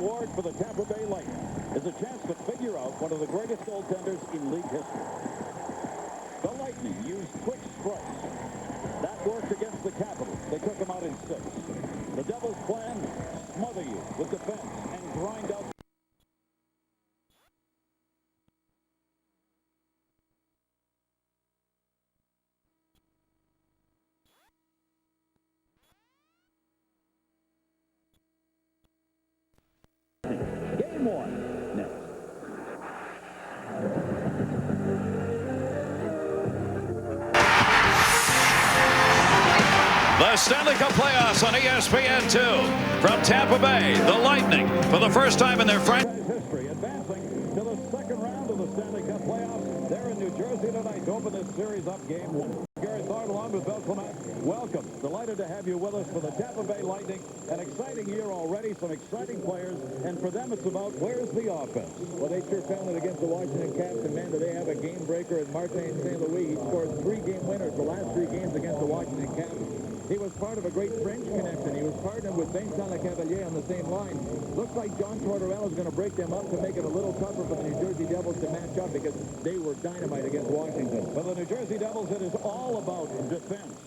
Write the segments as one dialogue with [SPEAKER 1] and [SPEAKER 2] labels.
[SPEAKER 1] award for the Tampa Bay Lightning is a chance to figure out one of the greatest goaltenders in league history. The Lightning used quick strikes. That worked against the Capitals. They took them out in 6. The Devils' plan, smother you with defense and grind out. Game 1 next.
[SPEAKER 2] The Stanley Cup playoffs on ESPN2 from Tampa Bay. The Lightning, for the first time in their franchise
[SPEAKER 1] history, advancing to the second round of the Stanley Cup playoffs. They're in New Jersey tonight to open this series up game 1. Gary Thorne along with Bill Clement. Welcome. Delighted to have you with us for the Tampa Bay Lightning. An exciting year already, some exciting players, and for them it's about where's the offense.
[SPEAKER 3] Well, they sure found it against the Washington Caps, and man, do they have a game breaker in Martin St. Louis. He scored 3 game winners the last 3 games against the Washington Caps. He was part of a great French connection. He was partnered with Vincent Lecavalier on the same line. Looks like John Tortorella is going to break them up to make it a little tougher for the New Jersey Devils to match up because they were dynamite against Washington.
[SPEAKER 1] For the New Jersey Devils, it is all about defense.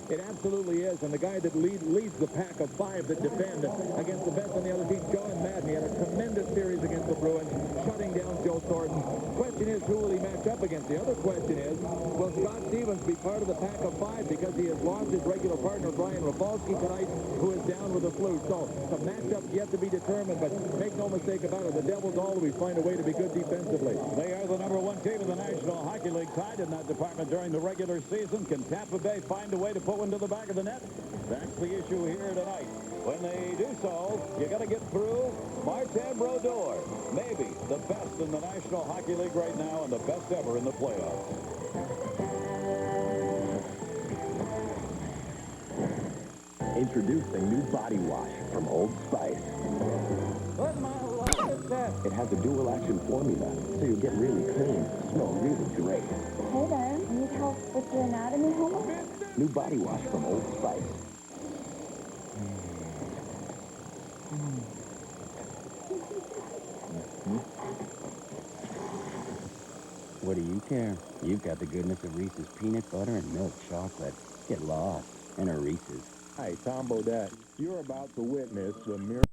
[SPEAKER 3] It absolutely is, and the guy that leads the pack of 5 that defend against the best on the other team, John Madden. He had a tremendous series against the Bruins, shutting down Joe Thornton. Question is, who will he match up against? The other question is, will Scott Stevens be part of the pack of 5 because he has lost his regular partner, Brian Rafalski, tonight, who is down with the flu? So, some matchups yet to be determined, but make no mistake about it, the Devils always find a way to be good defensively.
[SPEAKER 1] They are the #1 team in the National Hockey League, tied in that department during the regular season. Can Tampa Bay find a way to put one to the back of the net? That's the issue here tonight. When they do so, you got to get through Martin Brodeur, maybe the best in the National Hockey League right now and the best ever in the playoffs.
[SPEAKER 4] Introducing new body wash from Old Spice. It has a dual action formula, so you get really clean, smell really great.
[SPEAKER 5] Hey there, need help with your anatomy homework?
[SPEAKER 4] New body wash from Old Spice.
[SPEAKER 6] What do you care? You've got the goodness of Reese's peanut butter and milk chocolate. Get lost in a Reese's.
[SPEAKER 3] Hi, Tom Bodette. You're about to witness the miracle.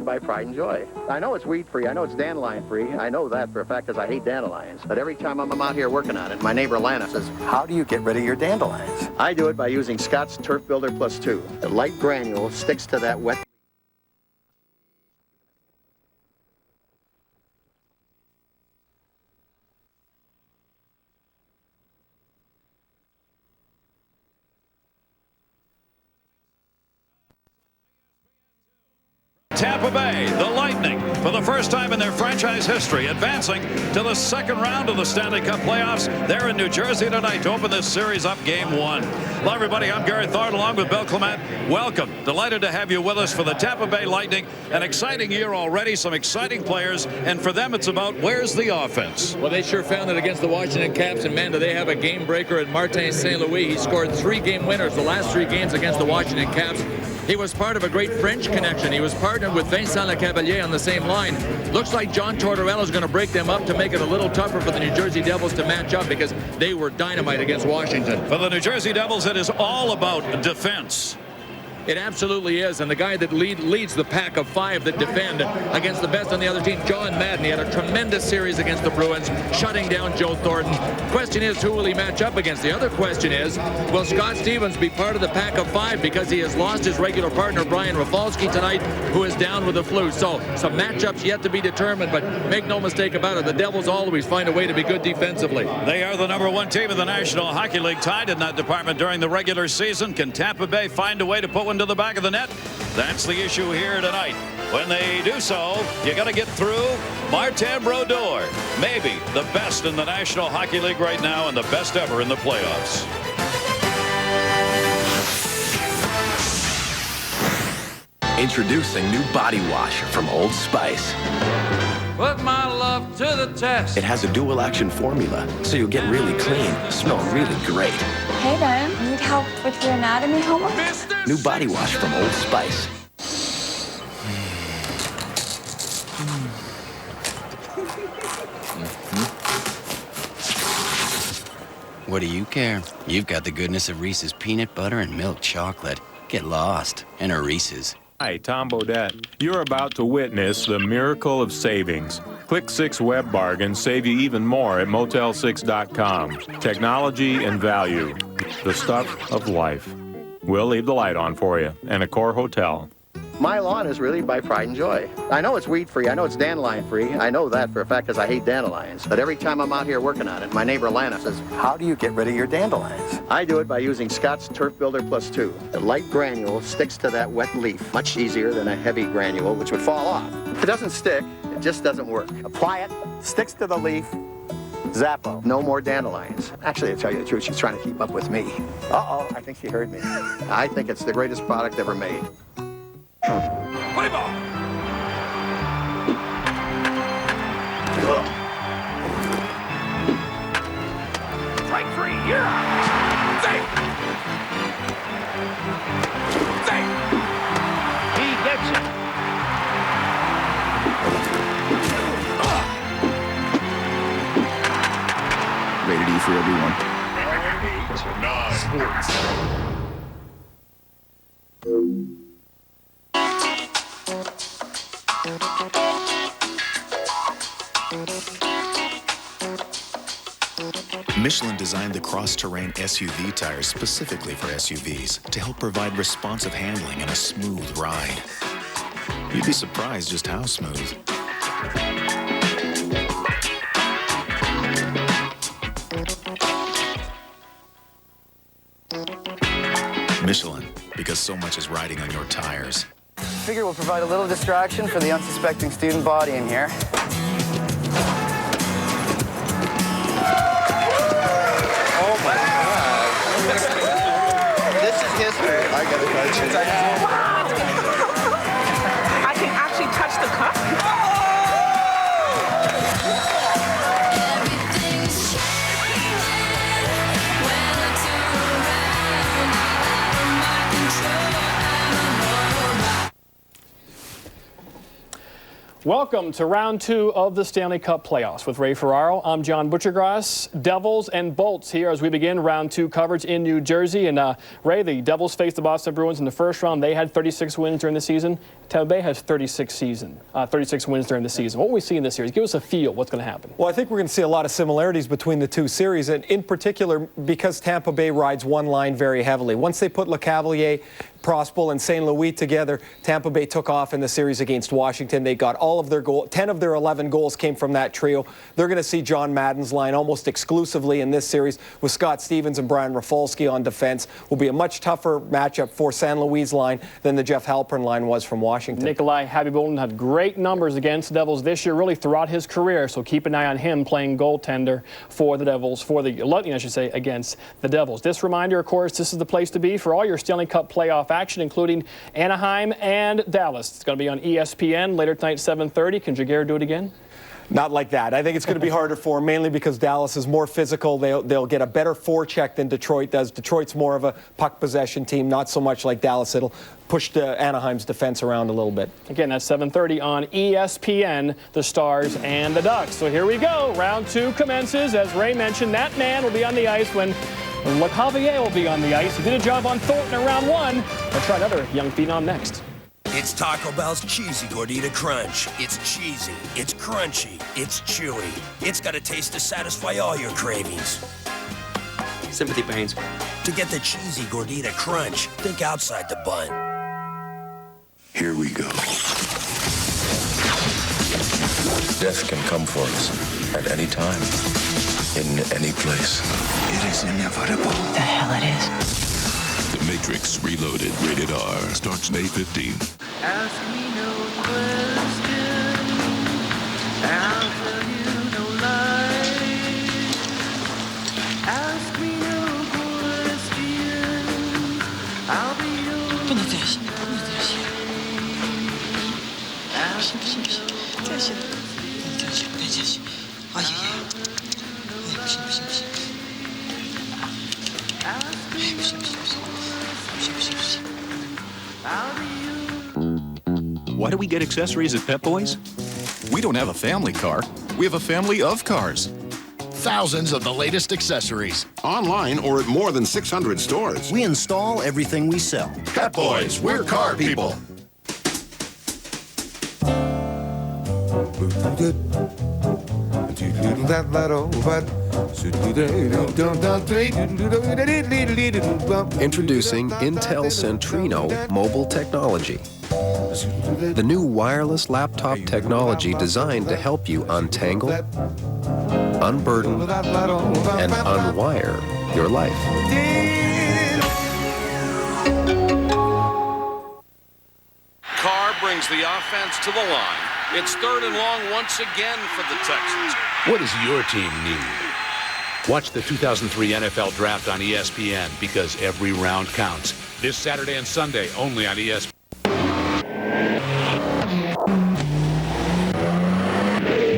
[SPEAKER 7] By Pride and Joy. I know it's weed-free. I know it's dandelion-free. I know that for a fact because I hate dandelions. But every time I'm out here working on it, my neighbor Lana says,
[SPEAKER 8] how do you get rid of your dandelions?
[SPEAKER 7] I do it by using Scott's Turf Builder Plus 2. The light granule sticks to that wet.
[SPEAKER 2] Tampa Bay, the Lightning, for the first time in their franchise history, advancing to the second round of the Stanley Cup playoffs. They're in New Jersey tonight to open this series up game 1. Hello, everybody. I'm Gary Thorne along with Bill Clement. Welcome. Delighted to have you with us for the Tampa Bay Lightning. An exciting year already, some exciting players, and for them it's about where's the offense.
[SPEAKER 9] Well, they sure found it against the Washington Caps, and man, do they have a game breaker in Martin St. Louis. He scored 3 game winners the last 3 games against the Washington Caps. He was part of a great French connection. He was partnered with Vincent Lecavalier on the same line. Looks like John Tortorella is going to break them up to make it a little tougher for the New Jersey Devils to match up because they were dynamite against Washington.
[SPEAKER 2] For the New Jersey Devils, it is all about defense.
[SPEAKER 9] It absolutely is, and the guy that leads the pack of 5 that defend against the best on the other team, John Madden. He had a tremendous series against the Bruins, shutting down Joe Thornton. Question is, who will he match up against? The other question is, will Scott Stevens be part of the pack of 5 because he has lost his regular partner, Brian Rafalski, tonight, who is down with the flu? So, some matchups yet to be determined, but make no mistake about it, the Devils always find a way to be good defensively.
[SPEAKER 2] They are the #1 team in the National Hockey League, tied in that department during the regular season. Can Tampa Bay find a way to put one to the back of the net? That's the issue here tonight. When they do so, you got to get through Martin Brodeur. Maybe the best in the National Hockey League right now and the best ever in the playoffs.
[SPEAKER 8] Introducing new body wash from Old Spice.
[SPEAKER 10] Put my love to the test.
[SPEAKER 8] It has a dual action formula, so you'll get really clean, smell really great.
[SPEAKER 5] Hey, Ben. Need help with your anatomy homework?
[SPEAKER 8] New body wash from Old Spice.
[SPEAKER 6] What do you care? You've got the goodness of Reese's peanut butter and milk chocolate. Get lost in a Reese's.
[SPEAKER 11] Hi, Tom Bodette. You're about to witness the miracle of savings. Click 6 Web Bargains save you even more at Motel6.com. Technology and value. The stuff of life. We'll leave the light on for you. And Accor Hotel.
[SPEAKER 7] My lawn is really my pride and joy. I know it's weed-free. I know it's dandelion-free. I know that for a fact because I hate dandelions. But every time I'm out here working on it, my neighbor Lana says,
[SPEAKER 8] How do you get rid of your dandelions?
[SPEAKER 7] I do it by using Scott's Turf Builder Plus 2. The light granule sticks to that wet leaf much easier than a heavy granule, which would fall off. If it doesn't stick, it just doesn't work. Apply it, sticks to the leaf, Zappo. No more dandelions. Actually, to tell you the truth, she's trying to keep up with me. Uh-oh, I think she heard me. I think it's the greatest product ever made.
[SPEAKER 10] Play ball. Strike 3, you're out. Safe. Safe. He gets it.
[SPEAKER 4] Rated E for everyone.
[SPEAKER 10] Sports.
[SPEAKER 12] Michelin designed the cross-terrain SUV tires specifically for SUVs to help provide responsive handling and a smooth ride. You'd be surprised just how smooth. Michelin, because so much is riding on your tires.
[SPEAKER 13] Figure we'll provide a little distraction for the unsuspecting student body in here.
[SPEAKER 7] Oh my God. This is history. I gotta touch it.
[SPEAKER 14] I can actually touch the cup.
[SPEAKER 15] Welcome to round 2 of the Stanley Cup playoffs with Ray Ferraro. I'm John Butchergrass. Devils and Bolts here as we begin round 2 coverage in New Jersey. And Ray, the Devils faced the Boston Bruins in the first round. They had 36 wins during the season. Tampa Bay has 36 wins during the season. What will we see in this series? Give us a feel what's going to happen.
[SPEAKER 16] Well, I think we're going to see a lot of similarities between the two series, and in particular because Tampa Bay rides one line very heavily. Once they put LeCavalier, Prospel, and St. Louis together, Tampa Bay took off in the series against Washington. They got all of their goals. 10 of their 11 goals came from that trio. They're going to see John Madden's line almost exclusively in this series with Scott Stevens and Brian Rafalski on defense. Will be a much tougher matchup for San Luis' line than the Jeff Halpern line was from Washington.
[SPEAKER 15] Nikolai Habib-Bolton had great numbers against the Devils this year, really throughout his career, so keep an eye on him playing goaltender for the Devils, for the Lightning, I should say, against the Devils. This reminder, of course, this is the place to be for all your Stanley Cup playoff action, including Anaheim and Dallas. It's going to be on ESPN later tonight, 7:30. Can Jaguar do it again?
[SPEAKER 16] Not like that. I think it's going to be harder for them, mainly because Dallas is more physical. They'll get a better forecheck than Detroit does. Detroit's more of a puck possession team, not so much like Dallas. It'll push Anaheim's defense around a little bit. Again, that's 7:30 on ESPN, the Stars and the Ducks. So here we go. Round 2 commences. As Ray mentioned, that man will be on the ice when LeCavalier will be on the ice. He did a job on Thornton in round 1. We'll try another young phenom next.
[SPEAKER 17] It's Taco Bell's Cheesy Gordita Crunch. It's cheesy, it's crunchy, it's chewy. It's got a taste to satisfy all your cravings.
[SPEAKER 18] Sympathy pains.
[SPEAKER 17] To get the Cheesy Gordita Crunch, think outside the bun.
[SPEAKER 19] Here we go. Death can come for us at any time, in any place. It is inevitable.
[SPEAKER 17] The hell it is.
[SPEAKER 19] The Matrix Reloaded, rated R, starts May 15th.
[SPEAKER 10] Ask me no
[SPEAKER 20] Why do we get accessories at Pep Boys? We don't have a family car. We have a family of cars.
[SPEAKER 21] Thousands of the latest accessories. Online or at more than 600 stores.
[SPEAKER 22] We install everything we sell.
[SPEAKER 21] Pep Boys, we're car people.
[SPEAKER 23] Introducing Intel Centrino mobile technology. The new wireless laptop technology designed to help you untangle, unburden, and unwire your life.
[SPEAKER 2] Carr brings the offense to the line. It's 3rd and long once again for the Texans.
[SPEAKER 24] What does your team need? Watch the 2003 NFL Draft on ESPN because every round counts. This Saturday and Sunday only on ESPN.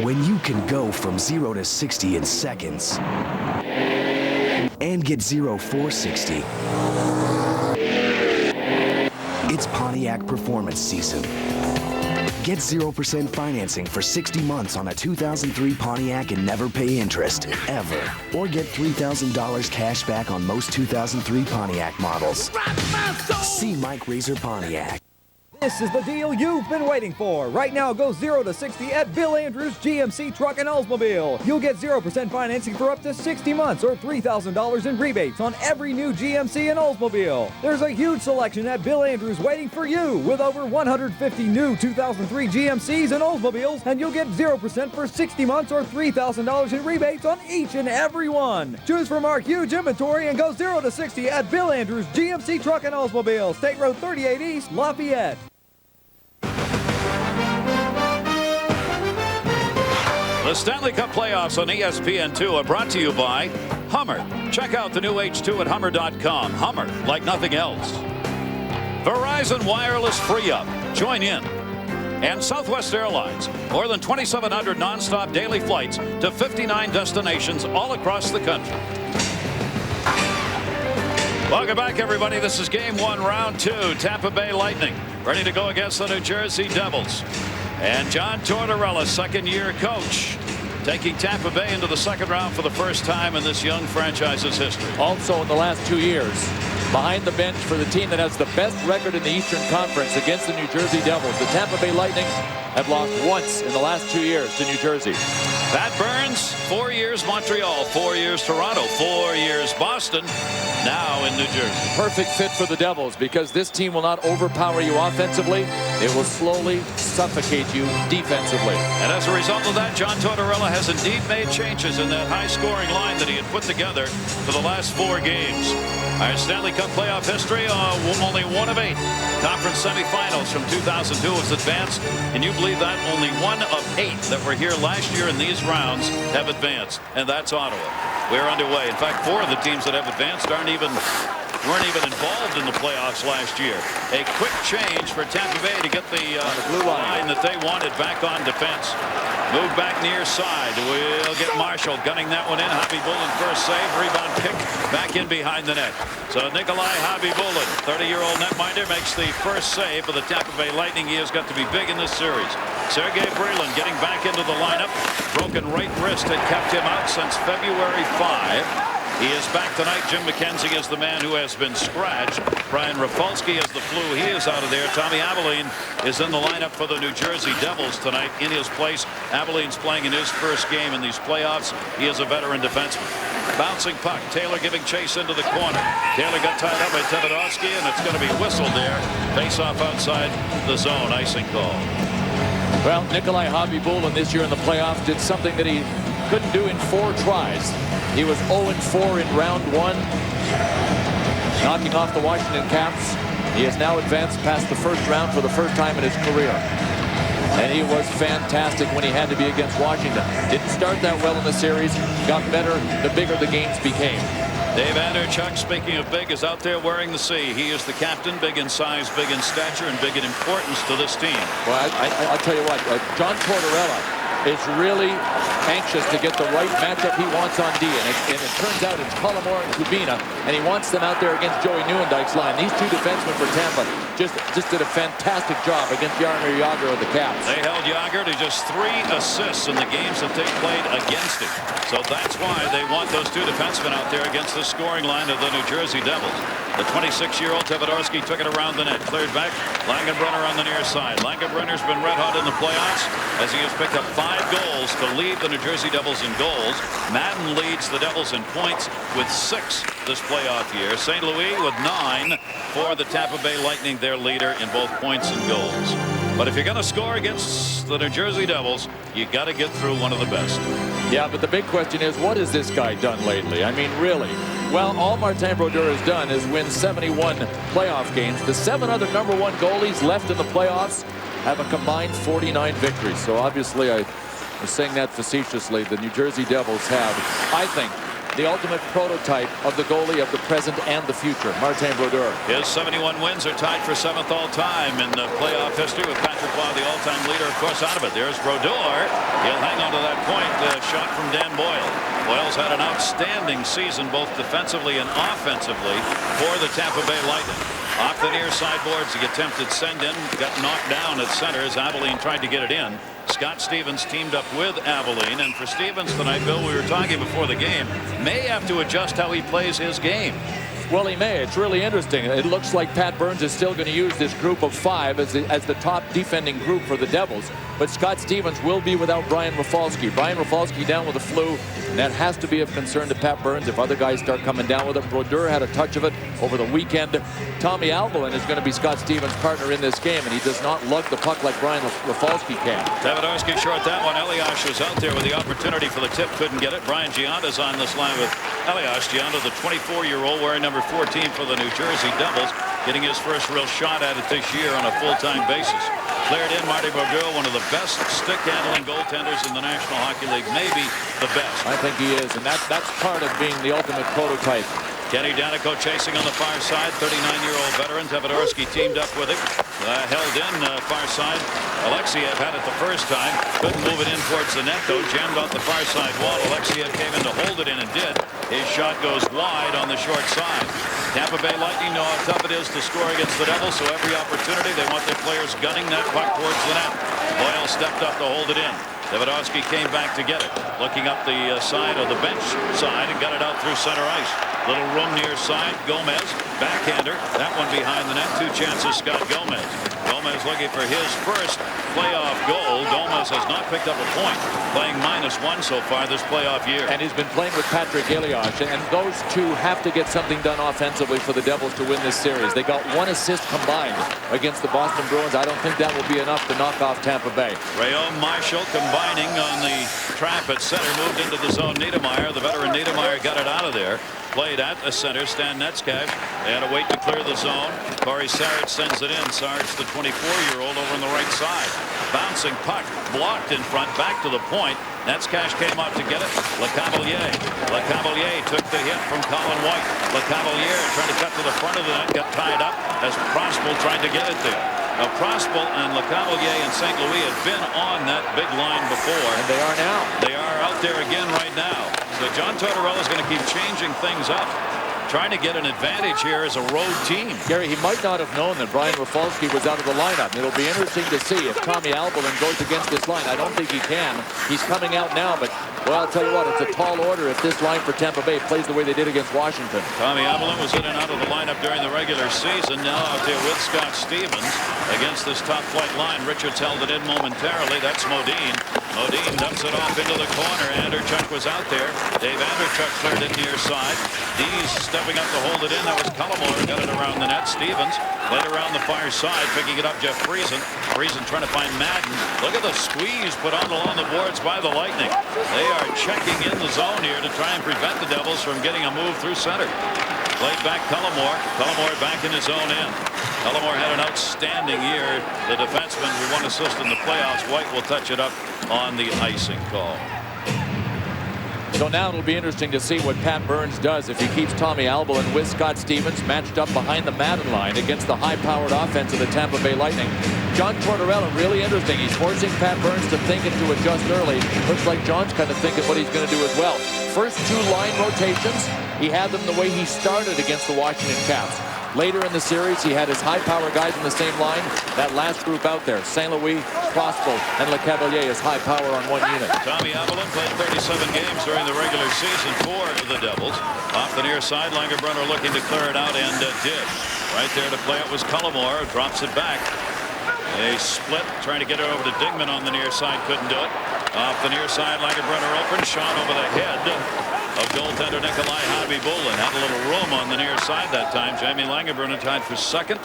[SPEAKER 25] When you can go from 0 to 60 in seconds and get 0 460, it's Pontiac Performance season. Get 0% financing for 60 months on a 2003 Pontiac and never pay interest, ever. Or get $3,000 cash back on most 2003 Pontiac models. See Mike Razor Pontiac.
[SPEAKER 26] This is the deal you've been waiting for. Right now, go 0 to 60 at Bill Andrews GMC Truck and Oldsmobile. You'll get 0% financing for up to 60 months or $3,000 in rebates on every new GMC and Oldsmobile. There's a huge selection at Bill Andrews waiting for you with over 150 new 2003 GMCs and Oldsmobiles, and you'll get 0% for 60 months or $3,000 in rebates on each and every one. Choose from our huge inventory and go 0 to 60 at Bill Andrews GMC Truck and Oldsmobile, State Road 38 East, Lafayette.
[SPEAKER 2] The Stanley Cup playoffs on ESPN2 are brought to you by Hummer. Check out the new H2 at Hummer.com. Hummer, like nothing else. Verizon Wireless Free Up. Join in. And Southwest Airlines. More than 2,700 nonstop daily flights to 59 destinations all across the country. Welcome back, everybody. This is Game 1, Round 2. Tampa Bay Lightning ready to go against the New Jersey Devils. And John Tortorella, second-year coach, taking Tampa Bay into the second round for the first time in this young franchise's history.
[SPEAKER 9] Also in the last 2 years, behind the bench for the team that has the best record in the Eastern Conference against the New Jersey Devils. The Tampa Bay Lightning have lost once in the last 2 years to New Jersey.
[SPEAKER 2] Pat Burns, 4 years Montreal, 4 years Toronto, 4 years Boston, now in New Jersey.
[SPEAKER 9] Perfect fit for the Devils because this team will not overpower you offensively. It will slowly suffocate you defensively.
[SPEAKER 2] And as a result of that, John Tortorella has indeed made changes in that high-scoring line that he had put together for the last 4 games. Our Stanley Cup playoff history, only 1 of 8 conference semifinals from 2002 was advanced. Can you believe that? Only 1 of 8 that were here last year in these rounds have advanced, and that's Ottawa. We're underway. In fact, 4 of the teams that have advanced weren't even involved in the playoffs last year. A quick change for Tampa Bay to get the blue line that they wanted back on defense. Move back near side. We'll get Marshall gunning that one in. Habibulin first save. Rebound kick back in behind the net. So Nikolai Habibulin, 30-year-old netminder, makes the first save for the Tampa Bay Lightning. He has got to be big in this series. Sergei Brylin getting back into the lineup. Broken right wrist had kept him out since February 5. He is back tonight. Jim McKenzie is the man who has been scratched. Brian Rafalski has the flu. He is out of there. Tommy Abilene is in the lineup for the New Jersey Devils tonight in his place. Abilene's playing in his first game in these playoffs. He is a veteran defenseman. Bouncing puck. Taylor giving chase into the corner. Taylor got tied up by Tevedovsky, and it's going to be whistled there. Face off outside the zone. Icing call.
[SPEAKER 9] Well, Nikolai Habibulin this year in the playoffs did something that he couldn't do in 4 tries. He was 0-4 in round 1, knocking off the Washington Caps. He has now advanced past the first round for the first time in his career. and he was fantastic when he had to be against Washington. Didn't start that well in the series, got better the bigger the games became.
[SPEAKER 2] Dave Anderchuk, speaking of big, is out there wearing the C. He is the captain, big in size, big in stature, and big in importance to this team.
[SPEAKER 9] Well, I'll tell you what, John Tortorella is really anxious to get the right matchup he wants on D, and it turns out it's Cullimore and Kubina, and he wants them out there against Joey Nieuwendyke's line. These two defensemen for Tampa just did a fantastic job against Jaromir Jagr of the Caps.
[SPEAKER 2] They held Jagr to just 3 assists in the games that they played against him. So that's why they want those two defensemen out there against the scoring line of the New Jersey Devils. The 26-year-old Teodorski took it around the net, cleared back. Langenbrunner on the near side. Langenbrunner's been red hot in the playoffs as he has picked up 5 goals to lead the New Jersey Devils in goals. Madden leads the Devils in points with 6 this playoff year. St. Louis with 9 for the Tampa Bay Lightning, their leader in both points and goals. But if you're going to score against the New Jersey Devils, you got to get through one of the best.
[SPEAKER 9] Yeah, but the big question is, what has this guy done lately? I mean, really? Well, all Martin Brodeur has done is win 71 playoff games. The 7 other #1 goalies left in the playoffs have a combined 49 victories. So obviously, I was saying that facetiously. The New Jersey Devils have, I think, the ultimate prototype of the goalie of the present and the future, Martin Brodeur.
[SPEAKER 2] His 71 wins are tied for 7th all-time in the playoff history, with Patrick Roy, the all-time leader, of course, out of it. There's Brodeur. He'll hang on to that point. Shot from Dan Boyle. Boyle's had an outstanding season, both defensively and offensively, for the Tampa Bay Lightning. Off the near side boards, the attempted send-in got knocked down at center as Abilene tried to get it in. Scott Stevens teamed up with Abilene, and for Stevens tonight, Bill, we were talking before the game, may have to adjust how he plays his game.
[SPEAKER 9] Well, he may. It's really interesting. It looks like Pat Burns is still going to use this group of 5 as the top defending group for the Devils. But Scott Stevens will be without Brian Rafalski. Brian Rafalski down with the flu, and that has to be of concern to Pat Burns if other guys start coming down with it. Brodeur had a touch of it over the weekend. Tommy Albolin is going to be Scott Stevens' partner in this game, and he does not lug the puck like Brian Rafalski can.
[SPEAKER 2] Teodorski short that one. Elias was out there with the opportunity for the tip, couldn't get it. Brian Gianda's on this line with Elias. Gianda, the 24-year-old, wearing number 14 for the New Jersey Devils, getting his first real shot at it this year on a full-time basis. Cleared in, Marty Brodeur, one of the best stick-handling goaltenders in the National Hockey League, maybe the best.
[SPEAKER 9] I think he is, and that's part of being the ultimate prototype.
[SPEAKER 2] Kenny Danico chasing on the far side, 39-year-old veteran. Teodorski teamed up with him. Held in far side. Alexiev had it the first time. Couldn't move it in towards the net, though. Jammed out the far side wall. Alexiev came in to hold it in and did. His shot goes wide on the short side. Tampa Bay Lightning know how tough it is to score against the Devils, so every opportunity they want their players gunning that puck towards the net. Boyle stepped up to hold it in. Teodorski came back to get it. Looking up the side of the bench side and got it out through center ice. Little room near side. Gomez, backhander. That one behind the net. 2 chances, Scott Gomez. Gomez looking for his first playoff goal. Gomez has not picked up a point, playing -1 so far this playoff year.
[SPEAKER 9] And he's been playing with Patrick Elias, and those two have to get something done offensively for the Devils to win this series. They got 1 assist combined against the Boston Bruins. I don't think that will be enough to knock off Tampa Bay.
[SPEAKER 2] Rayon Marshall combining on the trap at center, moved into the zone. Niedermeyer, the veteran Niedermeyer, got it out of there. Played at the center. Stan Netzcash. They had to wait to clear the zone. Corey Sarge sends it in. Sarge, the 24-year-old, over on the right side. Bouncing puck, blocked in front, back to the point. Netzcash came out to get it. Lecavalier. Lecavalier took the hit from Colin White. Lecavalier trying to cut to the front of the net, got tied up as Prospel tried to get it there. Now, Prospel and Lecavalier and St. Louis have been on that big line before.
[SPEAKER 9] And they are now.
[SPEAKER 2] They are out there again right now. So John Tortorella is going to keep changing things up, trying to get an advantage here as a road team.
[SPEAKER 9] Gary, he might not have known that Brian Rafalski was out of the lineup. It'll be interesting to see if Tommy Albolin goes against this line. I don't think he can. He's coming out now, but, well, I'll tell you what, it's a tall order if this line for Tampa Bay plays the way they did against Washington.
[SPEAKER 2] Tommy Albolin was in and out of the lineup during the regular season. Now out there with Scott Stevens against this top-flight line. Richards held it in momentarily. That's Modine. Modine dumps it off into the corner. Anderchuk was out there. Dave Anderchuk cleared it near side. Dees stepping up to hold it in. That was Cullimore who got it around the net. Stevens played around the far side, picking it up. Jeff Friesen. Friesen trying to find Madden. Look at the squeeze put on along the boards by the Lightning. They are checking in the zone here to try and prevent the Devils from getting a move through center. Played back Cullimore. Cullimore back in his own end. Cullimore had an outstanding year. The defenseman with 1 assist in the playoffs. White will touch it up on the icing call.
[SPEAKER 9] So now it'll be interesting to see what Pat Burns does if he keeps Tommy Albolin with Scott Stevens matched up behind the Madden line against the high-powered offense of the Tampa Bay Lightning. John Tortorella, really interesting. He's forcing Pat Burns to think and to adjust early. Looks like John's kind of thinking what he's going to do as well. First 2 line rotations, he had them the way he started against the Washington Caps. Later in the series, he had his high-power guys in the same line. That last group out there, St. Louis, Crossbow, and Le Cavalier is high power on 1 unit.
[SPEAKER 2] Tommy Albolin played 37 games during the regular season for the Devils. Off the near side, Langerbrunner looking to clear it out and did. Right there to play it was Cullimore. Drops it back. A split, trying to get it over to Dingman on the near side. Couldn't do it. Off the near side, Langerbrunner open. Shot over the head of goaltender Nikolai Khabibulin. Had a little room on the near side that time. Jamie Langerbrunner tied for second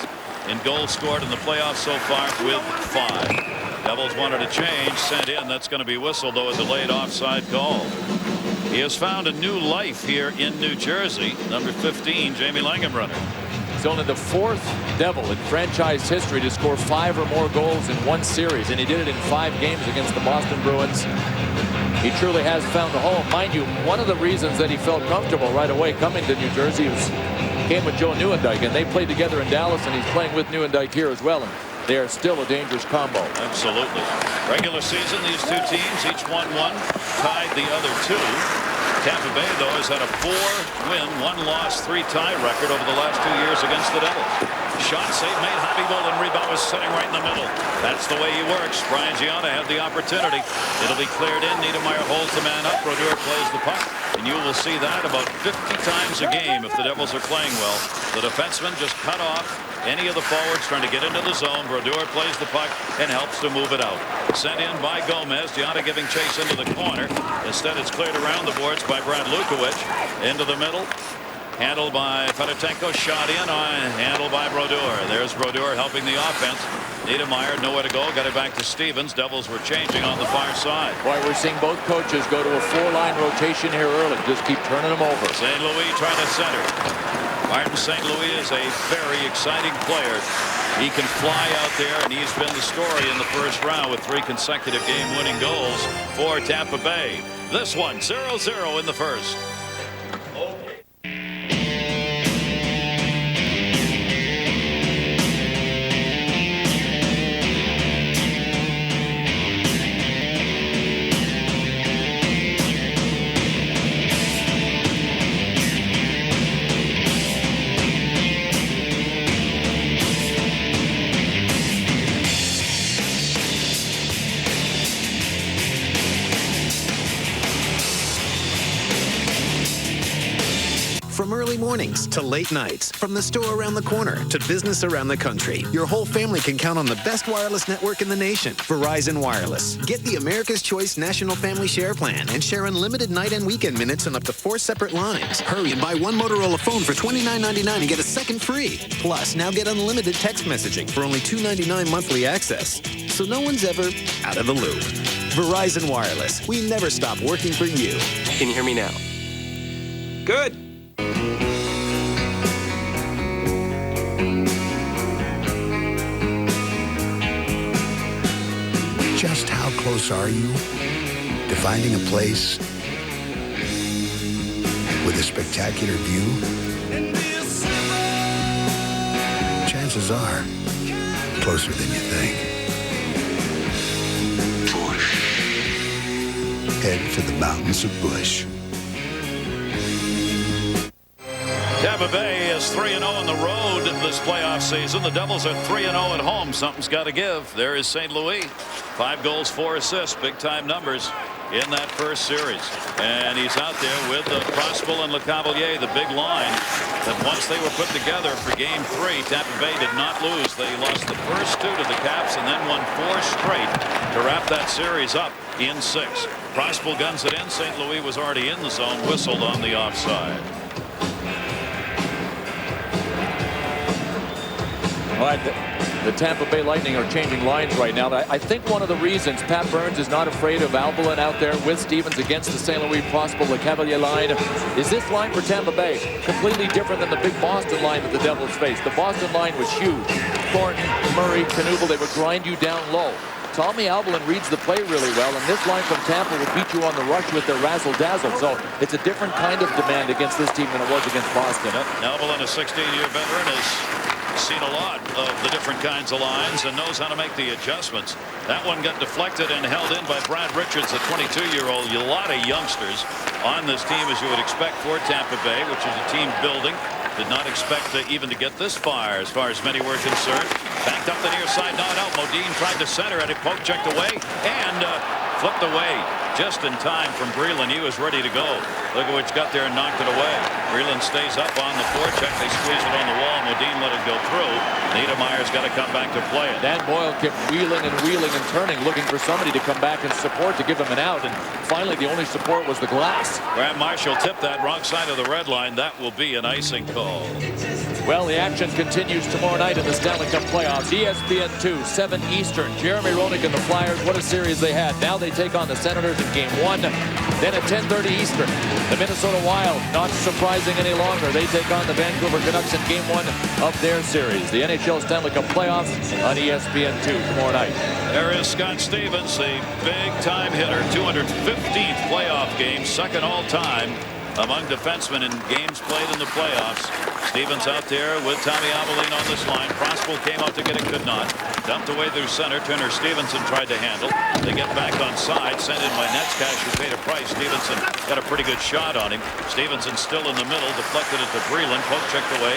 [SPEAKER 2] in goals scored in the playoffs so far with 5. Devils wanted a change, sent in. That's going to be whistled, though, a delayed offside call. He has found a new life here in New Jersey. Number 15, Jamie Langerbrunner.
[SPEAKER 9] He's only the 4th Devil in franchise history to score 5 or more goals in 1 series, and he did it in 5 games against the Boston Bruins. He truly has found a home. Mind you, one of the reasons that he felt comfortable right away coming to New Jersey was came with Joe Nieuwendyk, and they played together in Dallas, and he's playing with Nieuwendyk here as well, and they are still a dangerous combo.
[SPEAKER 2] Absolutely. Regular season, these 2 teams, each won 1, tied the other 2. Tampa Bay, though, has had a 4-win, 1-loss, 3-tie record over the last 2 years against the Devils. Shot save made. Khabibulin rebound was sitting right in the middle. That's the way he works. Brian Gianna had the opportunity. It'll be cleared in. Niedermeyer holds the man up. Brodeur plays the puck. And you will see that about 50 times a game if the Devils are playing well. The defenseman just cut off any of the forwards trying to get into the zone. Brodeur plays the puck and helps to move it out. Sent in by Gomez. Gianna giving chase into the corner. Instead, it's cleared around the boards by Brad Lukowicz. Into the middle. Handled by Fedotenko, shot in, handled by Brodeur. There's Brodeur helping the offense. Niedermeyer, nowhere to go, got it back to Stevens. Devils were changing on the far side.
[SPEAKER 9] Boy, we're seeing both coaches go to a 4-line rotation here early. Just keep turning them over.
[SPEAKER 2] St. Louis trying to center. Martin St. Louis is a very exciting player. He can fly out there, and he's been the story in the first round with 3 consecutive game-winning goals for Tampa Bay. This one, 0-0 in the first.
[SPEAKER 1] From early mornings to late nights, from the store around the corner to business around the country, your whole family can count on the best wireless network in the nation, Verizon Wireless. Get the America's Choice National Family Share Plan and share unlimited night and weekend minutes on up to 4 separate lines. Hurry and buy 1 Motorola phone for $29.99 and get a second free. Plus, now get unlimited text messaging for only $2.99 monthly access. So no one's ever out of the loop. Verizon Wireless. We never stop working for you.
[SPEAKER 18] Can you hear me now? Good.
[SPEAKER 3] Just how close are you to finding a place with a spectacular view? Chances are, closer than you think. Head for the mountains of Busch.
[SPEAKER 2] Tampa Bay is 3-0 on the road this playoff season. The Devils are 3-0 at home. Something's got to give. There is St. Louis. 5 goals, 4 assists. Big-time numbers in that first series. And he's out there with Prospel and Le Cavalier, the big line. That once they were put together for Game 3, Tampa Bay did not lose. They lost the first 2 to the Caps and then won 4 straight to wrap that series up in 6. Prospel guns it in. St. Louis was already in the zone, whistled on the offside.
[SPEAKER 9] All right, The Tampa Bay Lightning are changing lines right now. But I think one of the reasons Pat Burns is not afraid of Albalin out there with Stevens against the St. Louis Prosper-Lecavalier line is this line for Tampa Bay. Completely different than the big Boston line that the Devils faced. The Boston line was huge. Thornton, Murray, Knuble, they would grind you down low. Tommy Albalin reads the play really well, and this line from Tampa will beat you on the rush with their razzle-dazzle. So it's a different kind of demand against this team than it was against Boston.
[SPEAKER 2] Albalin, a 16-year veteran, has seen a lot of the different kinds of lines and knows how to make the adjustments. That one got deflected and held in by Brad Richards, a 22-year-old. A lot of youngsters on this team, as you would expect for Tampa Bay, which is a team building. Did not expect even to get this far as many were concerned. Backed up the near side, not out. Modine tried to center it. It poke checked away and flipped away just in time from Breland. He was ready to go. Lukovic got there and knocked it away. Breland stays up on the forecheck. They squeeze it on the wall. Modine let it go through. Niedermayer's got to come back to play it.
[SPEAKER 9] Dan Boyle kept wheeling and turning, looking for somebody to come back and support to give him an out. And finally, the only support was the glass.
[SPEAKER 2] Grant Marshall tipped that wrong side of the red line. That will be an icing call.
[SPEAKER 9] Well, the action continues tomorrow night in the Stanley Cup playoffs. ESPN 2, 7 Eastern. Jeremy Roenick and the Flyers, what a series they had. Now they take on the Senators in Game 1. Then at 10:30 Eastern, the Minnesota Wild, not surprising any longer. They take on the Vancouver Canucks in Game 1 of their series. The NHL Stanley Cup playoffs on ESPN 2 tomorrow night.
[SPEAKER 2] There is Scott Stevens, the big-time hitter. 215th playoff game, second all-time among defensemen in games played in the playoffs. Stevens out there with Tommy Albalin on this line. Prospel came out to get it, could not. Dumped away through center. Turner Stevenson tried to handle. They get back on side. Sent in by Netzcash, who paid a price. Stevenson got a pretty good shot on him. Stevenson still in the middle. Deflected it to Breland. Poke checked away.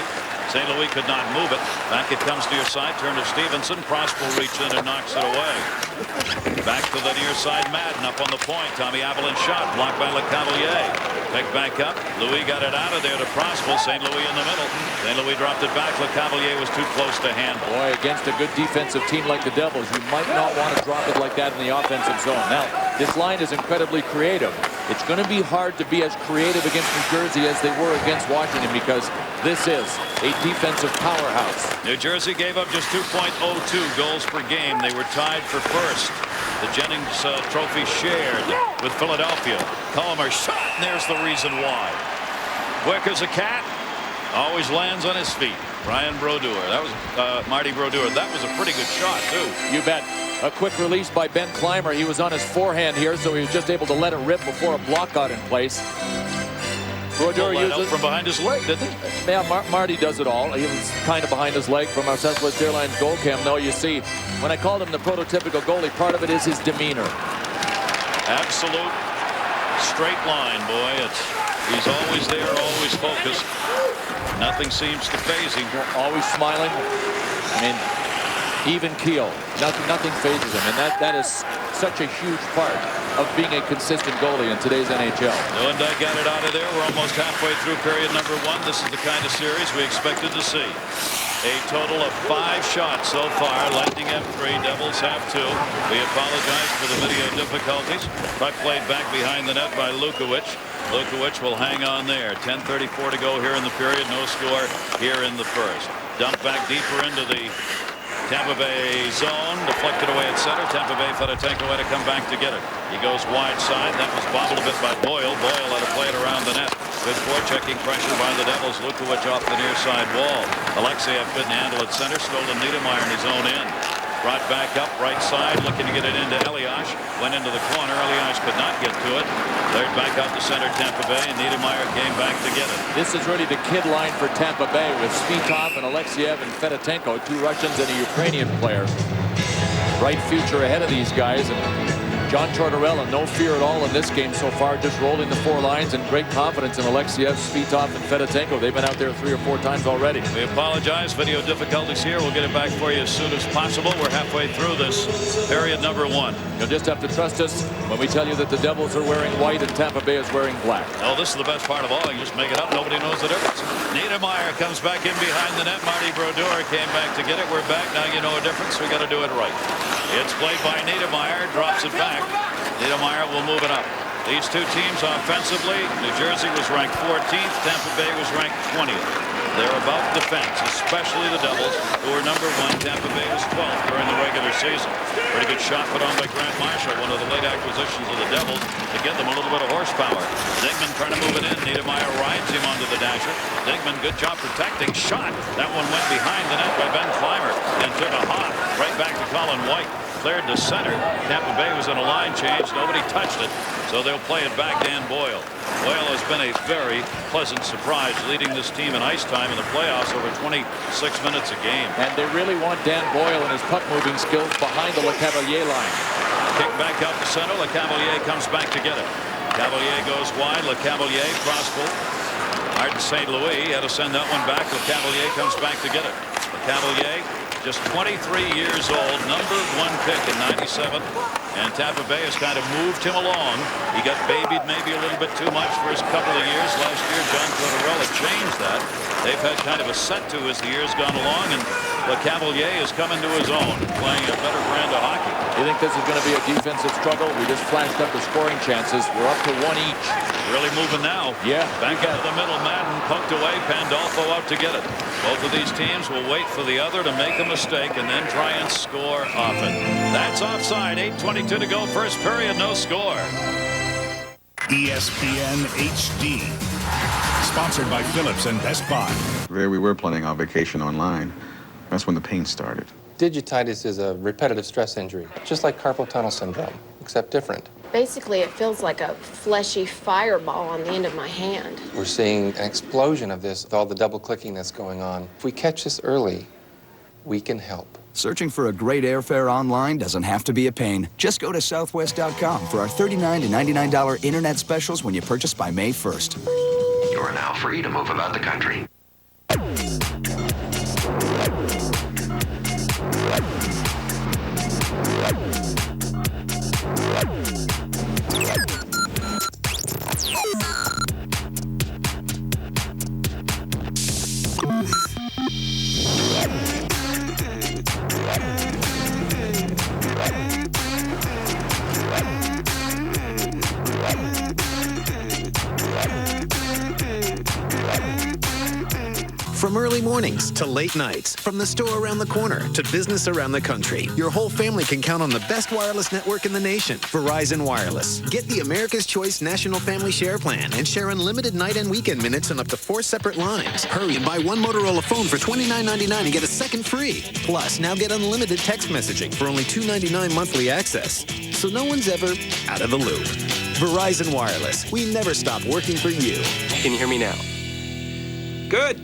[SPEAKER 2] St. Louis could not move it. Back it comes to your side. Turner Stevenson. Prospel reached in and knocks it away. Back to the near side. Madden up on the point. Tommy Albalin shot. Blocked by Lecavalier. Picked back up. Louis got it out of there to Prospel. St. Louis in the middle. St. Louis dropped it back. Lecavalier was too close to handle.
[SPEAKER 9] Boy, against a good defensive team like the Devils, you might not want to drop it like that in the offensive zone. Now, this line is incredibly creative. It's going to be hard to be as creative against New Jersey as they were against Washington because this is a defensive powerhouse.
[SPEAKER 2] New Jersey gave up just 2.02 goals per game. They were tied for first. The Jennings Trophy shared with Philadelphia. Collimer shot, and there's the reason why. Quick as a cat, always lands on his feet. Brian Brodeur. That was Marty Brodeur. That was a pretty good shot, too.
[SPEAKER 9] You bet. A quick release by Ben Clymer. He was on his forehand here, so he was just able to let it rip before a block got in place. Brodeur used it
[SPEAKER 2] from behind his leg, didn't he?
[SPEAKER 9] Yeah, Marty does it all. He was kind of behind his leg from our Southwest Airlines goal cam. Though you see, when I called him the prototypical goalie, part of it is his demeanor.
[SPEAKER 2] Absolute straight line, boy. He's always there, always focused. Nothing seems to faze him.
[SPEAKER 9] Always smiling. I mean, even keel. Nothing phases him, and that is such a huge part of being a consistent goalie in today's NHL.
[SPEAKER 2] Newendijk got it out of there. We're almost halfway through period number 1. This is the kind of series we expected to see. A total of 5 shots so far. Lightning have 3, Devils have 2. We apologize for the video difficulties. Puck played back behind the net by Lukovic. Lukovic will hang on there. 10:34 to go here in the period. No score here in the first. Dump back deeper into the Tampa Bay zone. Deflected away at center. Tampa Bay Fedotenko had to come back to get it. He goes wide side. That was bobbled a bit by Boyle. Boyle had to play it around the net. Good forechecking pressure by the Devils. Lukovic off the near side wall. Alexeyev couldn't handle it center. Stolen Niedermayer in his own end. Brought back up right side, looking to get it into Elias. Went into the corner. Elias could not get to it. Cleared back out to center Tampa Bay, and Niedermayer came back to get it.
[SPEAKER 9] This is really the kid line for Tampa Bay with Svitov and Alexeyev and Fedotenko, 2 Russians and a Ukrainian player. Bright future ahead of these guys. And John Tortorella, no fear at all in this game so far, just rolling the 4 lines and great confidence in Alexeyev, Svitov, and Fedotenko. They've been out there 3 or 4 times already.
[SPEAKER 2] We apologize. Video difficulties here. We'll get it back for you as soon as possible. We're halfway through this period number 1.
[SPEAKER 9] You'll just have to trust us when we tell you that the Devils are wearing white and Tampa Bay is wearing black.
[SPEAKER 2] Oh, this is the best part of all. You just make it up. Nobody knows the difference. Niedermayer comes back in behind the net. Marty Brodeur came back to get it. We're back. Now you know a difference. We got to do it right. It's played by Niedermayer. Drops it back. Niedermayer will move it up. These two teams offensively, New Jersey was ranked 14th, Tampa Bay was ranked 20th. They're about defense, especially the Devils, who are number 1. Tampa Bay was 12th during the regular season. Pretty good shot put on by Grant Marshall, one of the late acquisitions of the Devils, to get them a little bit of horsepower. Digman trying to move it in. Niedermeyer rides him onto the dasher. Digman, good job protecting. Shot. That one went behind the net by Ben Clymer and took a hop right back to Colin White. Cleared to center. Tampa Bay was in a line change. Nobody touched it, so they'll play it back. Dan Boyle. Boyle has been a very pleasant surprise, leading this team in ice time in the playoffs over 26 minutes a game.
[SPEAKER 9] And they really want Dan Boyle and his puck-moving skills behind the LeCavalier line.
[SPEAKER 2] Kick back out to center. LeCavalier comes back to get it. Cavalier goes wide. LeCavalier, Prosper. Martin St. Louis had to send that one back. LeCavalier comes back to get it. LeCavalier, just 23 years old, number 1 pick in '97, and Tampa Bay has kind of moved him along. He got babied maybe a little bit too much for his couple of years. Last year, John Tortorella changed that. They've had kind of a set to as the years gone along, and LeCavalier is coming to his own, playing a better brand of hockey.
[SPEAKER 9] You think this is going to be a defensive struggle? We just flashed up the scoring chances. We're up to 1 each.
[SPEAKER 2] Really moving now.
[SPEAKER 9] Yeah.
[SPEAKER 2] Back into the middle. Madden poked away. Pandolfo out to get it. Both of these teams will wait for the other to make a mistake and then try and score often. That's offside. 8:22 to go. First period. No score.
[SPEAKER 4] ESPN HD. Sponsored by Phillips and Best Buy.
[SPEAKER 5] There we were planning our vacation online. That's when the pain started.
[SPEAKER 6] Digititis is a repetitive stress injury, just like carpal tunnel syndrome, except different.
[SPEAKER 8] Basically, it feels like a fleshy fireball on the end of my hand.
[SPEAKER 6] We're seeing an explosion of this with all the double clicking that's going on. If we catch this early, we can help.
[SPEAKER 11] Searching for a great airfare online doesn't have to be a pain. Just go to southwest.com for our $39 to $99 internet specials when you purchase by May 1st.
[SPEAKER 12] You are now free to move about the country.
[SPEAKER 1] From early mornings to late nights, from the store around the corner to business around the country, your whole family can count on the best wireless network in the nation, Verizon Wireless. Get the America's Choice National Family Share Plan and share unlimited night and weekend minutes on up to 4 separate lines. Hurry and buy one Motorola phone for $29.99 and get a second free. Plus, now get unlimited text messaging for only $2.99 monthly access. So no one's ever out of the loop. Verizon Wireless. We never stop working for you.
[SPEAKER 18] Can you hear me now? Good.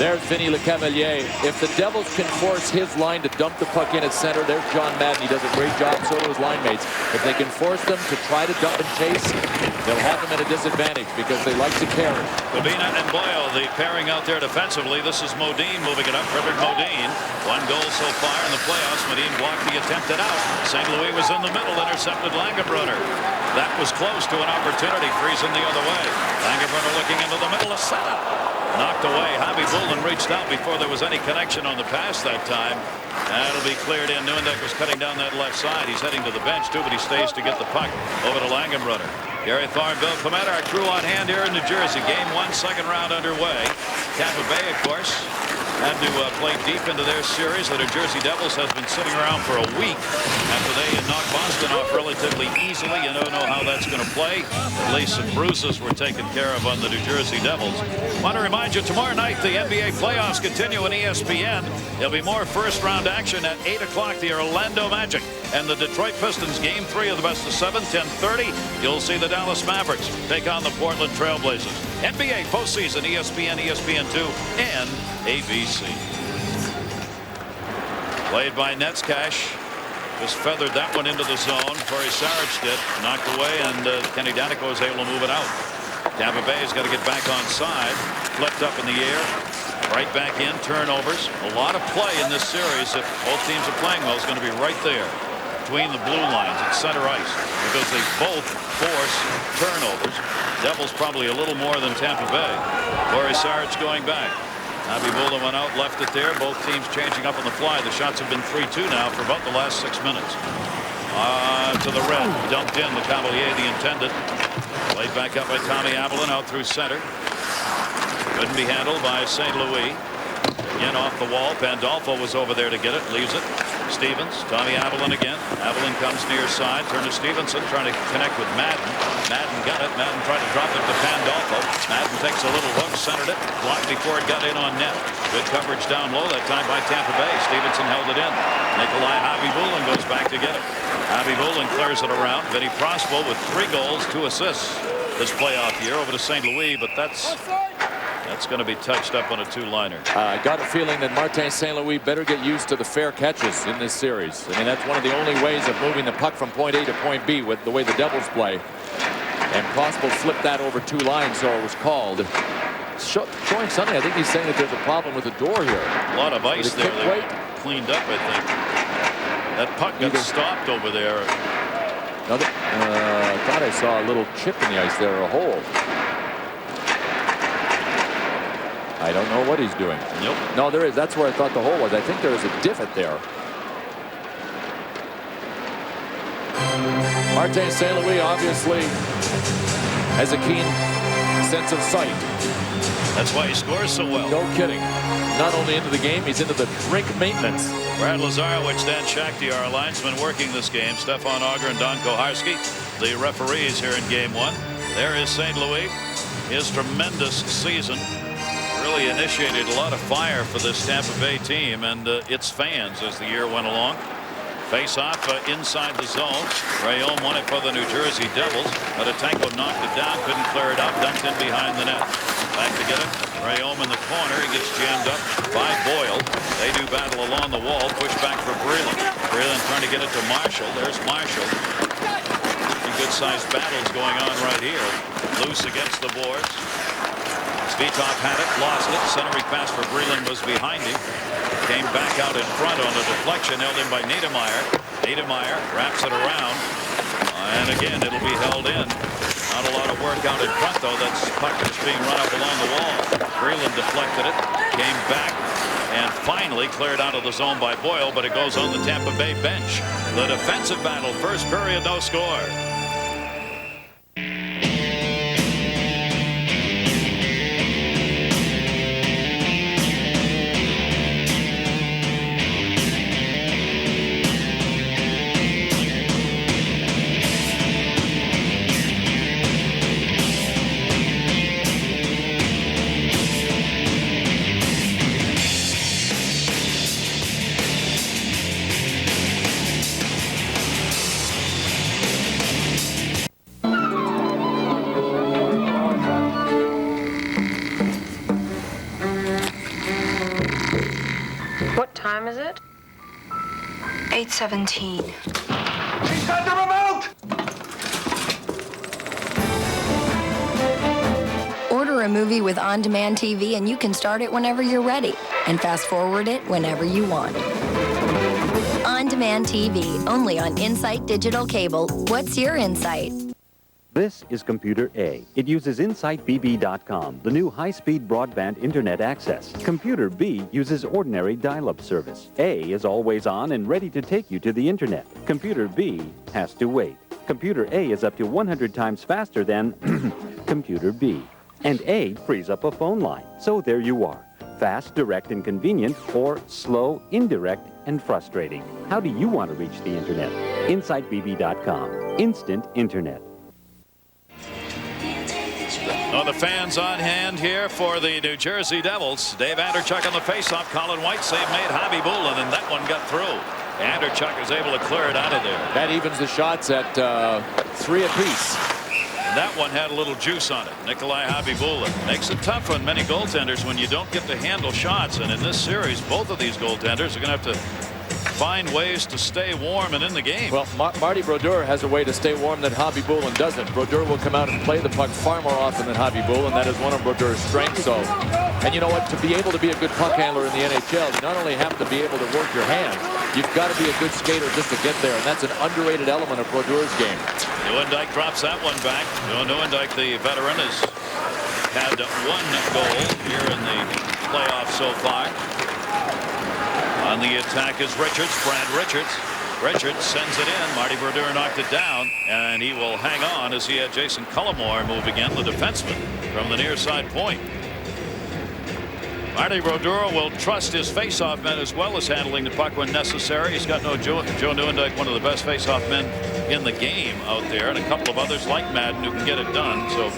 [SPEAKER 9] There's Vinny LeCavalier. If the Devils can force his line to dump the puck in at center, there's John Madden. He does a great job, so do his line mates. If they can force them to try to dump and chase, they'll have them at a disadvantage because they like to carry.
[SPEAKER 2] Babina and Boyle, the pairing out there defensively. This is Modine moving it up. Richard Modine. 1 goal so far in the playoffs. Modine blocked the attempted out. St. Louis was in the middle, intercepted Langenbrunner. That was close to an opportunity. Friesen the other way. Langenbrunner looking into the middle of center. Knocked away. Javi Bullen reached out before there was any connection on the pass that time. That'll be cleared in. Neuendijk was cutting down that left side. He's heading to the bench, too, but he stays to get the puck over to Langenbrunner. Gary Thorne, Bill Clement, our crew on hand here in New Jersey. Game 1, second round underway. Tampa Bay, of course, had to play deep into their series. The New Jersey Devils has been sitting around for a week after they had knocked Boston off relatively easily. You don't know how that's going to play. At least some bruises were taken care of on the New Jersey Devils. Want to remind you, tomorrow night the NBA playoffs continue on ESPN. There'll be more first-round action at 8 o'clock. The Orlando Magic and the Detroit Pistons. Game 3 of the best-of-7, 10:30. You'll see the Dallas Mavericks take on the Portland Trailblazers. NBA postseason, ESPN, ESPN2, and ABC. Played by Netzcash. Just feathered that one into the zone. Corey Sarich did. Knocked away, and Kenny Danico was able to move it out. Tampa Bay has got to get back on side. Flipped up in the air. Right back in. Turnovers. A lot of play in this series. If both teams are playing well, it's going to be right there between the blue lines at center ice because they both force turnovers. Devils probably a little more than Tampa Bay. Corey Sarich going back. Javi Bullen went out, left it there. Both teams changing up on the fly. The shots have been 3-2 now for about the last 6 minutes. To the red. Dumped in. The Cavalier, the intended. Played back up by Tommy Avalon out through center. Couldn't be handled by St. Louis. In off the wall. Pandolfo was over there to get it. Leaves it. Stevens. Tommy Avalon again. Avalon comes near side. Turn to Stevenson. Trying to connect with Madden. Madden got it. Madden tried to drop it to Pandolfo. Madden takes a little hook. Centered it. Blocked before it got in on net. Good coverage down low that time by Tampa Bay. Stevenson held it in. Nikolai Habibulin goes back to get it. Habibulin clears it around. Vinny Prospal with 3 goals, 2 assists this playoff year over to St. Louis, but that's going to be touched up on a 2-liner.
[SPEAKER 9] I got a feeling that Martin St. Louis better get used to the fair catches in this series. I mean, that's one of the only ways of moving the puck from point A to point B with the way the Devils play. And Prospal flipped that over 2 lines, so it was called. Showing something, I think he's saying that there's a problem with the door here.
[SPEAKER 2] A lot of ice there. They cleaned up, I think. That puck got stopped over there.
[SPEAKER 9] I thought I saw a little chip in the ice there, or a hole. I don't know what he's doing.
[SPEAKER 2] Nope.
[SPEAKER 9] No, there is. That's where I thought the hole was. I think there is a divot there. Martin St. Louis obviously has a keen sense of sight.
[SPEAKER 2] That's why he scores so well.
[SPEAKER 9] No kidding. Not only into the game, he's into the rink maintenance.
[SPEAKER 2] Brad Lazarowicz, Dan Shakti, our linesmen working this game. Stefan Auger and Don Koharski, the referees here in Game 1. There is St. Louis. His tremendous season really initiated a lot of fire for this Tampa Bay team and its fans as the year went along. Face-off inside the zone. Rayom won it for the New Jersey Devils, but Atenko knocked it down, couldn't clear it out, dumped in behind the net. Back to get it. Rayom in the corner. He gets jammed up by Boyle. They do battle along the wall. Push back for Breland. Breland trying to get it to Marshall. There's Marshall. Some good-sized battles going on right here. Loose against the boards. Svitov had it, lost it. Centering pass for Breland was behind him. Came back out in front on a deflection, held in by Niedermeyer. Niedermeyer wraps it around. And again, it'll be held in. Not a lot of work out in front, though. That's puck just being run up along the wall. Breland deflected it, came back, and finally cleared out of the zone by Boyle, but it goes on the Tampa Bay bench. The defensive battle, first period, no score.
[SPEAKER 7] What time is it? 8:17.
[SPEAKER 10] He's got the remote!
[SPEAKER 13] Order a movie with on-demand TV and you can start it whenever you're ready and fast forward it whenever you want. On-demand TV, only on Insight Digital Cable. What's your insight?
[SPEAKER 14] This is Computer A. It uses InsightBB.com, the new high-speed broadband internet access. Computer B uses ordinary dial-up service. A is always on and ready to take you to the internet. Computer B has to wait. Computer A is up to 100 times faster than Computer B. And A frees up a phone line. So there you are. Fast, direct, and convenient, or slow, indirect, and frustrating. How do you want to reach the internet? InsightBB.com. Instant internet.
[SPEAKER 2] Oh, the fans on hand here for the New Jersey Devils. Dave Anderchuk on the faceoff. Colin White save made Habibulin, and that one got through. Anderchuk is able to clear it out of there.
[SPEAKER 9] That evens the shots at 3 apiece.
[SPEAKER 2] And that one had a little juice on it. Nikolai Habibulin makes it tough on many goaltenders when you don't get to handle shots. And in this series, both of these goaltenders are going to have to find ways to stay warm and in the game.
[SPEAKER 9] Well, Marty Brodeur has a way to stay warm that Habibulin doesn't. Brodeur will come out and play the puck far more often than Habibulin. That is one of Brodeur's strengths. So, and you know what? To be able to be a good puck handler in the NHL, you not only have to be able to work your hands, you've got to be a good skater just to get there. And that's an underrated element of Brodeur's game.
[SPEAKER 2] Nieuwendyk drops that one back. Joe Nieuwendyk, the veteran, has had 1 goal here in the playoffs so far. On the attack is Richards, Brad Richards. Richards sends it in. Marty Brodeur knocked it down, and he will hang on as he had Jason Cullimore move again, the defenseman, from the near side point. Marty Brodeur will trust his faceoff men as well as handling the puck when necessary. He's got no Joe Nieuwendyk, one of the best faceoff men in the game out there, and a couple of others like Madden who can get it done. So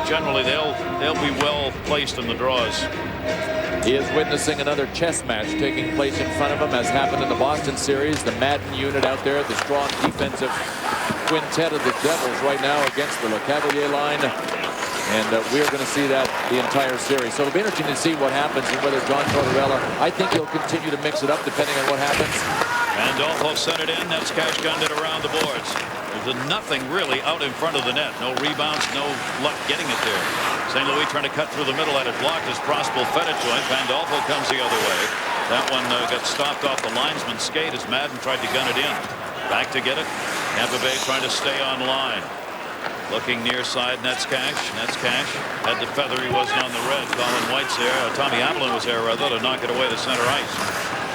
[SPEAKER 2] generally they'll be well placed in the draws.
[SPEAKER 9] He is witnessing another chess match taking place in front of him, as happened in the Boston series. The Madden unit out there, the strong defensive quintet of the Devils right now against the Le Cavalier line. And we're going to see that the entire series. So it'll be interesting to see what happens and whether John Tortorella, I think he'll continue to mix it up depending on what happens.
[SPEAKER 2] Pandolfo sent it in. Netzcash gunned it around the boards. There's nothing really out in front of the net. No rebounds, no luck getting it there. St. Louis trying to cut through the middle, had it blocked as Prospel fed it to him. Pandolfo comes the other way. That one got stopped off the linesman's skate as Madden tried to gun it in. Back to get it. Tampa Bay trying to stay on line. Looking near side, Netzcash. Netzcash had the feather. He wasn't on the red. Colin White's there. Tommy Avalon was there, rather, to knock it away to center ice.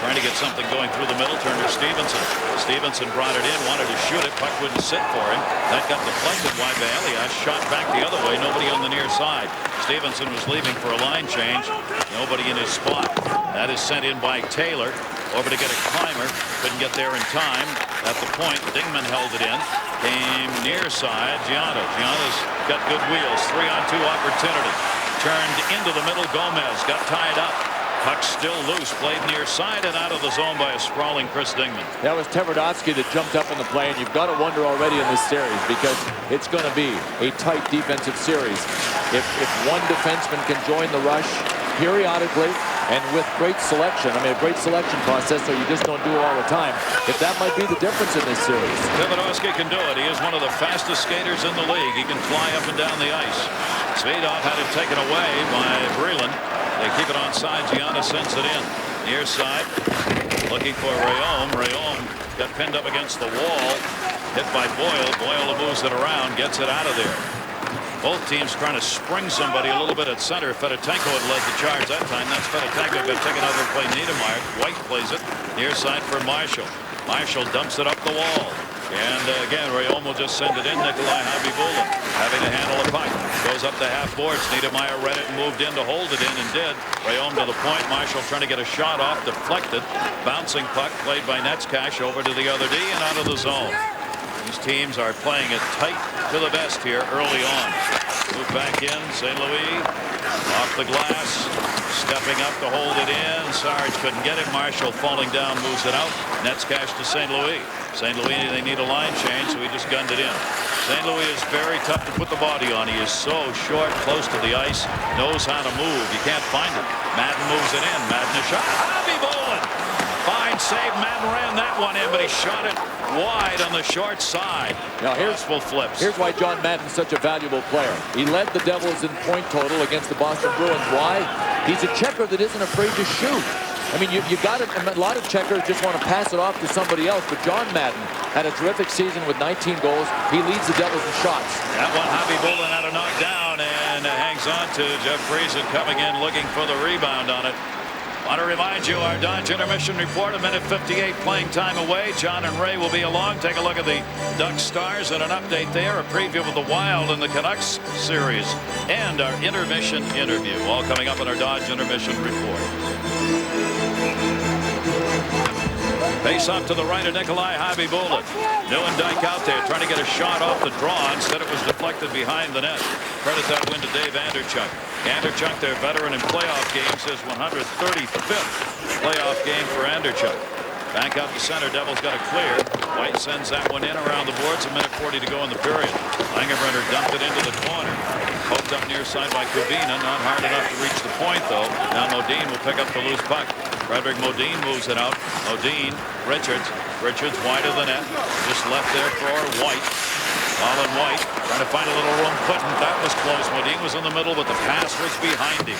[SPEAKER 2] Trying to get something going through the middle. Turned to Stevenson. Stevenson brought it in. Wanted to shoot it. Puck wouldn't sit for him. That got deflected wide by Elias. Shot back the other way. Nobody on the near side. Stevenson was leaving for a line change. Nobody in his spot. That is sent in by Taylor. Over to get a climber. Couldn't get there in time. At the point, Dingman held it in. Came near side. Gianna. Gianna's got good wheels. 3-on-2 opportunity. Turned into the middle. Gomez got tied up. Puck still loose. Played near side and out of the zone by a sprawling Chris Dingman.
[SPEAKER 9] That was Tverdovsky that jumped up in the play, and you've got to wonder already in this series because it's going to be a tight defensive series. If one defenseman can join the rush periodically and with great selection, I mean a great selection process, so you just don't do it all the time. If that might be the difference in this series.
[SPEAKER 2] Tverdovsky can do it. He is one of the fastest skaters in the league. He can fly up and down the ice. Svedov had it taken away by Breland. They keep it on side. Gianna sends it in. Near side. Looking for Rayom. Rayom got pinned up against the wall. Hit by Boyle. Boyle moves it around. Gets it out of there. Both teams trying to spring somebody a little bit at center. Fedotenko had led the charge that time. That's Fedotenko. Got taken out to play Niedermeyer. White plays it. Near side for Marshall. Marshall dumps it up the wall. And again, Rayom will just send it in. Nikolai Habibulin having to handle the puck. Goes up the half boards. Niedermeyer read it and moved in to hold it in and did. Rayom to the point. Marshall trying to get a shot off. Deflected. Bouncing puck played by Netzcash over to the other D and out of the zone. These teams are playing it tight to the best here early on. Move back in. St. Louis off the glass. Stepping up to hold it in. Sarge couldn't get it. Marshall falling down moves it out. Netzcash to St. Louis. St. Louis, they need a line change, so he just gunned it in. St. Louis is very tough to put the body on. He is so short, close to the ice, knows how to move. You can't find it. Madden moves it in. Madden a shot. Habibulin! Fine save. Madden ran that one in, but he shot it wide on the short side.
[SPEAKER 9] Now here's
[SPEAKER 2] flips.
[SPEAKER 9] Here's why John Madden's such a valuable player. He led the Devils in point total against the Boston Bruins. Why? He's a checker that isn't afraid to shoot. I mean, you got it. A lot of checkers just want to pass it off to somebody else, but John Madden had a terrific season with 19 goals. He leads the Devils in shots.
[SPEAKER 2] That one, Habibulin had a knockdown and hangs on to Jeff Friesen coming in looking for the rebound on it. Want to remind you, our Dodge intermission report, a minute 58 playing time away. John and Ray will be along. Take a look at the Ducks Stars and an update there, a preview of the Wild and the Canucks series, and our intermission interview. All coming up in our Dodge intermission report. Face up to the right of Nikolai Habibulin. Nieuwendyk out there trying to get a shot off the draw. Instead it was deflected behind the net. Credit that win to Dave Anderchuk. Anderchuk, their veteran in playoff games, his 135th playoff game for Anderchuk. Back out to center. Devils got a clear. White sends that one in around the boards. A minute 40 to go in the period. Langenbrenner dumped it into the corner. Poked up near side by Kubina. Not hard enough to reach the point, though. Now Modine will pick up the loose puck. Frederick Modine moves it out. Modine, Richards. Richards wide of the net. Just left there for White. Colin White trying to find a little room. Couldn't. That was close. Modine was in the middle, but the pass was behind him.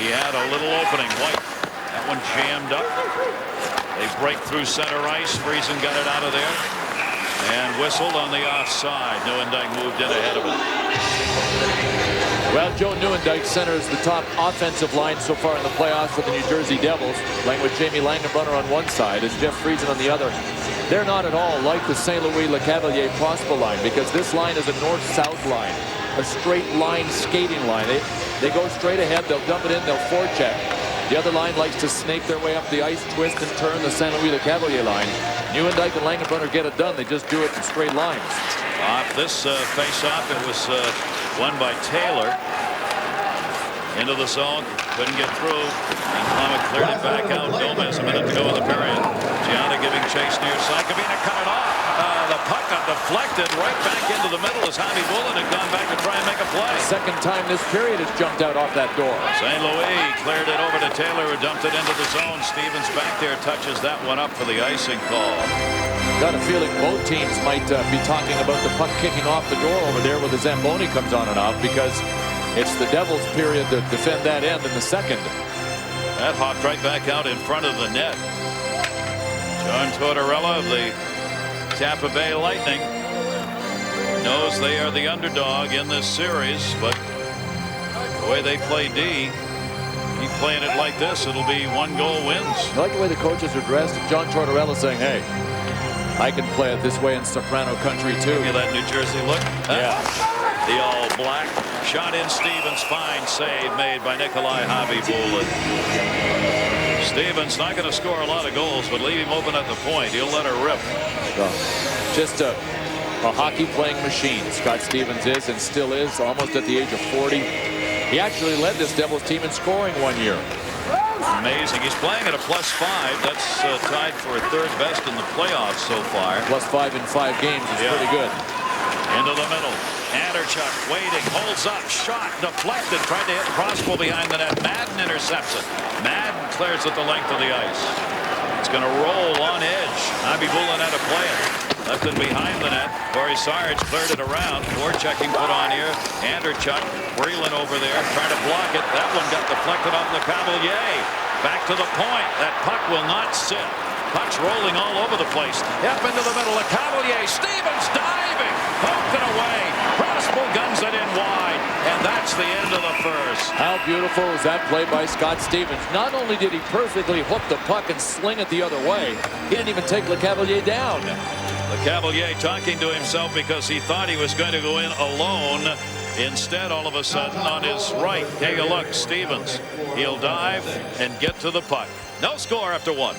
[SPEAKER 2] He had a little opening. White. That one jammed up. They break through center ice. Friesen got it out of there. And whistled on the offside. Nieuwendyk moved in ahead of it.
[SPEAKER 9] Well, Joe Nieuwendyk centers the top offensive line so far in the playoffs for the New Jersey Devils, playing with Jamie Langenbrunner on one side and Jeff Friesen on the other. They're not at all like the St. Louis Le Cavalier Prosper line, because this line is a north-south line, a straight line skating line. They go straight ahead, they'll dump it in, they'll forecheck. The other line likes to snake their way up the ice, twist and turn the St. Louis Le Cavalier line. Nieuwendyk and Langenbrunner get it done. They just do it in straight lines.
[SPEAKER 2] Off this face-off, it was won by Taylor. Into the zone, couldn't get through, and Plummet cleared it back out. Gomez, a minute to go in the period. Gianna giving chase near side. Kavina cut it off. The puck got deflected right back into the middle as Javi Bullen had gone back to try and make a play.
[SPEAKER 9] Second time this period has jumped out off that door.
[SPEAKER 2] St. Louis cleared it over to Taylor, who dumped it into the zone. Stevens back there touches that one up for the icing call.
[SPEAKER 9] Got a feeling both teams might be talking about the puck kicking off the door over there where the Zamboni comes on and off, because it's the Devils' period to defend that end in the second.
[SPEAKER 2] That hopped right back out in front of the net. John Tortorella of the Tampa Bay Lightning knows they are the underdog in this series, but the way they play D, keep playing it like this, it'll be 1-goal wins.
[SPEAKER 9] I like the way the coaches are dressed. John Tortorella saying, hey, I can play it this way in Soprano country too.
[SPEAKER 2] Give you that New Jersey look.
[SPEAKER 9] Yeah.
[SPEAKER 2] The all-black shot in Stevens. Fine save made by Nikolai Javibulin. Stevens not going to score a lot of goals, but leave him open at the point. He'll let her rip.
[SPEAKER 9] Just a hockey-playing machine. Scott Stevens is and still is, almost at the age of 40. He actually led this Devils team in scoring one year.
[SPEAKER 2] Amazing. He's playing at a +5. That's tied for third best in the playoffs so far.
[SPEAKER 9] +5 in 5 games is pretty good.
[SPEAKER 2] Into the middle. Anderchuk waiting, holds up, shot, deflected, tried to hit Crossbow behind the net. Madden intercepts it. Madden clears it the length of the ice. It's going to roll on edge. Javibulin had to play it. Left it behind the net. Corey Sarge cleared it around. Forechecking put on here. Anderchuk, Breland over there, trying to block it. That one got deflected off Le Cavalier. Back to the point. That puck will not sit. Puck's rolling all over the place. Up into the middle. Le Cavalier. Stevens diving. Poked it away. Crossbow guns it in wide. And that's the end of the first.
[SPEAKER 9] How beautiful is that play by Scott Stevens? Not only did he perfectly hook the puck and sling it the other way, he didn't even take Le Cavalier down.
[SPEAKER 2] Le Cavalier talking to himself because he thought he was going to go in alone. Instead, all of a sudden, on his right, take a look, Stevens. He'll dive and get to the puck. No score after 1.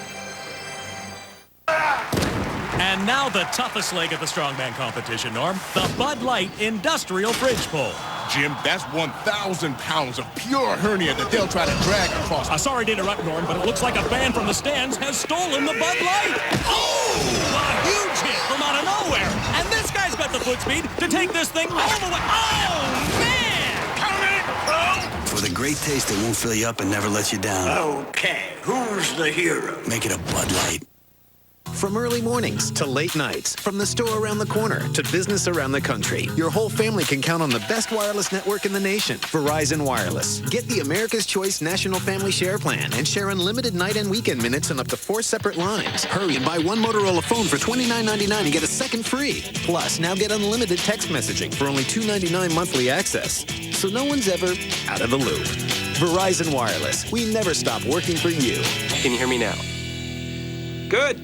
[SPEAKER 15] And now the toughest leg of the strongman competition, Norm, the Bud Light Industrial Fridge Pull.
[SPEAKER 4] Jim, that's 1,000 pounds of pure hernia that they'll try to drag across.
[SPEAKER 15] Sorry to interrupt, Norm, but it looks like a fan from the stands has stolen the Bud Light. Oh! A huge hit from out of nowhere. And this guy's got the foot speed to take this thing all the way. Oh, man!
[SPEAKER 3] For the great taste that won't fill you up and never lets you down.
[SPEAKER 16] Okay, who's the hero?
[SPEAKER 3] Make it a Bud Light.
[SPEAKER 1] From early mornings to late nights, from the store around the corner to business around the country, your whole family can count on the best wireless network in the nation, Verizon Wireless. Get the America's Choice National Family Share Plan and share unlimited night and weekend minutes on up to 4 separate lines. Hurry and buy one Motorola phone for $29.99 and get a second free. Plus, now get unlimited text messaging for only $2.99 monthly access. So no one's ever out of the loop. Verizon Wireless. We never stop working for you.
[SPEAKER 18] Can you hear me now? Good.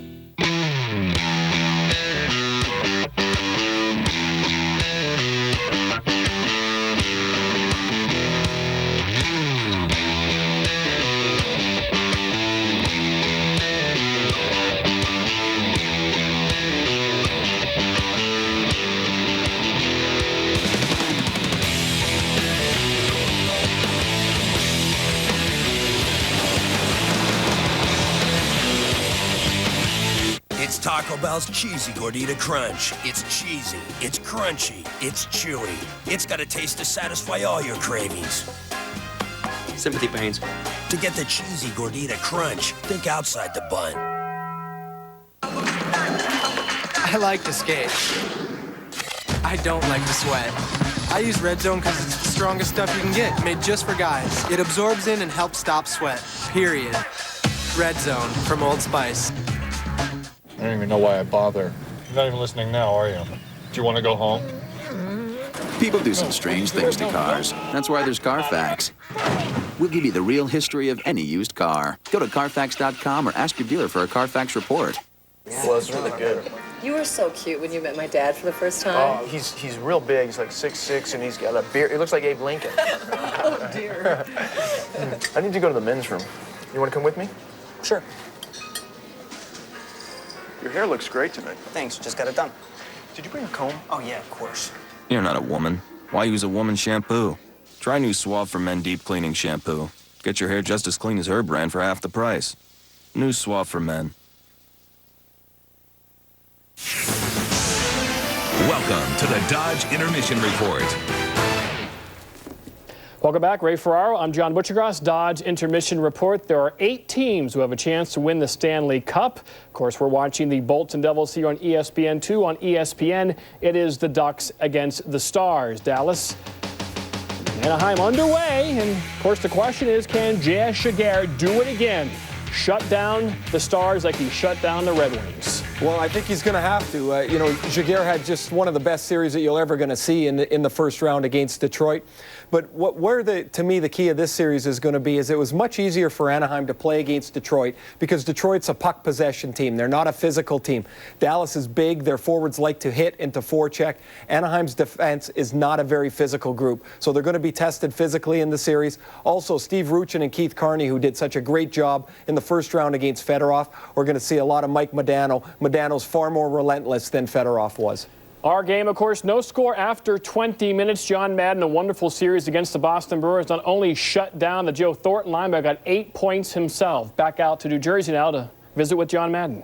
[SPEAKER 16] Taco Bell's Cheesy Gordita Crunch. It's cheesy, it's crunchy, it's chewy. It's got a taste to satisfy all your cravings.
[SPEAKER 18] Sympathy pains.
[SPEAKER 16] To get the Cheesy Gordita Crunch, think outside the bun.
[SPEAKER 17] I like to skate. I don't like to sweat. I use Red Zone because it's the strongest stuff you can get, made just for guys. It absorbs in and helps stop sweat, period. Red Zone from Old Spice.
[SPEAKER 19] I don't even know why I bother. You're not even listening now, are you? Do you want to go home?
[SPEAKER 11] People do some strange things to cars. That's why there's Carfax. We'll give you the real history of any used car. Go to Carfax.com or ask your dealer for a Carfax report.
[SPEAKER 17] Well, it's really good.
[SPEAKER 7] You were so cute when you met my dad for the first time.
[SPEAKER 17] Oh, he's real big. He's like 6'6", and he's got a beard. He looks like Abe Lincoln.
[SPEAKER 7] Oh, dear.
[SPEAKER 17] I need to go to the men's room. You want to come with me?
[SPEAKER 20] Sure.
[SPEAKER 17] Your hair looks great tonight.
[SPEAKER 20] Thanks, just got it done.
[SPEAKER 17] Did you bring a comb?
[SPEAKER 20] Oh, yeah, of course.
[SPEAKER 21] You're not a woman. Why use a woman's shampoo? Try new Suave for Men Deep Cleaning Shampoo. Get your hair just as clean as her brand for half the price. New Suave for Men.
[SPEAKER 22] Welcome to the Dodge Intermission Report.
[SPEAKER 23] Welcome back. Ray Ferraro. I'm John Butchergross. Dodge Intermission Report. There are 8 teams who have a chance to win the Stanley Cup. Of course, we're watching the Bolts and Devils here on ESPN2. On ESPN, it is the Ducks against the Stars. Dallas, Anaheim underway. And, of course, the question is, can J.S. Giguère do it again? Shut down the Stars like he shut down the Red Wings.
[SPEAKER 24] Well, I think he's going to have to. Giguère had just one of the best series that you're ever going to see in the first round against Detroit. But to me, the key of this series is going to be is it was much easier for Anaheim to play against Detroit because Detroit's a puck possession team. They're not a physical team. Dallas is big. Their forwards like to hit and to forecheck. Anaheim's defense is not a very physical group. So they're going to be tested physically in the series. Also, Steve Ruchin and Keith Carney, who did such a great job in the first round against Fedorov, we're going to see a lot of Mike Modano. Modano's far more relentless than Fedorov was.
[SPEAKER 23] Our game, of course, no score after 20 minutes. John Madden, a wonderful series against the Boston Bruins, not only shut down the Joe Thornton line, but got 8 points himself. Back out to New Jersey now to visit with John Madden.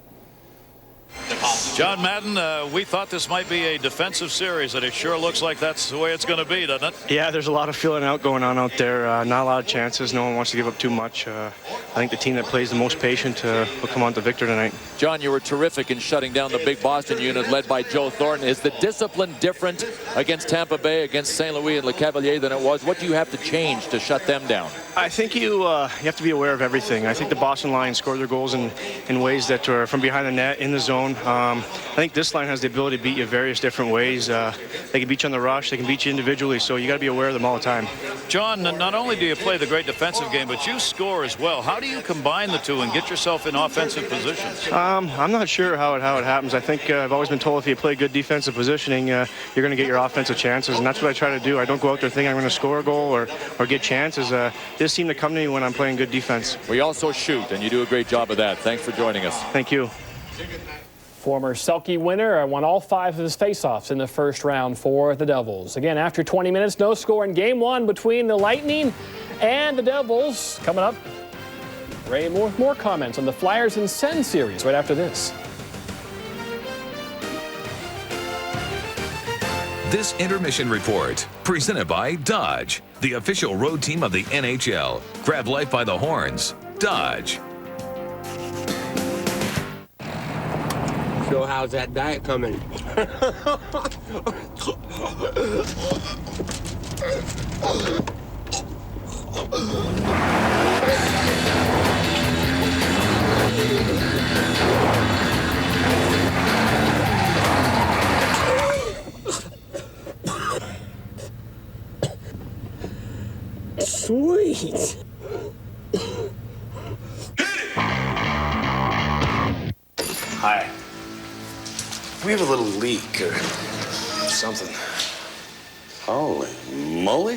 [SPEAKER 2] John Madden, we thought this might be a defensive series, and it sure looks like that's the way it's going to be, doesn't it?
[SPEAKER 25] Yeah, there's a lot of feeling out going on out there. Not a lot of chances. No one wants to give up too much. I think the team that plays the most patient will come on to victor tonight.
[SPEAKER 9] John, you were terrific in shutting down the big Boston unit led by Joe Thornton. Is the discipline different against Tampa Bay, against St. Louis and Le Cavalier than it was? What do you have to change to shut them down?
[SPEAKER 25] I think you have to be aware of everything. I think the Boston line scored their goals in ways that are from behind the net, in the zone. I think this line has the ability to beat you various different ways. They can beat you on the rush. They can beat you individually. So you got to be aware of them all the time.
[SPEAKER 2] John, not only do you play the great defensive game, but you score as well. How do you combine the two and get yourself in offensive positions?
[SPEAKER 25] I'm not sure how it happens. I think I've always been told if you play good defensive positioning, you're going to get your offensive chances, and that's what I try to do. I don't go out there thinking I'm going to score a goal or get chances. This seem to come to me when I'm playing good defense.
[SPEAKER 9] We also shoot, and you do a great job of that. Thanks for joining us.
[SPEAKER 25] Thank you.
[SPEAKER 23] Former Selke winner won all 5 of his faceoffs in the first round for the Devils. Again, after 20 minutes, no score in Game 1 between the Lightning and the Devils. Coming up, Ray, more comments on the Flyers and Sens series right after this.
[SPEAKER 22] This intermission report, presented by Dodge, the official road team of the NHL. Grab life by the horns. Dodge.
[SPEAKER 27] So how's that diet coming? Sweet.
[SPEAKER 28] Hi. We have a little leak or something. Holy moly.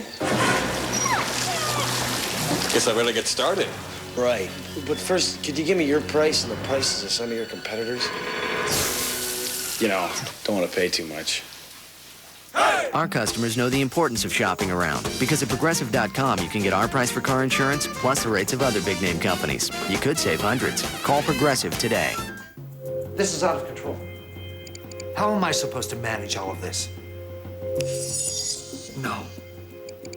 [SPEAKER 28] Guess I better get started.
[SPEAKER 29] Right. But first, could you give me your price and the prices of some of your competitors?
[SPEAKER 28] You know, don't want to pay too much.
[SPEAKER 30] Our customers know the importance of shopping around because at Progressive.com you can get our price for car insurance plus the rates of other big-name companies. You could save hundreds. Call Progressive today.
[SPEAKER 31] This is out of control. How am I supposed to manage all of this? No,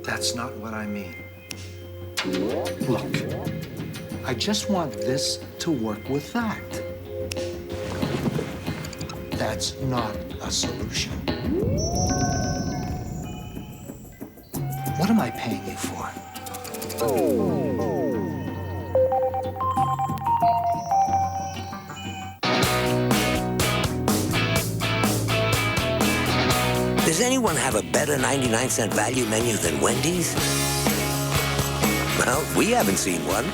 [SPEAKER 31] that's not what I mean. Look, I just want this to work with that. That's not a solution. What am I paying you for?
[SPEAKER 32] Does anyone have a better 99-cent value menu than Wendy's? Well, we haven't seen one.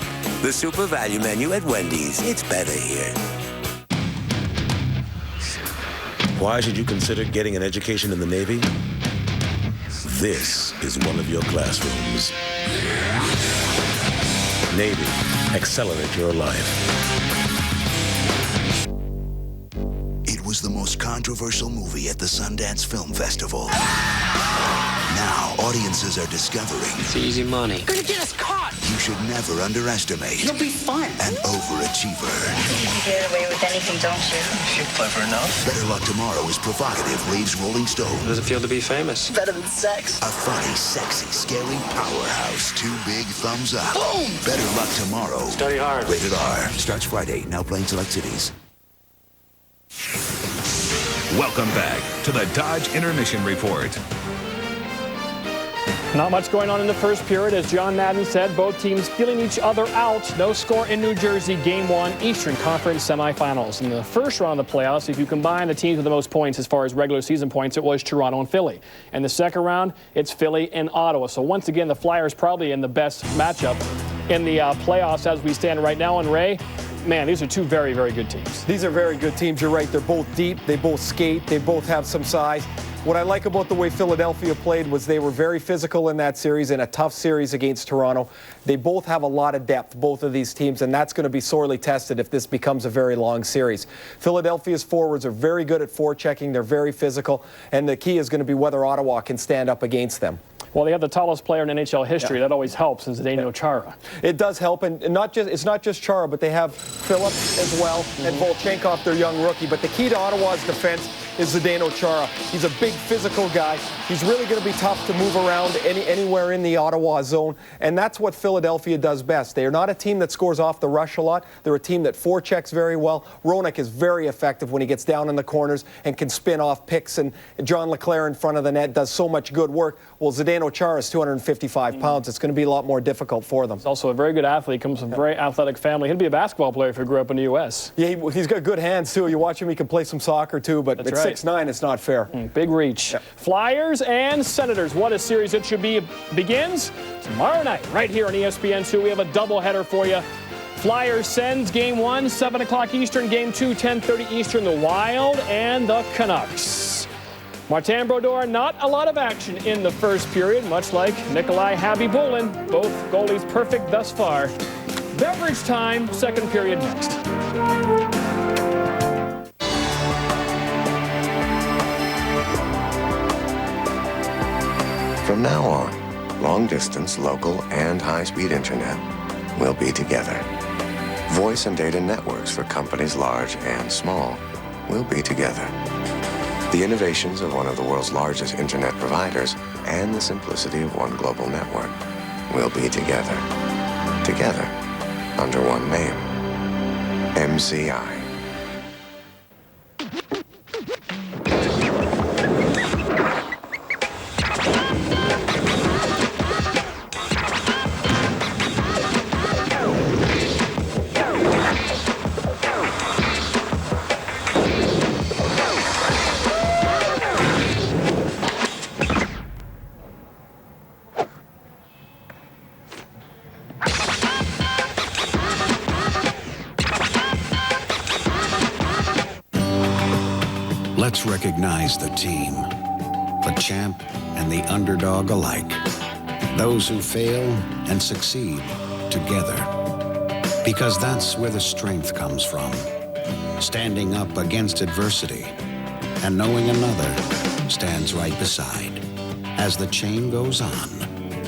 [SPEAKER 32] The Super Value Menu at Wendy's. It's better here.
[SPEAKER 3] Why should you consider getting an education in the Navy? This is one of your classrooms. Navy, accelerate your life.
[SPEAKER 4] It was the most controversial movie at the Sundance Film Festival. Now, audiences are discovering...
[SPEAKER 18] It's easy money.
[SPEAKER 4] You're gonna get us caught! You should never underestimate...
[SPEAKER 5] You'll be fine.
[SPEAKER 4] ...an overachiever.
[SPEAKER 5] You can get away with anything, don't you?
[SPEAKER 4] If you're clever enough. Better Luck Tomorrow is provocative, leaves Rolling Stone.
[SPEAKER 18] How does it feel to be famous?
[SPEAKER 5] Better than sex.
[SPEAKER 4] A funny, sexy, scary powerhouse. 2 big thumbs up.
[SPEAKER 5] Boom!
[SPEAKER 4] Better Luck Tomorrow.
[SPEAKER 18] Study hard.
[SPEAKER 4] Rated R. Starts Friday. Now playing select cities.
[SPEAKER 22] Welcome back to the Dodge Intermission Report.
[SPEAKER 23] Not much going on in the first period. As John Madden said, both teams feeling each other out. No score in New Jersey, Game 1, Eastern Conference semifinals. In the first round of the playoffs, if you combine the teams with the most points as far as regular season points, it was Toronto and Philly. And the second round, it's Philly and Ottawa. So once again, the Flyers probably in the best matchup in the playoffs as we stand right now. And Ray, man, these are two very, very good teams.
[SPEAKER 24] These are very good teams. You're right. They're both deep. They both skate. They both have some size. What I like about the way Philadelphia played was they were very physical in that series, in a tough series against Toronto. They both have a lot of depth, both of these teams, and that's going to be sorely tested if this becomes a very long series. Philadelphia's forwards are very good at forechecking. They're very physical, and the key is going to be whether Ottawa can stand up against them.
[SPEAKER 23] Well, they have the tallest player in NHL history. Yeah. That always helps, is Zdeno Chara.
[SPEAKER 24] It does help, and it's not just Chara, but they have Philip as well, and Volchenkov, their young rookie. But the key to Ottawa's defense is Zdeno Chara. He's a big physical guy. He's really going to be tough to move around anywhere in the Ottawa zone, and that's what Philadelphia does best. They are not a team that scores off the rush a lot. They're a team that forechecks very well. Roenick is very effective when he gets down in the corners and can spin off picks, and John LeClaire in front of the net does so much good work. Well, Zdeno Chara is 255 pounds. It's going to be a lot more difficult for them.
[SPEAKER 23] He's also a very good athlete. Comes from a very athletic family. He'd be a basketball player if he grew up in the U.S.
[SPEAKER 24] Yeah, he's got good hands, too. You watch him, he can play some soccer, too, but
[SPEAKER 23] That's
[SPEAKER 24] at
[SPEAKER 23] right.
[SPEAKER 24] 6'9", it's not fair.
[SPEAKER 23] Big reach. Yep. Flyers and Senators. What a series it should be. Begins tomorrow night right here on ESPN2. We have a doubleheader for you. Flyers Sens, Game 1, 7 o'clock Eastern. Game 2, 10:30 Eastern. The Wild and the Canucks. Martin Brodeur, not a lot of action in the first period, much like Nikolai Habibulin. Both goalies perfect thus far. Beverage time, second period next.
[SPEAKER 6] From now on, long-distance, local, and high-speed internet will be together. Voice and data networks for companies large and small will be together. The innovations of one of the world's largest internet providers and the simplicity of one global network will be together. Together, under one name. MCI.
[SPEAKER 8] Let's recognize the team, the champ and the underdog alike. Those who fail and succeed together. Because that's where the strength comes from. Standing up against adversity and knowing another stands right beside. As the chain goes on,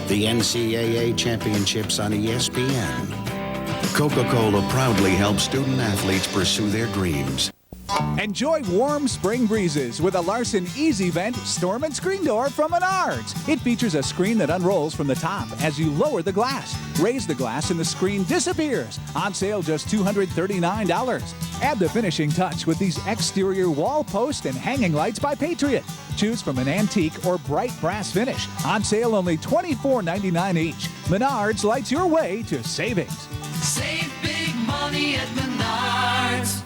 [SPEAKER 8] the NCAA championships on ESPN. Coca-Cola proudly helps student athletes pursue their dreams.
[SPEAKER 10] Enjoy warm spring breezes with a Larson Easy Vent Storm and Screen Door from Menards. It features a screen that unrolls from the top as you lower the glass. Raise the glass and the screen disappears. On sale just $239. Add the finishing touch with these exterior wall post and hanging lights by Patriot. Choose from an antique or bright brass finish. On sale only $24.99 each. Menards lights your way to savings.
[SPEAKER 12] Save big money at Menards.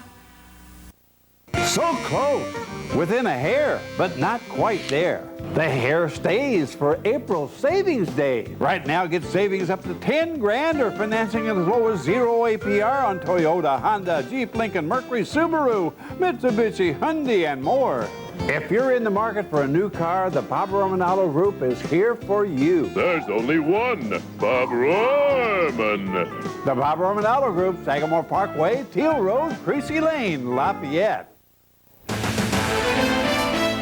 [SPEAKER 10] So close,
[SPEAKER 1] Within a hair, but not quite there. The hair stays for April Savings Day. Right now, get savings up to 10 grand or financing as low as 0 APR on Toyota, Honda, Jeep, Lincoln, Mercury, Subaru, Mitsubishi, Hyundai, and more. If you're in the market for a new car, the Bob Romanello Group is here for you.
[SPEAKER 7] There's only one Bob Roman.
[SPEAKER 1] The Bob Romanello Group, Sagamore Parkway, Teal Road, Creasy Lane, Lafayette.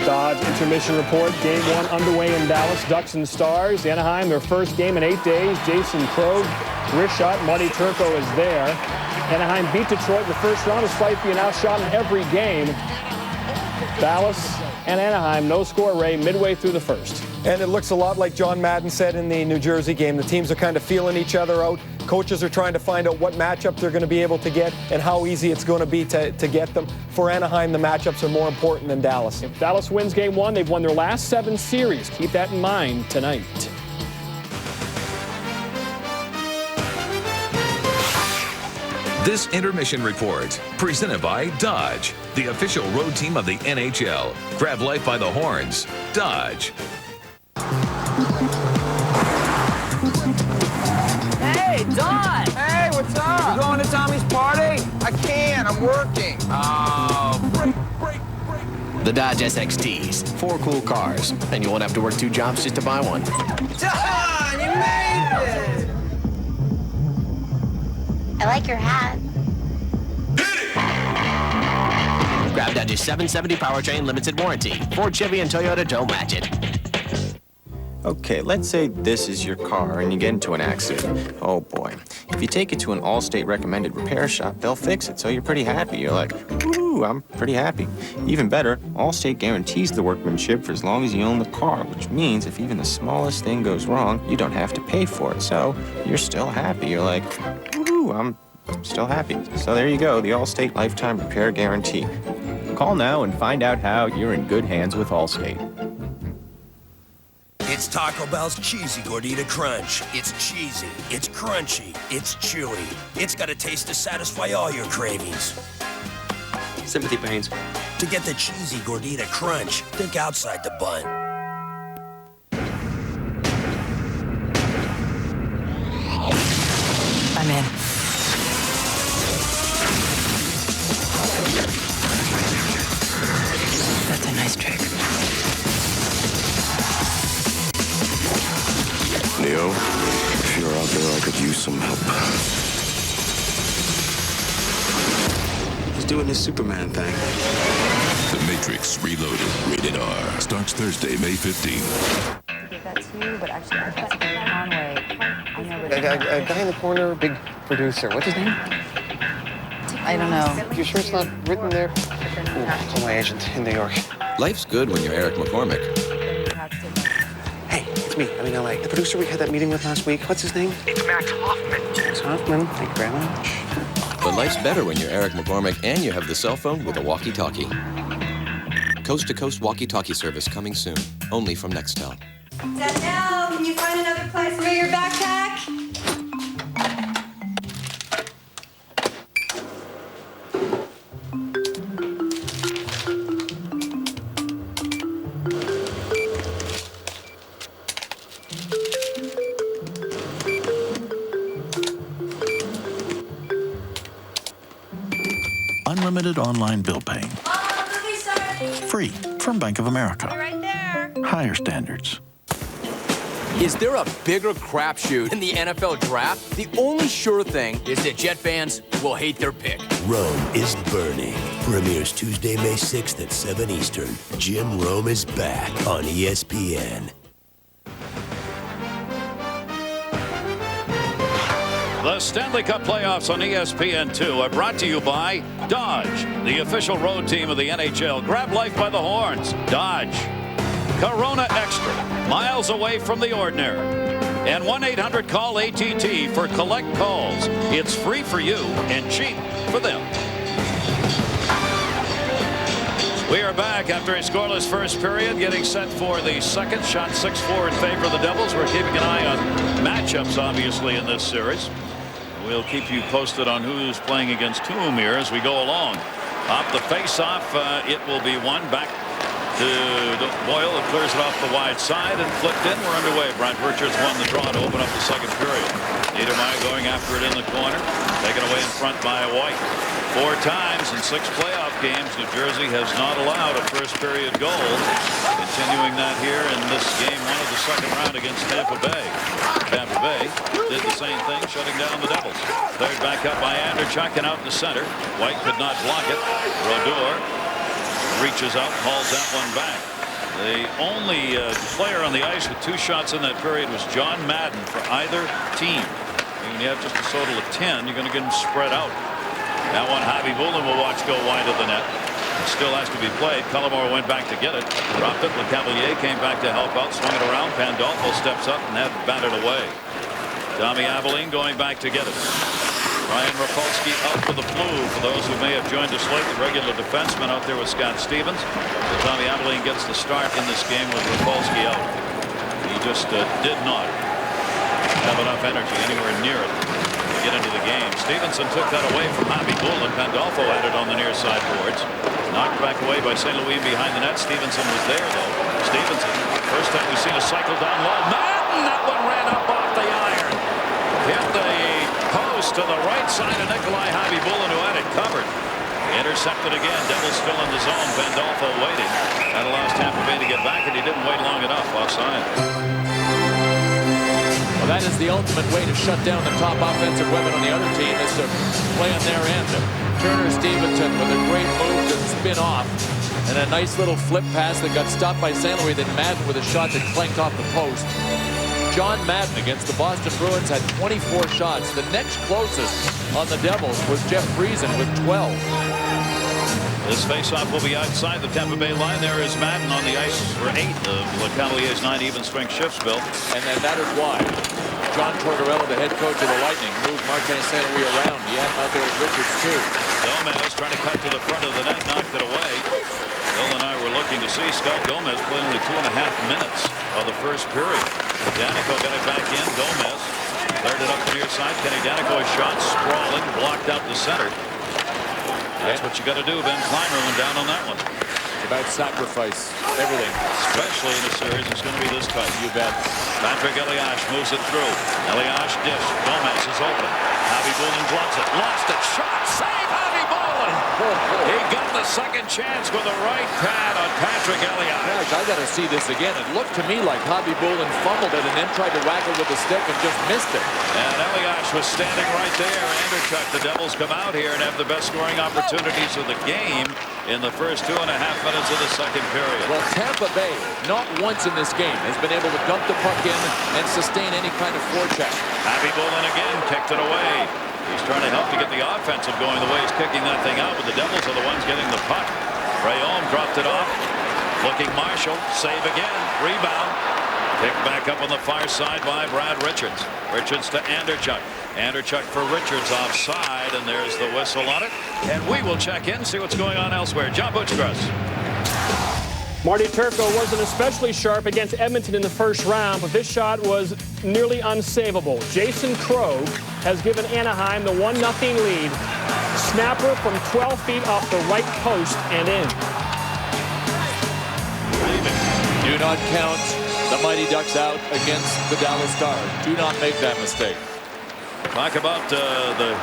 [SPEAKER 23] Dodge intermission report. Game 1 underway in Dallas. Ducks and Stars. Anaheim, their first game in 8 days. Jason Krog, wrist shot. Marty Turco is there. Anaheim beat Detroit in the first round despite being outshot in every game. Dallas and Anaheim, no score, Ray, midway through the first.
[SPEAKER 24] And it looks a lot like John Madden said in the New Jersey game. The teams are kind of feeling each other out. Coaches are trying to find out what matchup they're going to be able to get and how easy it's going to be to get them. For Anaheim, the matchups are more important than Dallas.
[SPEAKER 23] If Dallas wins game 1, they've won their last 7 series. Keep that in mind tonight.
[SPEAKER 22] This intermission report, presented by Dodge, the official road team of the NHL. Grab life by the horns. Dodge.
[SPEAKER 11] Hey, Don! Hey, what's up? You going to Tommy's party? I can't. I'm working. Oh,
[SPEAKER 30] The Dodge SXTs. 4 cool cars. And you won't have to work 2 jobs just to buy one.
[SPEAKER 11] Don, you made it!
[SPEAKER 5] I like your hat.
[SPEAKER 30] Grab Dodge's 770 powertrain limited warranty. Ford, Chevy, and Toyota don't match it.
[SPEAKER 12] Okay, let's say this is your car and you get into an accident. Oh boy. If you take it to an Allstate recommended repair shop, they'll fix it, so you're pretty happy. You're like, woo, I'm pretty happy. Even better, Allstate guarantees the workmanship for as long as you own the car, which means if even the smallest thing goes wrong, you don't have to pay for it. So you're still happy. You're like, woo, I'm still happy. So there you go, the Allstate Lifetime Repair Guarantee. Call now and find out how you're in good hands with Allstate.
[SPEAKER 13] It's Taco Bell's Cheesy Gordita Crunch. It's cheesy, it's crunchy, it's chewy. It's got a taste to satisfy all your cravings.
[SPEAKER 18] Sympathy pains.
[SPEAKER 13] To get the Cheesy Gordita Crunch, think outside the bun.
[SPEAKER 5] I'm in. That's a nice trick.
[SPEAKER 6] Neo, if you're out there, I could use some help.
[SPEAKER 31] He's doing his Superman thing.
[SPEAKER 14] The Matrix Reloaded, rated R, starts Thursday, May 15th.
[SPEAKER 15] I give that to you, but actually that's Conway. I know
[SPEAKER 27] A guy in the corner, big producer. What's his name?
[SPEAKER 15] I don't know.
[SPEAKER 27] You sure it's not written there? Ooh, my agent in New York.
[SPEAKER 21] Life's good when you're Eric McCormick.
[SPEAKER 27] Hey, it's me. I'm in LA. The producer we had that meeting with last week. What's his name? It's Max Hoffman. Max Hoffman. Thank you very much.
[SPEAKER 21] But life's better when you're Eric McCormick and you have the cell phone with a walkie-talkie. Coast-to-coast walkie-talkie service coming soon, only from Nextel.
[SPEAKER 16] Danielle, can you find another place for your backpack?
[SPEAKER 17] Unlimited online bill paying. Free from Bank of America.
[SPEAKER 16] Right there.
[SPEAKER 17] Higher standards.
[SPEAKER 19] Is there a bigger crapshoot than the NFL draft? The only sure thing is that Jet fans will hate their pick.
[SPEAKER 4] Rome is burning. Premieres Tuesday, May 6th at 7 Eastern. Jim Rome is back on ESPN.
[SPEAKER 2] The Stanley Cup playoffs on ESPN2 are brought to you by Dodge, the official road team of the NHL. Grab life by the horns. Dodge. Corona Extra, miles away from the ordinary. And 1-800-CALL-ATT for collect calls. It's free for you and cheap for them. We are back after a scoreless first period, getting set for the second. Shot 6-4 in favor of the Devils. We're keeping an eye on matchups, obviously, in this series. We'll keep you posted on who's playing against whom here as we go along. Off the face-off, it will be one back to Boyle. It clears it off the wide side and flipped in. We're underway. Brent Richards won the draw to open up the second period. Niedermeyer going after it in the corner. Taken away in front by White. 4 times in 6 playoff games, New Jersey has not allowed a first period goal. Continuing that here in this game 1 of the second round against Tampa Bay. Tampa Bay did the same thing, shutting down the Devils. Cleared back up by Anderchuk and out in the center. White could not block it. Brodeur reaches out, hauls that one back. The only player on the ice with 2 shots in that period was John Madden for either team. When you have just a total of 10, you're going to get them spread out. That one, Javi Bulin will watch go wide of the net. It still has to be played. Cullimore went back to get it. Dropped it. LeCavalier came back to help out. Swung it around. Pandolfo steps up and had batted away. Tommy Abilene going back to get it. Ryan Rapolsky out for the flu. For those who may have joined us late, the regular defenseman out there with Scott Stevens. So Tommy Abilene gets the start in this game with Rapolsky out. He just did not have enough energy anywhere near it to get into the game. Stevenson took that away from Javi Bulin. Pandolfo had it on the near side boards. Knocked back away by St. Louis behind the net. Stevenson was there though. Stevenson, first time we've seen a cycle down low. Madden, that one ran up off the iron. Hit the post to the right side of Nikolai Javi Bulin, who had it covered. Intercepted again. Devils still in the zone. Pandolfo waiting. That allows Tampa Bay to get back, and he didn't wait long enough offside.
[SPEAKER 1] Well, that is the ultimate way to shut down the top offensive weapon on the other team, is to play on their end. Turner Stevenson with a great move to spin off, and a nice little flip pass that got stopped by St. Louis. Then Madden with a shot that clanked off the post. John Madden against the Boston Bruins had 24 shots. The next closest on the Devils was Jeff Friesen with 12.
[SPEAKER 2] This faceoff will be outside the Tampa Bay line. There is Madden on the ice for 8 of LeCavalier's 9 even strength shifts, Bill.
[SPEAKER 1] And that is why John Tortorella, the head coach of the Lightning, moved Martin St. Louis around. He had him out there with Richards too.
[SPEAKER 2] Gomez trying to cut to the front of the net, knocked it away. Bill and I were looking to see Scott Gomez play only 2.5 minutes of the first period. Danico got it back in. Gomez cleared it up the near side. Kenny Danico shot sprawling, blocked out the center. That's what you got to do. Ben Clymer went down on that one.
[SPEAKER 1] It's about sacrifice, everything.
[SPEAKER 2] Especially in a series that's going to be this tight.
[SPEAKER 1] You bet.
[SPEAKER 2] Patrick Elias moves it through. Elias dish. Gomez is open. Javi Bulin gloves it. Lost it. Shot. Save Javi Bulin. He got the second chance with a right pad on Patrick Elias.
[SPEAKER 1] Gosh, I got to see this again. It looked to me like Javi Bulin fumbled it and then tried to whack it with a stick and just missed it.
[SPEAKER 2] And Elias was standing right there. Anderchuk, the Devils come out here and have the best scoring opportunities of the game in the first 2.5 minutes of the second period.
[SPEAKER 1] Well, Tampa Bay, not once in this game, has been able to dump the puck in and sustain any kind of forecheck.
[SPEAKER 2] Javi Bulin again kicked it away. He's trying to help to get the offensive going the way he's kicking that thing out, but the Devils are the ones getting the puck. Rayom dropped it off. Looking Marshall. Save again. Rebound. Picked back up on the far side by Brad Richards. Richards to Anderchuk. Anderchuk for Richards offside, and there's the whistle on it. And we will check in, see what's going on elsewhere. John Butchgrass.
[SPEAKER 23] Marty Turco wasn't especially sharp against Edmonton in the first round, but this shot was nearly unsavable. Jason Krogh has given Anaheim the 1-0 lead. Snapper from 12 feet off the right post and in.
[SPEAKER 1] Do not count the Mighty Ducks out against the Dallas Stars. Do not make that mistake.
[SPEAKER 2] Talk about the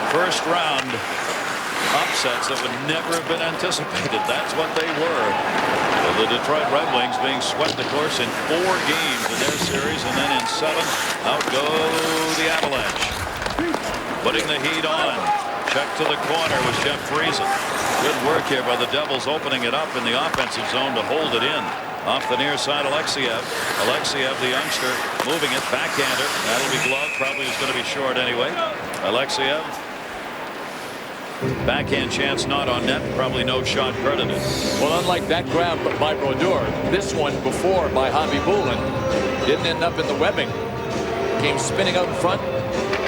[SPEAKER 2] first round upsets that would never have been anticipated. That's what they were. The Detroit Red Wings being swept, of course, in 4 games in their series, and then in 7, out go the Avalanche. Putting the heat on. Check to the corner was Jeff Friesen. Good work here by the Devils, opening it up in the offensive zone to hold it in. Off the near side, Alexiev. Alexiev, the youngster, moving it, backhander. That'll be gloved, probably is going to be short anyway. Alexiev. Backhand chance not on net, probably no shot credited.
[SPEAKER 1] Well, unlike that grab by Brodeur, this one before by Javi Bulin didn't end up in the webbing. Came spinning out in front,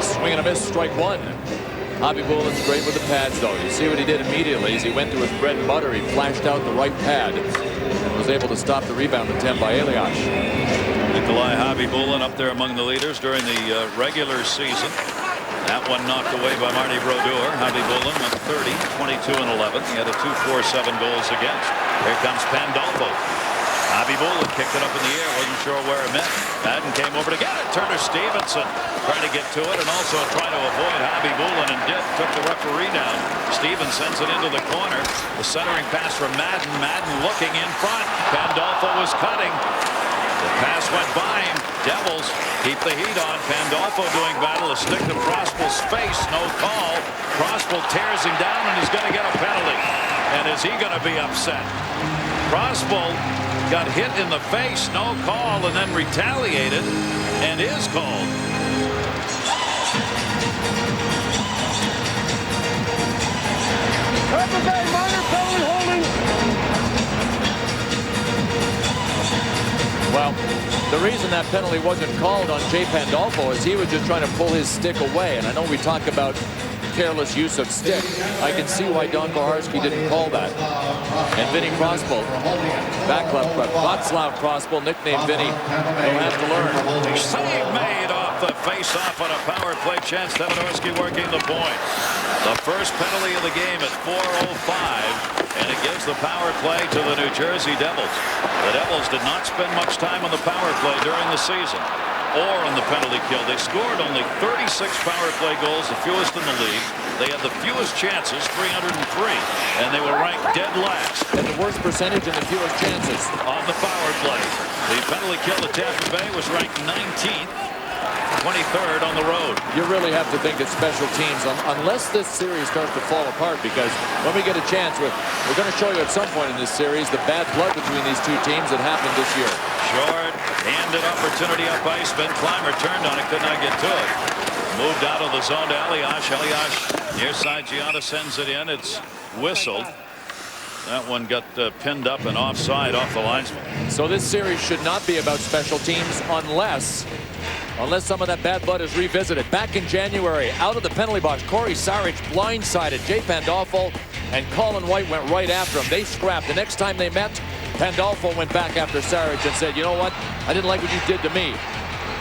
[SPEAKER 1] swing and a miss, strike one. Javi Bulin's great with the pads, though. You see what he did immediately as he went to his bread and butter. He flashed out the right pad and was able to stop the rebound attempt by Elias.
[SPEAKER 2] Nikolai Javi Bulin up there among the leaders during the regular season. That one knocked away by Marty Brodeur. Javi Bullen went 30, 22 and 11. He had a 2-4-7 goals against. Here comes Pandolfo. Javi Bullen kicked it up in the air. Wasn't sure where it meant. Madden came over to get it. Turner Stevenson trying to get to it and also trying to avoid Javi Bullen and did. Took the referee down. Stevens sends it into the corner. The centering pass from Madden. Madden looking in front. Pandolfo was cutting. The pass went by him. Devils keep the heat on. Pandolfo doing battle. A stick to Prospel's face. No call. Prospel tears him down and he's going to get a penalty. And is he going to be upset? Prospel got hit in the face. No call and then retaliated and is called.
[SPEAKER 1] Well, the reason that penalty wasn't called on Jay Pandolfo is he was just trying to pull his stick away. And I know we talk about careless use of stick. I can see why Don Koharski didn't call that. And Vinny Prospel, back left, Václav Prospel, nicknamed Vinny, he'll have to learn.
[SPEAKER 2] Save made off the face-off on a power play chance. Stefanovski working the point. The first penalty of the game at 4:05. And it gives the power play to the New Jersey Devils. The Devils did not spend much time on the power play during the season or on the penalty kill. They scored only 36 power play goals, the fewest in the league. They had the fewest chances, 303, and they were ranked dead last.
[SPEAKER 1] And the worst percentage and the fewest chances
[SPEAKER 2] on the power play. The penalty kill at Tampa Bay was ranked 19th. 23rd on the road.
[SPEAKER 1] You really have to think that special teams, unless this series starts to fall apart, because when we get a chance, we're going to show you at some point in this series the bad blood between these two teams that happened this year.
[SPEAKER 2] Short, handed opportunity up ice. Ben Clymer turned on it, could not get to it. Moved out of the zone to Elias. Elias near side. Gianna sends it in. It's whistled. That one got pinned up and offside off the linesman.
[SPEAKER 1] So this series should not be about special teams unless some of that bad blood is revisited. Back in January, out of the penalty box, Corey Sarich blindsided Jay Pandolfo, and Colin White went right after him. They scrapped. The next time they met, Pandolfo went back after Sarich and said, you know what? I didn't like what you did to me.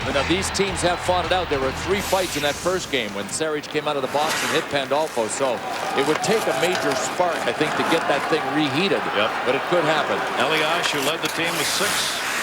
[SPEAKER 1] But now these teams have fought it out. There were 3 fights in that first game when Sarich came out of the box and hit Pandolfo. So it would take a major spark, I think, to get that thing reheated.
[SPEAKER 2] Yep.
[SPEAKER 1] But it could happen.
[SPEAKER 2] Elias, who led the team with 6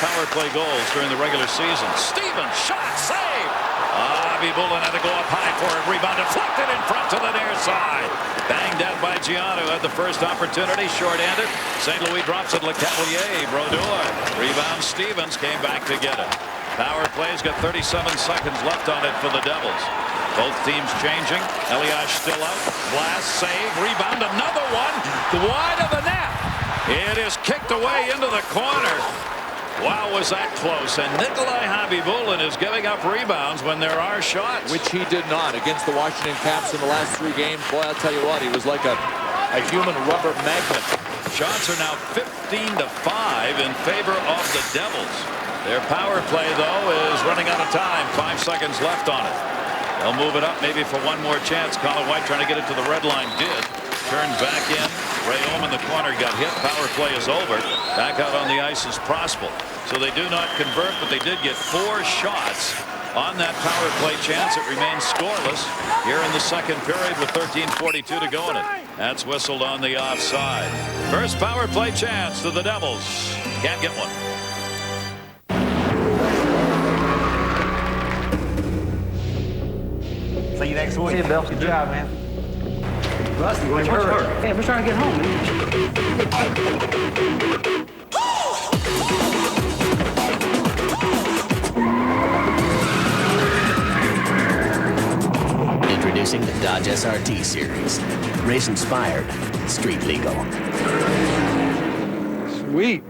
[SPEAKER 2] power play goals during the regular season. Stevens, shot, save! Javi Bullen had to go up high for it. Rebound deflected in front to the near side. Banged out by Gianna, who had the first opportunity. Short-handed. St. Louis drops it. Le Cavalier, Brodeur. Rebound, Stevens came back to get it. Power play's got 37 seconds left on it for the Devils. Both teams changing. Elias still out. Blast, save, rebound, another one. Wide of the net. It is kicked away into the corner. Wow, was that close. And Nikolai Khabibulin is giving up rebounds when there are shots.
[SPEAKER 1] Which he did not against the Washington Caps in the last 3 games. Boy, I'll tell you what, he was like a human rubber magnet.
[SPEAKER 2] Shots are now 15-5 in favor of the Devils. Their power play, though, is running out of time. 5 seconds left on it. They'll move it up maybe for one more chance. Colin White trying to get it to the red line. Did. Turned back in. Ray Ohm in the corner got hit. Power play is over. Back out on the ice is Prospel. So they do not convert, but they did get 4 shots on that power play chance. It remains scoreless here in the second period with 13:42 to go in it. That's whistled on the offside. First power play chance to the Devils. Can't get one.
[SPEAKER 11] See you next week.
[SPEAKER 27] See you, Bill. Good job, man.
[SPEAKER 11] Rusty, what's hurt?
[SPEAKER 27] Hey, we're trying to get home,
[SPEAKER 3] Introducing the Dodge SRT series. Race inspired, street legal.
[SPEAKER 11] Sweet.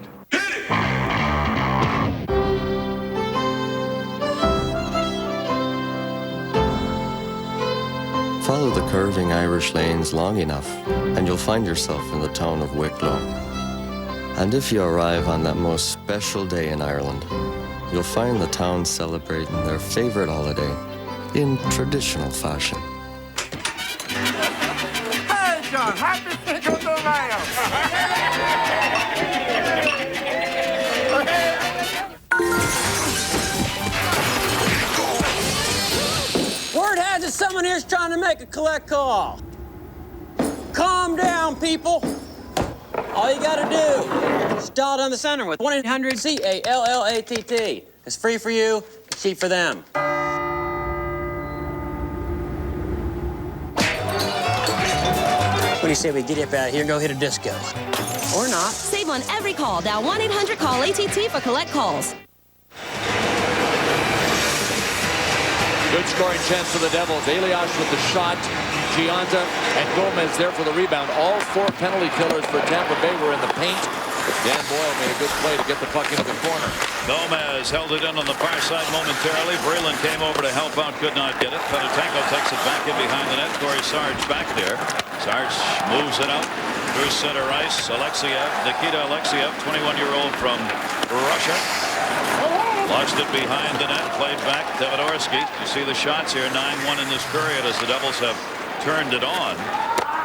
[SPEAKER 7] Follow the curving Irish lanes long enough, and you'll find yourself in the town of Wicklow. And if you arrive on that most special day in Ireland, you'll find the town celebrating their favorite holiday in traditional fashion.
[SPEAKER 11] Hey, John, happy Cinco de Mayo!
[SPEAKER 8] Word has it someone here just trying to make a collect call. Calm down, people. All you gotta do is dial down the center with 1-800-CALLATT. It's free for you, cheap for them. What do you say we get up out of here and go hit a disco? Or not.
[SPEAKER 9] Save on every call. Dial 1-800-CALL-ATT for collect calls.
[SPEAKER 1] Good scoring chance for the Devils. Elias with the shot. Gianta and Gomez there for the rebound. All 4 penalty killers for Tampa Bay were in the paint. Dan Boyle made a good play to get the puck into the corner.
[SPEAKER 2] Gomez held it in on the far side momentarily. Vreeland came over to help out, could not get it. Fedotenko takes it back in behind the net. Corey Sarge back there. Sarge moves it out through center ice. Nikita Alexiev, 21-year-old from Russia. Lost it behind the net. Played back. Davidorsky. You see the shots here. 9-1 in this period as the Devils have turned it on.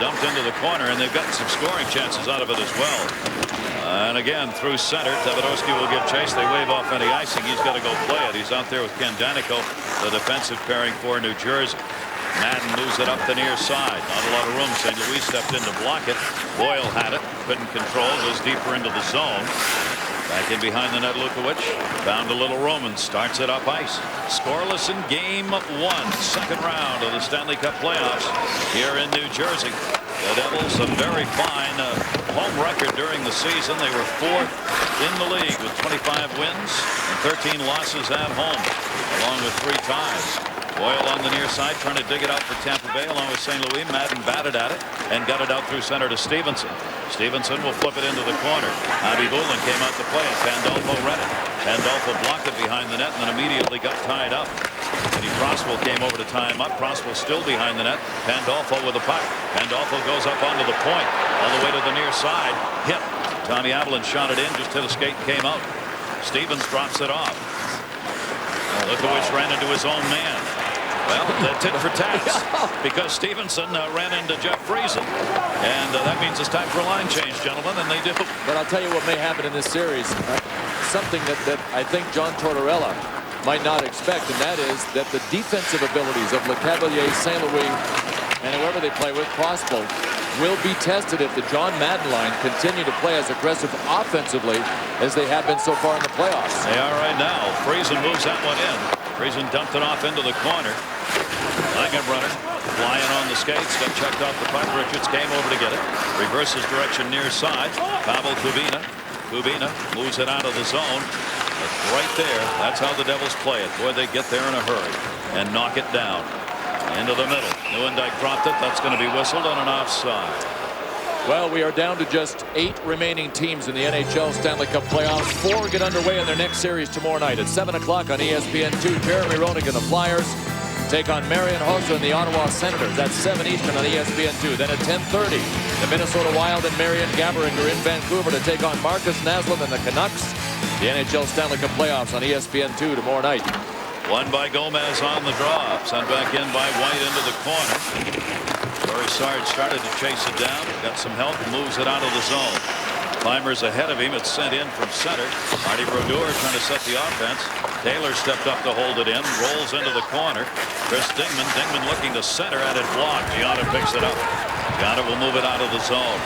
[SPEAKER 2] Dumped into the corner, and they've gotten some scoring chances out of it as well. And again, through center, Davidorsky will give chase. They wave off any icing. He's got to go play it. He's out there with Ken Danico, the defensive pairing for New Jersey. Madden moves it up the near side. Not a lot of room. St. Louis stepped in to block it. Boyle had it. Couldn't control. Goes deeper into the zone. Back in behind the net, Lukowicz. Found a little room and starts it up ice. Scoreless in game 1. Second round of the Stanley Cup playoffs here in New Jersey. The Devils, a very fine home record during the season. They were 4th in the league with 25 wins and 13 losses at home, along with 3 ties. Boyle on the near side trying to dig it out for Tampa Bay along with St. Louis. Madden batted at it and got it out through center to Stevenson. Stevenson will flip it into the corner. Abby Boulin came out to play it. Pandolfo read it. Pandolfo blocked it behind the net and then immediately got tied up. Eddie Prospel came over to tie him up. Prospel still behind the net. Pandolfo with the puck. Pandolfo goes up onto the point all the way to the near side. Hit. Tommy Avalon shot it in, just hit a skate and came out. Stevens drops it off. Lukowicz ran into his own man. Well, that's it for tat because Stevenson ran into Jeff Friesen. And that means it's time for a line change, gentlemen, and they do.
[SPEAKER 1] But I'll tell you what may happen in this series. Something that I think John Tortorella might not expect, and that is that the defensive abilities of Lecavalier, St. Louis, and whoever they play with, Prospel, will be tested if the John Madden line continue to play as aggressive offensively as they have been so far in the playoffs.
[SPEAKER 2] They are right now. Friesen moves that one in. Friesen dumped it off into the corner. Langen runner flying on the skates, got checked off the puck. Richards came over to get it. Reverses direction near side. Pavel Kubina. Kubina moves it out of the zone. But right there, that's how the Devils play it. Boy, they get there in a hurry and knock it down. Into the middle. Neuendijk dropped it. That's going to be whistled on an offside.
[SPEAKER 1] Well, we are down to just 8 remaining teams in the NHL Stanley Cup playoffs. 4 get underway in their next series tomorrow night at 7 o'clock on ESPN2. Jeremy Roenick and the Flyers take on Marian Hossa and the Ottawa Senators. That's 7 Eastern on ESPN2. Then at 10:30, the Minnesota Wild and Marian Gaborik are in Vancouver to take on Marcus Naslund and the Canucks. The NHL Stanley Cup playoffs on ESPN2 tomorrow night.
[SPEAKER 2] Won by Gomez on the draw. Sent back in by White into the corner. Corey Sarge started to chase it down. Got some help. Moves it out of the zone. Climbers ahead of him. It's sent in from center. Marty Brodeur trying to set the offense. Taylor stepped up to hold it in. Rolls into the corner. Chris Dingman. Dingman looking to center. At it blocked. Gianna picks it up. Gianna will move it out of the zone.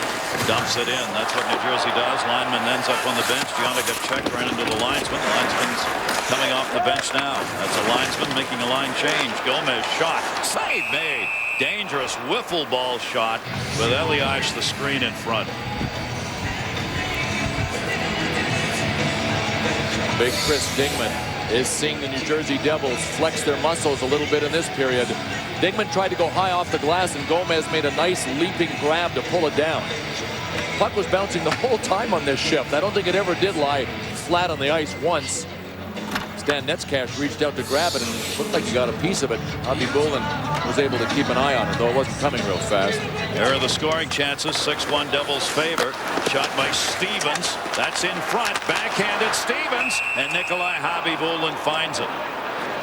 [SPEAKER 2] Dumps it in. That's what New Jersey does. Lineman ends up on the bench. Gianna got checked. Ran into the linesman. The linesman's coming off the bench now. That's a linesman making a line change. Gomez shot. Save made. Dangerous wiffle ball shot with Elias the screen in front.
[SPEAKER 1] Big Chris Dingman is seeing the New Jersey Devils flex their muscles a little bit in this period. Dingman tried to go high off the glass, and Gomez made a nice leaping grab to pull it down. Puck was bouncing the whole time on this shift. I don't think it ever did lie flat on the ice once. Stan Netzcash reached out to grab it, and it looked like he got a piece of it. Abby Boulin was able to keep an eye on it, though it wasn't coming real fast.
[SPEAKER 2] There are the scoring chances. 6-1 Devils favor. Shot by Stevens. That's in front. Backhanded Stevens. And Nikolai Habibulin finds it.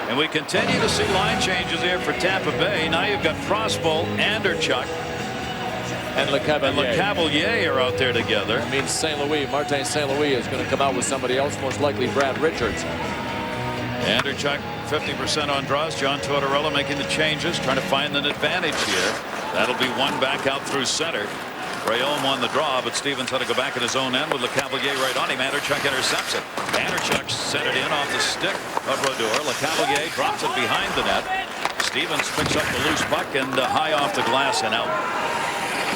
[SPEAKER 2] And we continue to see line changes here for Tampa Bay. Now you've got Prospel, Anderchuk,
[SPEAKER 1] and
[SPEAKER 2] Lecavalier are out there together.
[SPEAKER 1] That means St. Louis, Martin St. Louis is going to come out with somebody else, most likely Brad Richards.
[SPEAKER 2] Anderchuk 50% on draws. John Tortorella making the changes, trying to find an advantage here. That'll be one back out through center. Rayom won the draw, but Stevens had to go back at his own end with LeCavalier right on him. Anderchuk intercepts it. Anderchuk sent it in off the stick of Rodor. LeCavalier drops it behind the net. Stevens picks up the loose puck and high off the glass and out.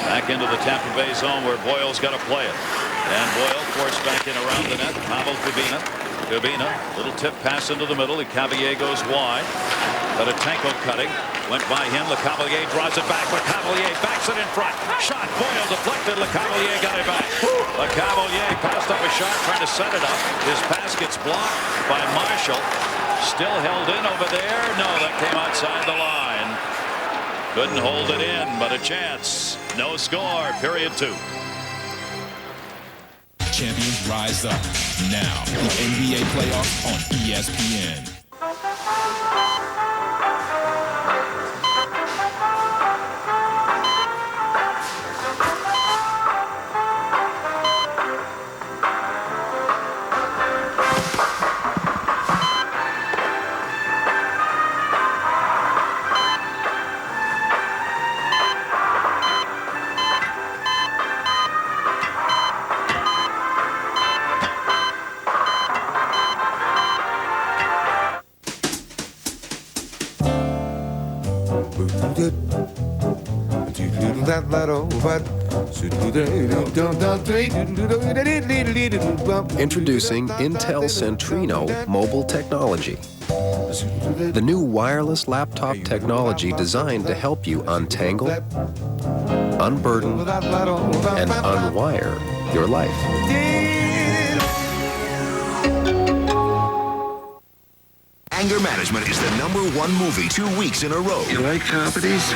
[SPEAKER 2] Back into the Tampa Bay zone where Boyle's got to play it. And Boyle forced back in around the net. Pavel Kubina. Little tip pass into the middle. LeCavalier goes wide. Tarasenko cutting. Went by him. LeCavalier draws it back. LeCavalier backs it in front. Shot. Boyle deflected. LeCavalier got it back. LeCavalier passed up a shot trying to set it up. His pass gets blocked by Marshall. Still held in over there. No, that came outside the line. Couldn't hold it in, but a chance. No score. Period 2.
[SPEAKER 10] Champions rise up. Now, the NBA playoffs on ESPN.
[SPEAKER 12] Introducing Intel Centrino mobile technology. The new wireless laptop technology designed to help you untangle, unburden, and unwire your life.
[SPEAKER 4] Anger Management is the #1 movie 2 weeks in a row.
[SPEAKER 18] You like comedies?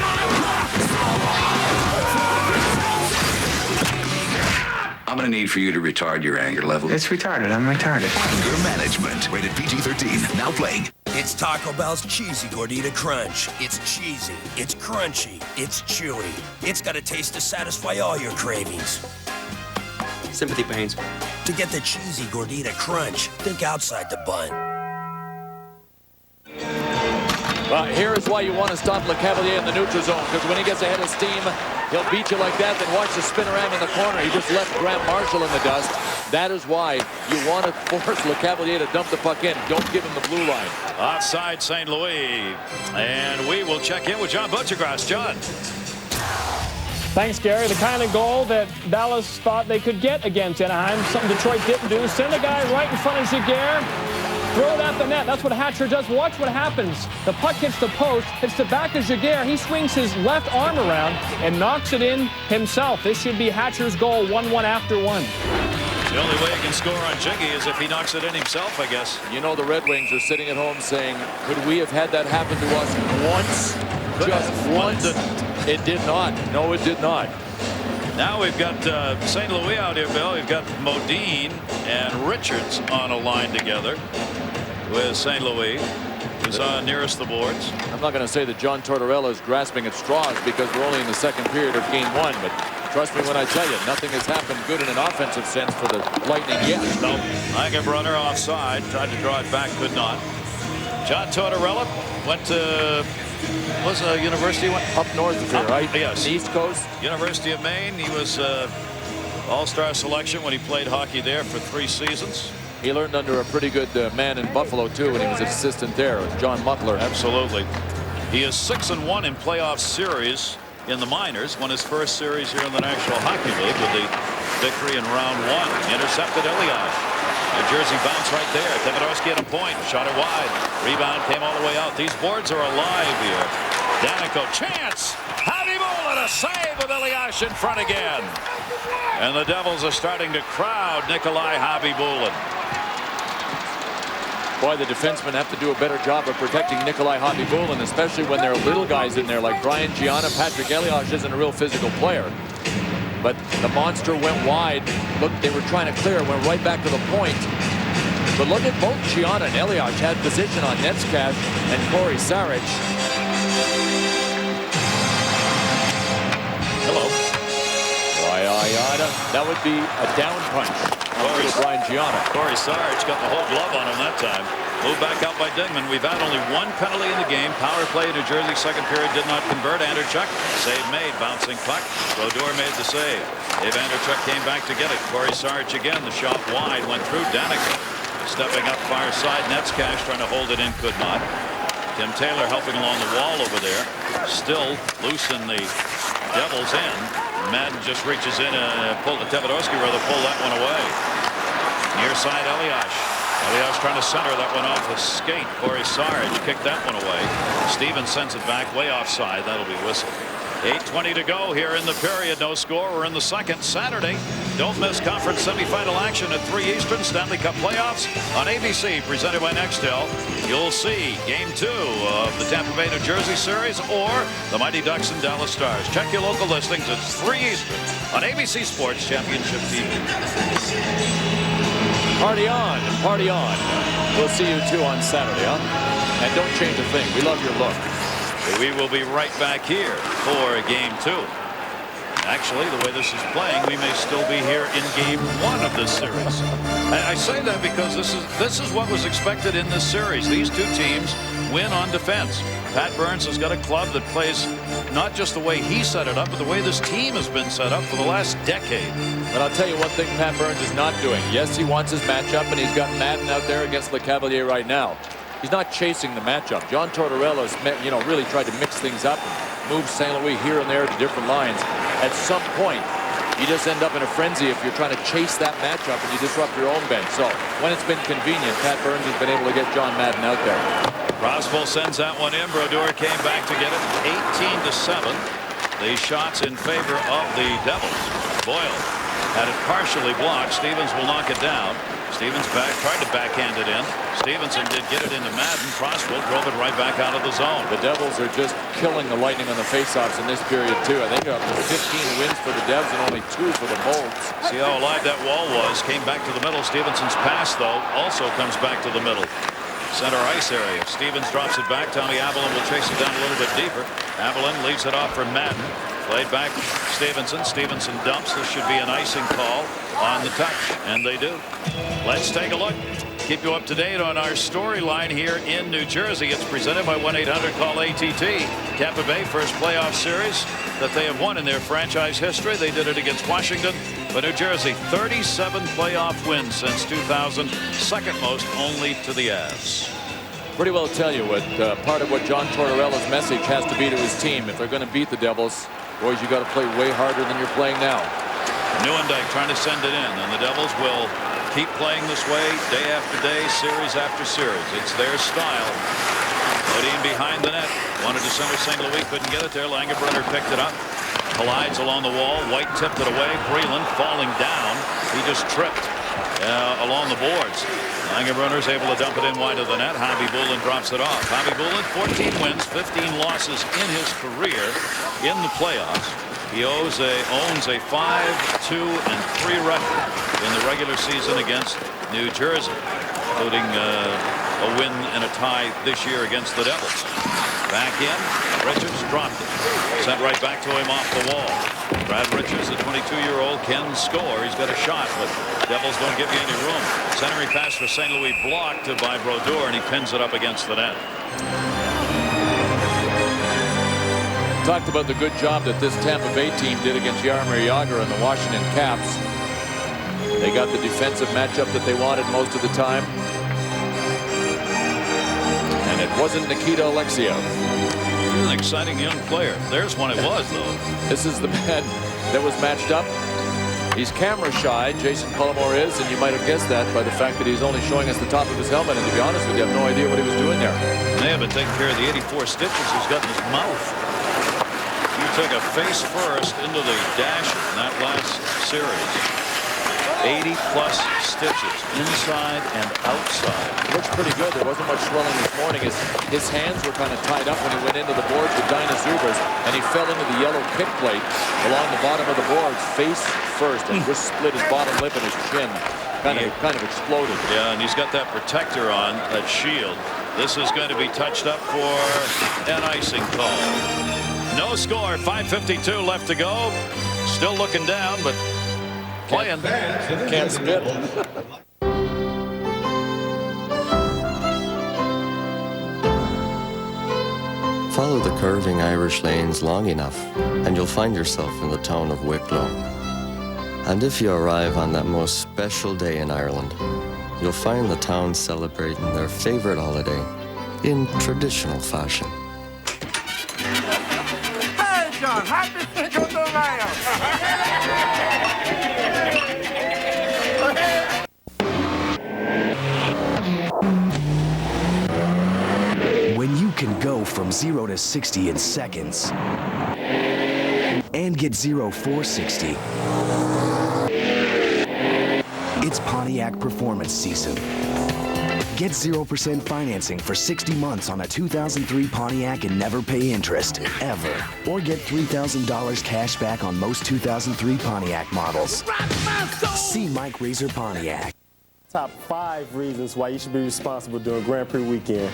[SPEAKER 18] I'm going to need for you to retard your anger level.
[SPEAKER 11] It's retarded. I'm retarded.
[SPEAKER 4] Anger Management. Rated PG-13. Now playing.
[SPEAKER 13] It's Taco Bell's Cheesy Gordita Crunch. It's cheesy, it's crunchy, it's chewy. It's got a taste to satisfy all your cravings.
[SPEAKER 8] Sympathy pains.
[SPEAKER 13] To get the Cheesy Gordita Crunch, think outside the bun.
[SPEAKER 1] Well, here is why you want to stop LeCavalier in the neutral zone, because when he gets ahead of steam, he'll beat you like that, then watch the spin around in the corner. He just left Grant Marshall in the dust. That is why you want to force LeCavalier to dump the puck in. Don't give him the blue line.
[SPEAKER 2] Offside St. Louis. And we will check in with John Butchergrass. John.
[SPEAKER 23] Thanks, Gary. The kind of goal that Dallas thought they could get against Anaheim, something Detroit didn't do. Send a guy right in front of Jaguar. Throw it at the net. That's what Hatcher does. Watch what happens. The puck hits the post. Hits the back of Jaguar. He swings his left arm around and knocks it in himself. This should be Hatcher's goal, 1-1 after 1.
[SPEAKER 2] The only way he can score on Jiggy is if he knocks it in himself, I guess.
[SPEAKER 1] You know, the Red Wings are sitting at home saying, could we have had that happen to us once? Just once? It did not. No, it did not.
[SPEAKER 2] Now we've got St. Louis out here, Bill. We've got Modine and Richards on a line together with St. Louis, who's nearest the boards.
[SPEAKER 1] I'm not going to say that John Tortorella is grasping at straws because we're only in the second period of game 1, but trust me when I tell you, nothing has happened good in an offensive sense for the Lightning yet.
[SPEAKER 2] No, Runner offside, tried to draw it back, could not. John Tortorella went to was a university went
[SPEAKER 1] up north of here, right?
[SPEAKER 2] Yes,
[SPEAKER 1] the East Coast.
[SPEAKER 2] University of Maine. He was all-star selection when he played hockey there for 3 seasons.
[SPEAKER 1] He learned under a pretty good man in Buffalo too when he was an assistant there, John Muckler.
[SPEAKER 2] Absolutely. He is 6-1 in playoff series in the minors. Won his first series here in the National Hockey League with the victory in round 1. Intercepted Elias. New Jersey bounce right there. Davidowski at a point. Shot it wide. Rebound came all the way out. These boards are alive here. Danico. Chance. Habibulin. A save with Elias in front again. And the Devils are starting to crowd Nikolai Habibulin.
[SPEAKER 1] Boy, the defensemen have to do a better job of protecting Nikolai Habibulin, especially when there are little guys in there like Brian Gianna. Patrick Elias isn't a real physical player. But the monster went wide. Look, they were trying to clear, went right back to the point. But look at both Gianna and Elias had position on Netscash and Corey Saric.
[SPEAKER 2] Hello.
[SPEAKER 1] Why, Ayada. That would be a down punch on Brian Gianna.
[SPEAKER 2] Corey Sarge got the whole glove on him that time. Moved back out by Dingman. We've had only one penalty in the game. Power play. New Jersey second period did not convert. Anderchuk save made. Bouncing puck. Brodeur made the save. Dave Anderchuk came back to get it. Corey Sarge again. The shot wide went through Danica. Stepping up far side. Netscash trying to hold it in. Could not. Tim Taylor helping along the wall over there. Still loose in the Devils end. Madden just reaches in and pull the Tevodosky rather pull that one away. Near side Eliash. Eliash trying to center that one off the skate. Corey Sarge kicked that one away. Stevens sends it back way offside. That'll be whistled. 8:20 to go here in the period. No score. We're in the second. Saturday. Don't miss conference semifinal action at 3 Eastern. Stanley Cup playoffs on ABC presented by Nextel. You'll see game 2 of the Tampa Bay New Jersey series or the Mighty Ducks and Dallas Stars. Check your local listings. It's 3 Eastern on ABC Sports Championship TV.
[SPEAKER 1] Party on, party on. We'll see you too on Saturday, huh? And don't change a thing. We love your look.
[SPEAKER 2] We will be right back here for game 2. Actually, the way this is playing, we may still be here in game 1 of this series. I say that because this is what was expected in this series. These two teams win on defense. Pat Burns has got a club that plays not just the way he set it up, but the way this team has been set up for the last decade.
[SPEAKER 1] But I'll tell you one thing Pat Burns is not doing. Yes, he wants his matchup, and he's got Madden out there against Le Cavalier right now. He's not chasing the matchup. John Tortorella's, really tried to mix things up and move St. Louis here and there to different lines. At some point, you just end up in a frenzy if you're trying to chase that matchup and you disrupt your own bench. So when it's been convenient, Pat Burns has been able to get John Madden out there.
[SPEAKER 2] Crossbow sends that one in. Brodeur came back to get it. 18-7. The shots in favor of the Devils. Boyle had it partially blocked. Stevens will knock it down. Stevens tried to backhand it in. Stevenson did get it into Madden. Crossbow drove it right back out of the zone.
[SPEAKER 1] The Devils are just killing the Lightning on the faceoffs in this period too. I think they're up to 15 wins for the Devs and only 2 for the Bolts.
[SPEAKER 2] See how alive that wall was. Came back to the middle. Stevenson's pass though also comes back to the middle. Center ice area. Stevens drops it back. Tommy Avalon will chase it down a little bit deeper. Avalon leaves it off for Madden. Played back Stevenson. Stevenson dumps. This should be an icing call on the touch, and they do. Let's take a look. Keep you up to date on our storyline here in New Jersey. It's presented by 1-800-CALL-ATT. Tampa Bay first playoff series that they have won in their franchise history. They did it against Washington. But New Jersey, 37 playoff wins since 2000, second most only to the Avs.
[SPEAKER 1] Pretty well tell you what part of what John Tortorella's message has to be to his team. If they're going to beat the Devils, boys, you got to play way harder than you're playing now.
[SPEAKER 2] Neuendijk trying to send it in, and the Devils will keep playing this way day after day, series after series. It's their style. Odin behind the net. Wanted to center St. Louis, couldn't get it there. Langenbrunner picked it up. Collides along the wall. White tipped it away. Breland falling down. He just tripped along the boards. Langenbrunner's able to dump it in wide of the net. Javi Bulin drops it off. Javi Bulin, 14 wins, 15 losses in his career in the playoffs. He owns a 5-2-3 record in the regular season against New Jersey, including a win and a tie this year against the Devils. Back in, Richards dropped it. Sent right back to him off the wall. Brad Richards, the 22-year-old, can score. He's got a shot, but Devils don't give you any room. Centering pass for St. Louis blocked by Brodeur, and he pins it up against the net.
[SPEAKER 1] Talked about the good job that this Tampa Bay team did against Jaromir Jagr and the Washington Caps. They got the defensive matchup that they wanted most of the time. And it wasn't Nikita Alexiev.
[SPEAKER 2] He's an exciting young player. There's one it was, though.
[SPEAKER 1] This is the man that was matched up. He's camera shy, Jason Cullimore is, and you might have guessed that by the fact that he's only showing us the top of his helmet. And to be honest with you, I have no idea what he was doing there.
[SPEAKER 2] May have been taking care of the 84 stitches he's got in his mouth. He took a face first into the dash in that last series. 80-plus stitches inside and outside.
[SPEAKER 1] It looks pretty good. There wasn't much swelling this morning. His hands were kind of tied up when he went into the boards with Dinah Zubers, and he fell into the yellow kick plate along the bottom of the boards, face first, and just split his bottom lip and his chin. Kind of exploded.
[SPEAKER 2] Yeah, and he's got that protector on, that shield. This is going to be touched up for an icing call. No score, 5:52 left to go. Still looking down, but playing.
[SPEAKER 1] Can't spit.
[SPEAKER 7] Follow the curving Irish lanes long enough, and you'll find yourself in the town of Wicklow. And if you arrive on that most special day in Ireland, you'll find the town celebrating their favorite holiday in traditional fashion.
[SPEAKER 11] Hey, John, happy Cinco de Mayo!
[SPEAKER 5] When you can go from 0 to 60 in seconds and get 0 460, it's Pontiac Performance season. Get 0% financing for 60 months on a 2003 Pontiac and never pay interest, ever. Or get $3,000 cash back on most 2003 Pontiac models. See Mike Razor Pontiac.
[SPEAKER 6] Top 5 reasons why you should be responsible during Grand Prix weekend.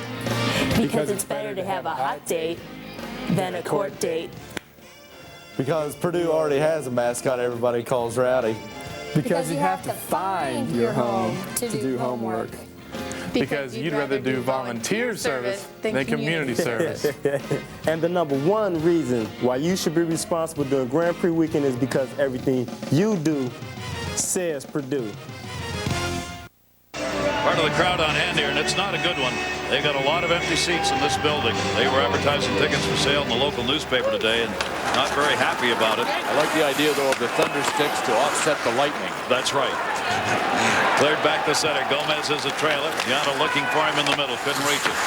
[SPEAKER 20] Because it's better to have a hot date than a court date.
[SPEAKER 6] Because Purdue already has a mascot everybody calls Rowdy.
[SPEAKER 20] Because you have to find your home to do homework.
[SPEAKER 6] Because you'd rather do volunteer service than community service. And the #1 reason why you should be responsible during Grand Prix weekend is because everything you do says Purdue.
[SPEAKER 2] Part of the crowd on hand here, and it's not a good one. They got a lot of empty seats in this building. They were advertising tickets for sale in the local newspaper today and not very happy about it.
[SPEAKER 1] I like the idea, though, of the thunder sticks to offset the lightning.
[SPEAKER 2] That's right. Cleared back to center. Gomez is a trailer. Yana looking for him in the middle. Couldn't reach it.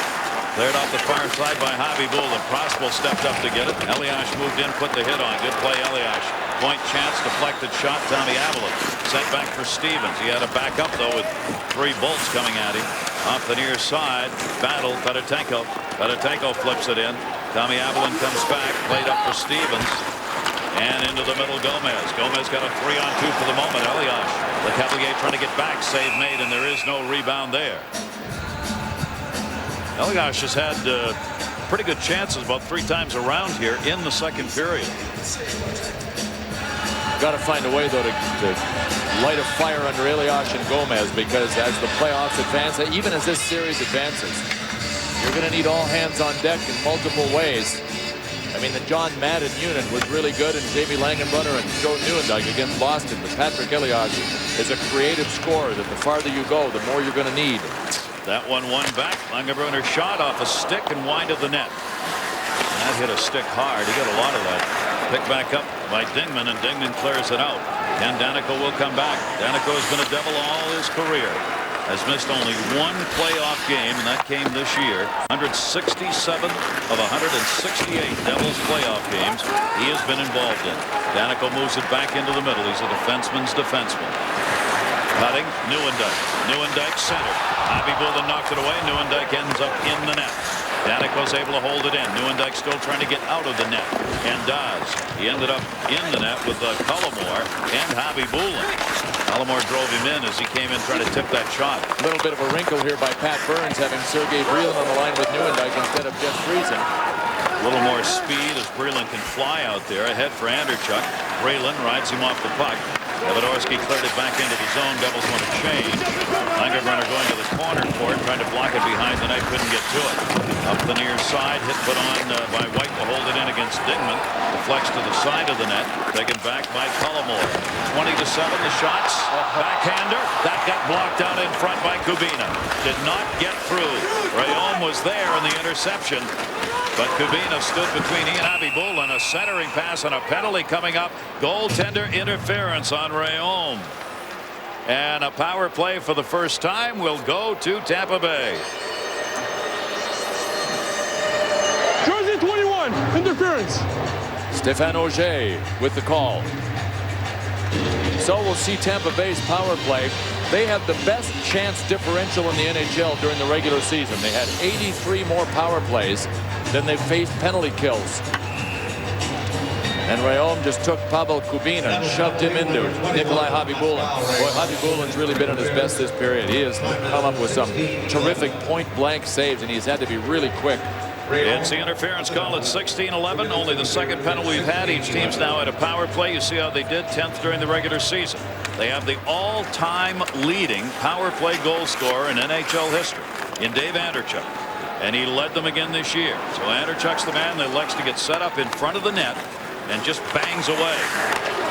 [SPEAKER 2] Cleared off the far side by Javi Bull, and Prospel stepped up to get it. Eliash moved in, put the hit on. Good play, Eliash. Point chance, deflected shot, Tommy Avalon. Sent back for Stevens. He had a back up, though, with 3 bolts coming at him. Off the near side, battle, Fedotenko. Fedotenko flips it in. Tommy Avalon comes back, played up for Stevens. And into the middle, Gomez. Gomez got a 3-on-2 for the moment. Eliash, the Cavalier trying to get back. Save made, and there is no rebound there. Eliash has had pretty good chances about 3 times around here in the second period.
[SPEAKER 1] Got to find a way, though, to light a fire under Eliash and Gomez, because as the playoffs advance, even as this series advances, you're going to need all hands on deck in multiple ways. I mean, the John Madden unit was really good, and Jamie Langenbrunner and Joe Nieuwendyk against Boston. But Patrick Eliash is a creative scorer that the farther you go, the more you're going to need.
[SPEAKER 2] That one back. Langenbrunner shot off a stick and wide of the net. That hit a stick hard. He got a lot of that. Picked back up by Dingman, and Dingman clears it out. And Danico will come back. Danico has been a Devil all his career. Has missed only 1 playoff game, and that came this year. 167 of 168 Devils playoff games he has been involved in. Danico moves it back into the middle. He's a defenseman's defenseman. Cutting, Nieuwendyk. Nieuwendyk center. Javi Bullen knocked it away. Nieuwendyk ends up in the net. Danico's able to hold it in. Nieuwendyk still trying to get out of the net, and does. He ended up in the net with Cullimore and Javi Bullen. Cullimore drove him in as he came in trying to tip that shot.
[SPEAKER 1] A little bit of a wrinkle here by Pat Burns, having Sergei Breland on the line with Nieuwendyk instead of just Friesen.
[SPEAKER 2] A little more speed as Breland can fly out there. Ahead for Anderchuk. Breland rides him off the puck. Davidorski cleared it back into the zone. Devils want to change. Langenbrunner going to the corner court, trying to block it behind the net. Couldn't get to it. Up the near side, hit put on by White to hold it in against Dingman. Deflects to the side of the net. Taken back by Cullimore. 20-7 the shots. Backhander. That got blocked out in front by Kubina. Did not get through. Rayom was there in the interception. But Kubina stood between he and Javi Bullen. A centering pass and a penalty coming up. Goaltender interference on Rayom. And a power play for the first time will go to Tampa Bay.
[SPEAKER 6] Jersey 21, interference.
[SPEAKER 1] Stéphane Auger with the call. So we'll see Tampa Bay's power play. They have the best chance differential in the NHL during the regular season. They had 83 more power plays than they faced penalty kills. And Rayom just took Pavel Kubina and shoved him into Nikolai Khabibulin. Boy, Khabibulin's really been at his best this period. He has come up with some terrific point-blank saves, and he's had to be really quick.
[SPEAKER 2] It's the interference call at 16-11. Only the second penalty we've had. Each team's now at a power play. You see how they did 10th during the regular season. They have the all-time leading power play goal scorer in NHL history in Dave Anderchuk. And he led them again this year. So Anderchuk's the man that likes to get set up in front of the net and just bangs away.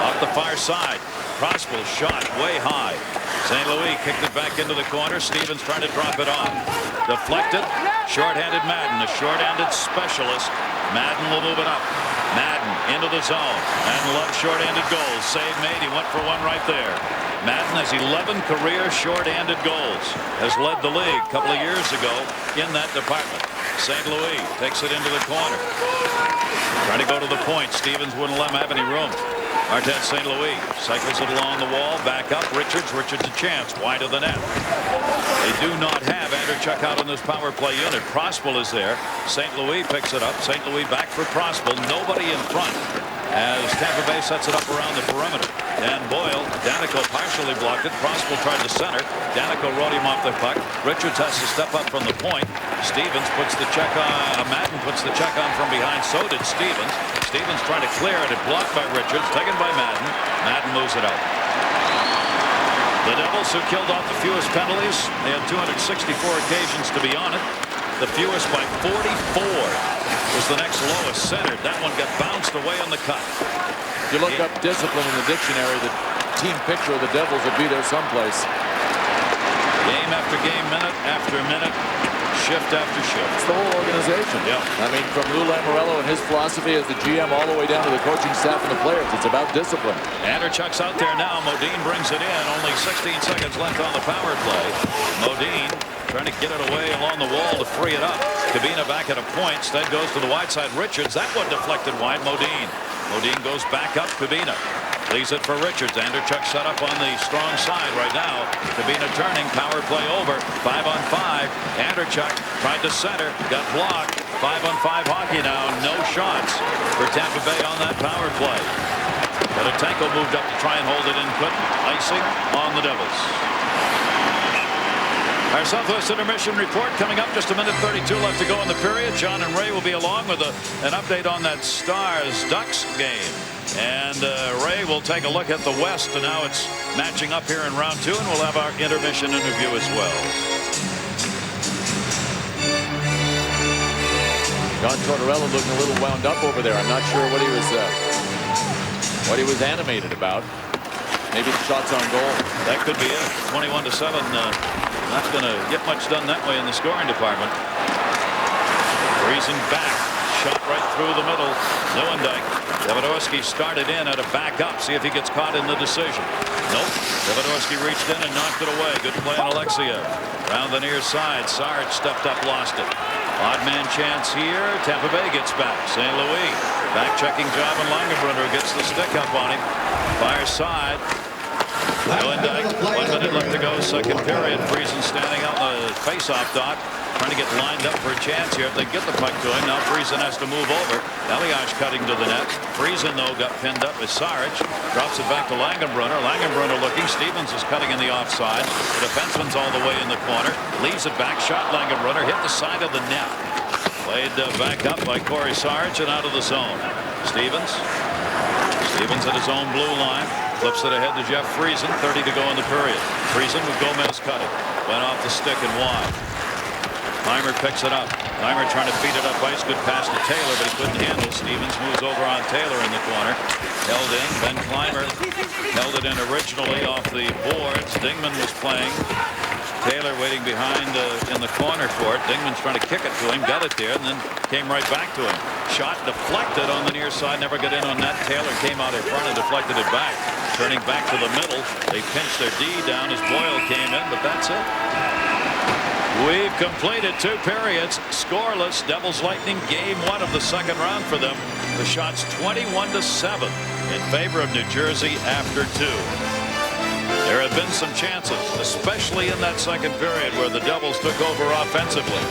[SPEAKER 2] Off the far side. Prospel's shot way high. St. Louis kicked it back into the corner. Stevens trying to drop it off. Deflected. Short-handed Madden, a short-handed specialist. Madden will move it up. Madden into the zone. Madden loves short-handed goals. Save made. He went for one right there. Madden has 11 career short-handed goals. Has led the league a couple of years ago in that department. St. Louis takes it into the corner. Trying to go to the point. Stevens wouldn't let him have any room. Martin St. Louis cycles it along the wall. Back up. Richards a chance. Wide of the net. They do not have Anderchuk out in this power play unit. Prospel is there. St. Louis picks it up. St. Louis back for Prospel. Nobody in front as Tampa Bay sets it up around the perimeter. And Boyle, Danico partially blocked it. Prospel tried to center. Danico rode him off the puck. Richards has to step up from the point. Stevens puts the check on. Madden puts the check on from behind. So did Stevens. Stevens trying to clear it. It blocked by Richards. Taken by Madden. Madden moves it out. The Devils, who killed off the fewest penalties, they had 264 occasions to be on it. The fewest by 44 was the next lowest, centered. That one got bounced away on the cut.
[SPEAKER 1] If you look up discipline in the dictionary, the team picture of the Devils would be there someplace.
[SPEAKER 2] Game after game, minute after minute, shift after shift.
[SPEAKER 1] It's the whole organization.
[SPEAKER 2] Yeah.
[SPEAKER 1] I mean, from Lou Lamoriello and his philosophy as the GM all the way down to the coaching staff and the players. It's about discipline.
[SPEAKER 2] Anderchuk's out there now. Modine brings it in. Only 16 seconds left on the power play. Modine trying to get it away along the wall to free it up. Kabina back at a point. Instead goes to the wide side. Richards. That one deflected wide. Modine. Modine goes back up. Kabina leaves it for Richards. Anderchuk set up on the strong side right now. Kabina turning. Power play over. 5-on-5. Anderchuk tried to center. Got blocked. 5-on-5 hockey now. No shots for Tampa Bay on that power play. But Atenko moved up to try and hold it in. Couldn't. Icing on the Devils. Our Southwest Intermission report coming up. Just a minute 32 left to go in the period. John and Ray will be along with an update on that Stars-Ducks game. And Ray will take a look at the West, and now it's matching up here in round 2, and we'll have our intermission interview as well.
[SPEAKER 1] John Tortorella looking a little wound up over there. I'm not sure what he was animated about. Maybe the shots on goal.
[SPEAKER 2] That could be it. 21-7. Not going to get much done that way in the scoring department. Breezing back. Shot right through the middle. Lewandijk. Davidorski started in at a back up. See if he gets caught in the decision. Nope. Davidorski reached in and knocked it away. Good play on Alexiev. Round the near side. Sarge stepped up, lost it. Odd man chance here. Tampa Bay gets back. St. Louis. Back checking job, and Langenbrunner gets the stick up on him. Far side. Lewandijk. 1 minute left to go. Second period. Friesen standing out the face-off dot. Trying to get lined up for a chance here. If they get the puck to him, now Friesen has to move over. Elias cutting to the net. Friesen, though, got pinned up with Sarge. Drops it back to Langenbrunner. Langenbrunner looking. Stevens is cutting in the offside. The defenseman's all the way in the corner. Leaves it back. Shot Langenbrunner. Hit the side of the net. Played back up by Corey Sarge and out of the zone. Stevens at his own blue line. Flips it ahead to Jeff Friesen. 30 to go in the period. Friesen with Gomez cutting. Went off the stick and wide. Heimer picks it up. Heimer trying to feed it up ice. Good pass to Taylor, but he couldn't handle. Stevens moves over on Taylor in the corner. Held in. Ben Clymer held it in originally off the boards. Dingman was playing. Taylor waiting behind in the corner for it. Dingman's trying to kick it to him. Got it there and then came right back to him. Shot deflected on the near side. Never got in on that. Taylor came out in front and deflected it back. Turning back to the middle. They pinched their D down as Boyle came in, but that's it. We've completed 2 periods. Scoreless. Devils Lightning game 1 of the second round for them. The shots 21-7 in favor of New Jersey after 2. There have been some chances, especially in that second period where the Devils took over offensively.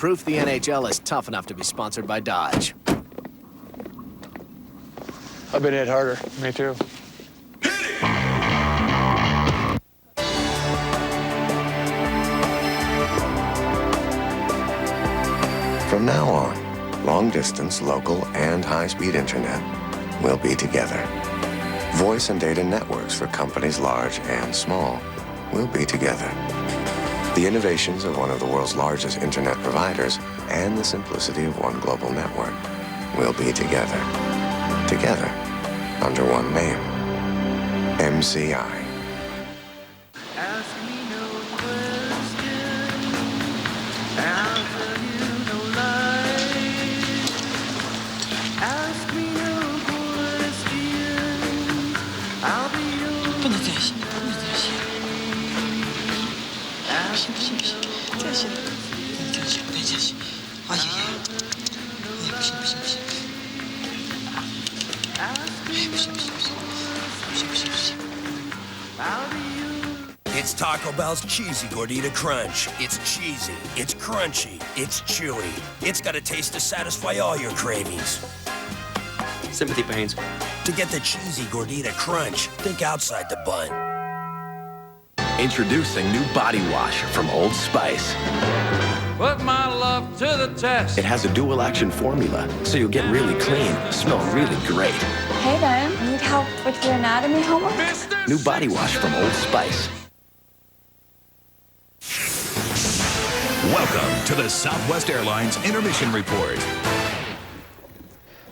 [SPEAKER 3] Proof the NHL is tough enough to be sponsored by Dodge.
[SPEAKER 6] I've been hit harder. Me too.
[SPEAKER 14] From now on, long-distance, local, and high-speed internet will be together. Voice and data networks for companies large and small will be together. The innovations of one of the world's largest internet providers and the simplicity of one global network will be together. Together, under one name, MCI.
[SPEAKER 13] It's Taco Bell's Cheesy Gordita Crunch. It's cheesy, it's crunchy, it's chewy. It's got a taste to satisfy all your cravings.
[SPEAKER 15] Sympathy pains.
[SPEAKER 13] To get the Cheesy Gordita Crunch, think outside the bun.
[SPEAKER 21] Introducing new body wash from Old Spice.
[SPEAKER 22] Put my love to the test.
[SPEAKER 21] It has a dual action formula, so you'll get really clean, smell really great.
[SPEAKER 16] Hey, Ben. Need help with your anatomy homework?
[SPEAKER 21] New body wash from Old Spice.
[SPEAKER 10] Welcome to the Southwest Airlines Intermission Report.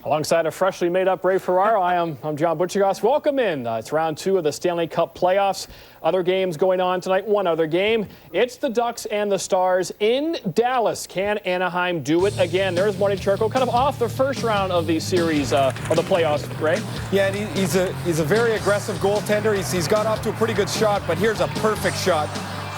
[SPEAKER 23] Alongside a freshly made up Ray Ferraro, I'm John Butchergoss. Welcome in. It's round 2 of the Stanley Cup playoffs. Other games going on tonight. One other game. It's the Ducks and the Stars in Dallas. Can Anaheim do it again? There's Marty Turco, kind of off the first round of the series of the playoffs. Ray?
[SPEAKER 24] Yeah, and he's a very aggressive goaltender. He's got off to a pretty good shot, but here's a perfect shot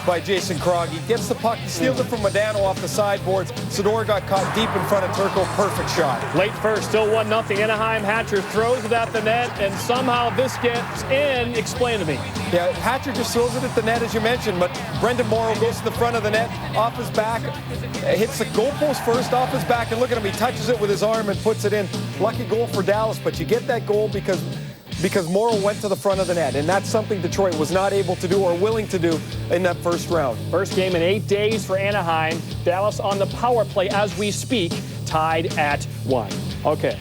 [SPEAKER 24] by Jason Krog. He gets the puck, steals it from Modano off the sideboards. Sador got caught deep in front of Turco. Perfect shot.
[SPEAKER 23] Late first, still 1-0. Anaheim. Hatcher throws it at the net, and somehow this gets in. Explain to me.
[SPEAKER 24] Yeah, Hatcher just throws it at the net, as you mentioned, but Brendan Morrow goes to the front of the net, off his back, hits the goalpost first, off his back, and look at him. He touches it with his arm and puts it in. Lucky goal for Dallas, but you get that goal because Morrow went to the front of the net, and that's something Detroit was not able to do or willing to do in that first round.
[SPEAKER 23] First game in 8 days for Anaheim. Dallas on the power play as we speak, tied at 1. Okay.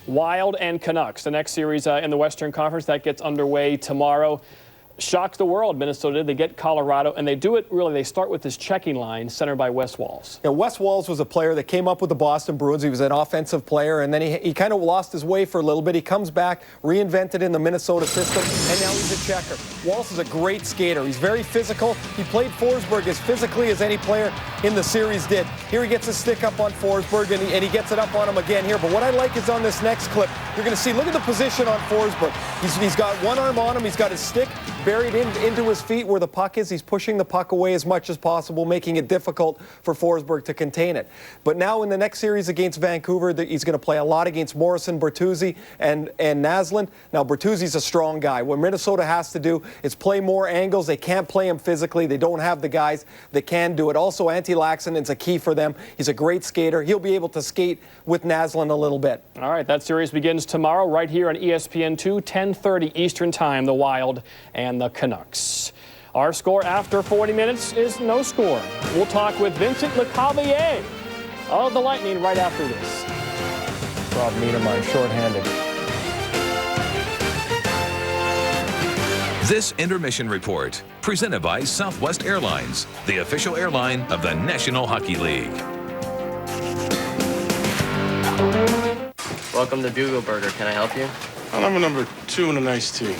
[SPEAKER 23] Wild and Canucks, the next series in the Western Conference that gets underway tomorrow. Shocked the world, Minnesota did. They get Colorado, and they do it really. They start with this checking line centered by Wes Walz.
[SPEAKER 24] Yeah, Wes Walz was a player that came up with the Boston Bruins. He was an offensive player, and then he kind of lost his way for a little bit. He comes back, reinvented in the Minnesota system, and now he's a checker. Walz is a great skater. He's very physical. He played Forsberg as physically as any player in the series did. Here he gets his stick up on Forsberg, and he gets it up on him again here. But what I like is on this next clip, you're going to see, look at the position on Forsberg. He's got one arm on him. He's got his stick buried into his feet where the puck is. He's pushing the puck away as much as possible, making it difficult for Forsberg to contain it. But now in the next series against Vancouver, he's going to play a lot against Morrison, Bertuzzi, and Naslund. Now, Bertuzzi's a strong guy. What Minnesota has to do is play more angles. They can't play him physically. They don't have the guys that can do it. Also, Antti Laakkonen's a key for them. He's a great skater. He'll be able to skate with Naslund a little bit.
[SPEAKER 23] All right, that series begins tomorrow right here on ESPN2, 10:30 Eastern Time, the Wild and the Canucks. Our score after 40 minutes is no score. We'll talk with Vincent Lecavalier of the Lightning right after this.
[SPEAKER 24] Rob Niedermeyer, shorthanded.
[SPEAKER 10] This intermission report, presented by Southwest Airlines, the official airline of the National Hockey League.
[SPEAKER 15] Welcome to Bugle Burger. Can I help you?
[SPEAKER 6] I'll have a number 2 and a nice tea.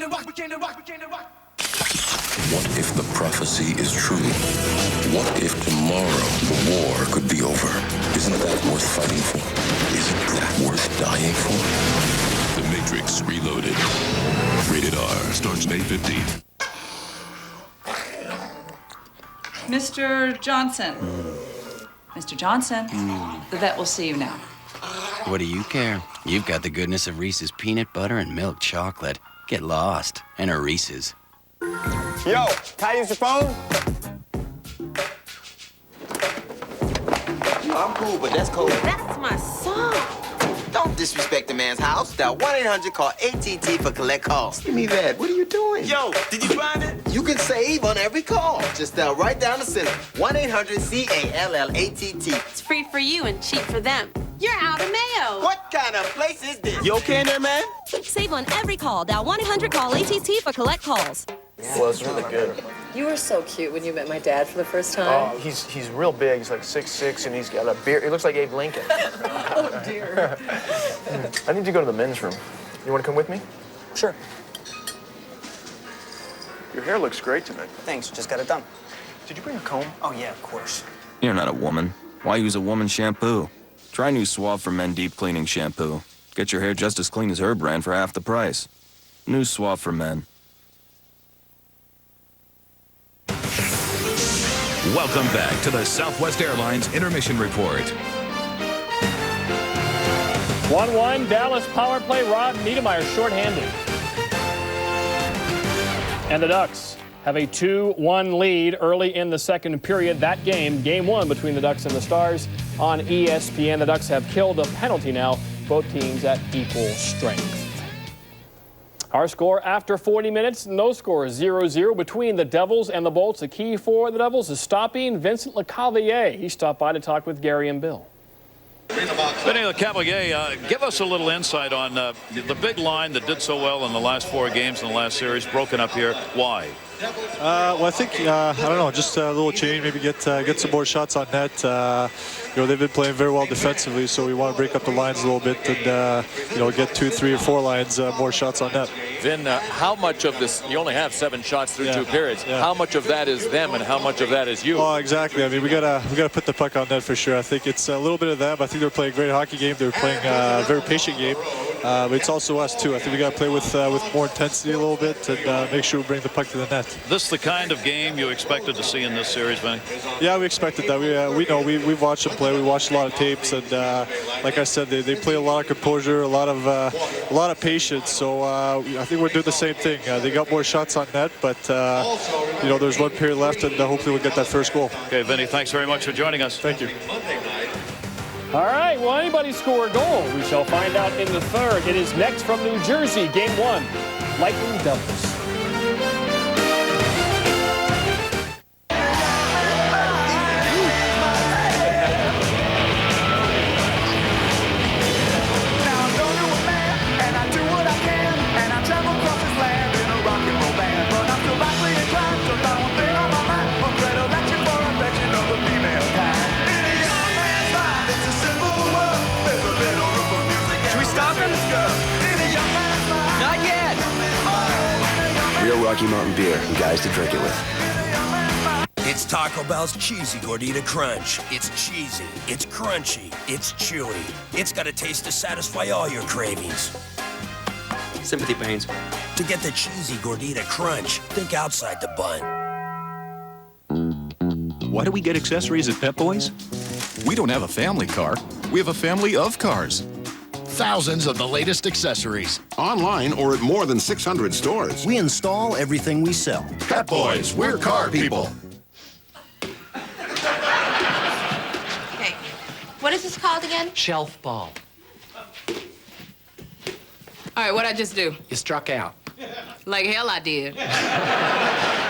[SPEAKER 9] What if the prophecy is true? What if tomorrow the war could be over? Isn't that worth fighting for? Isn't that worth dying for?
[SPEAKER 12] The Matrix Reloaded. Rated R. Starts May 15th.
[SPEAKER 17] Mr. Johnson. Mr. Johnson. The vet will see you now.
[SPEAKER 19] What do you care? You've got the goodness of Reese's peanut butter and milk chocolate. Get lost. Enter Reese's.
[SPEAKER 11] Yo, can I use your phone?
[SPEAKER 25] I'm cool, but that's cold.
[SPEAKER 26] That's my son.
[SPEAKER 25] Don't disrespect the man's house. Dial 1-800-CALL-ATT for collect calls. Give me that. What are you doing? Yo, did you find it? You can save on every call. Just dial right down the center. 1-800-CALLATT.
[SPEAKER 26] It's free for you and cheap for them. You're out of mayo.
[SPEAKER 25] What kind of place is this? You okay in there, man?
[SPEAKER 26] Save on every call. Dial 1-800-CALL-ATT for collect calls.
[SPEAKER 6] Well, it's really good.
[SPEAKER 27] You were so cute when you met my dad for the first time.
[SPEAKER 6] Oh, he's real big. He's like 6'6", and he's got a beard. He looks like Abe Lincoln.
[SPEAKER 27] Oh, dear.
[SPEAKER 6] I need to go to the men's room. You want to come with me?
[SPEAKER 27] Sure.
[SPEAKER 6] Your hair looks great tonight.
[SPEAKER 27] Thanks, just got it done.
[SPEAKER 6] Did you bring a comb?
[SPEAKER 27] Oh, yeah, of course.
[SPEAKER 28] You're not a woman. Why use a woman's shampoo? Try new Suave for Men Deep Cleaning Shampoo. Get your hair just as clean as her brand for half the price. New Suave for Men.
[SPEAKER 10] Welcome back to the Southwest Airlines Intermission Report.
[SPEAKER 23] 1-1, Dallas power play. Rob Niedermeyer shorthanded. And the Ducks have a 2-1 lead early in the second period. That game, game one between the Ducks and the Stars on ESPN. The Ducks have killed a penalty now, both teams at equal strength. Our score after 40 minutes, no score, 0-0 between the Devils and the Bolts. The key for the Devils is stopping Vincent Lecavalier. He stopped by to talk with Gary and Bill.
[SPEAKER 2] Vinny Lecavalier, give us a little insight on the big line that did so well in the last 4 games in the last series, broken up here. Why?
[SPEAKER 29] Well, I think, I don't know, just a little change, maybe get some more shots on net. You know, they've been playing very well defensively, so we want to break up the lines a little bit and, you know, get 2, 3, or 4 lines, more shots on net.
[SPEAKER 1] Vin, how much of this, you only have 7 shots through 2 periods. How much of that is them and how much of that is you?
[SPEAKER 29] Oh, exactly. I mean, we gotta put the puck on net for sure. I think it's a little bit of them. I think they're playing a great hockey game. They're playing a very patient game. But it's also us, too. I think we got to play with more intensity a little bit and make sure we bring the puck to the net.
[SPEAKER 2] This the kind of game you expected to see in this series, Vinny?
[SPEAKER 29] Yeah, we expected that. We know. We've watched them play. We watched a lot of tapes. And like I said, they play a lot of composure, a lot of patience. So I think we're doing the same thing. They got more shots on net, but, you know, there's 1 period left, and hopefully we'll get that first goal.
[SPEAKER 2] Okay, Vinny, thanks very much for joining us.
[SPEAKER 29] Thank you.
[SPEAKER 23] All right, will anybody score a goal? We shall find out in the third. It is next from New Jersey, game 1, Lightning Devils.
[SPEAKER 21] Rocky Mountain beer and guys to drink it with.
[SPEAKER 13] It's Taco Bell's Cheesy Gordita Crunch. It's cheesy, it's crunchy, it's chewy. It's got a taste to satisfy all your cravings.
[SPEAKER 15] Sympathy pains.
[SPEAKER 13] To get the Cheesy Gordita Crunch, think outside the bun.
[SPEAKER 12] Why do we get accessories at Pep Boys? We don't have a family car. We have a family of cars.
[SPEAKER 30] Thousands of the latest accessories. Online or at more than 600 stores.
[SPEAKER 31] We install everything we sell.
[SPEAKER 30] Pep Boys, we're car people.
[SPEAKER 26] Okay, what is this called again?
[SPEAKER 21] Shelf ball.
[SPEAKER 17] All right, what'd I just do?
[SPEAKER 21] You struck out.
[SPEAKER 17] Like hell I did.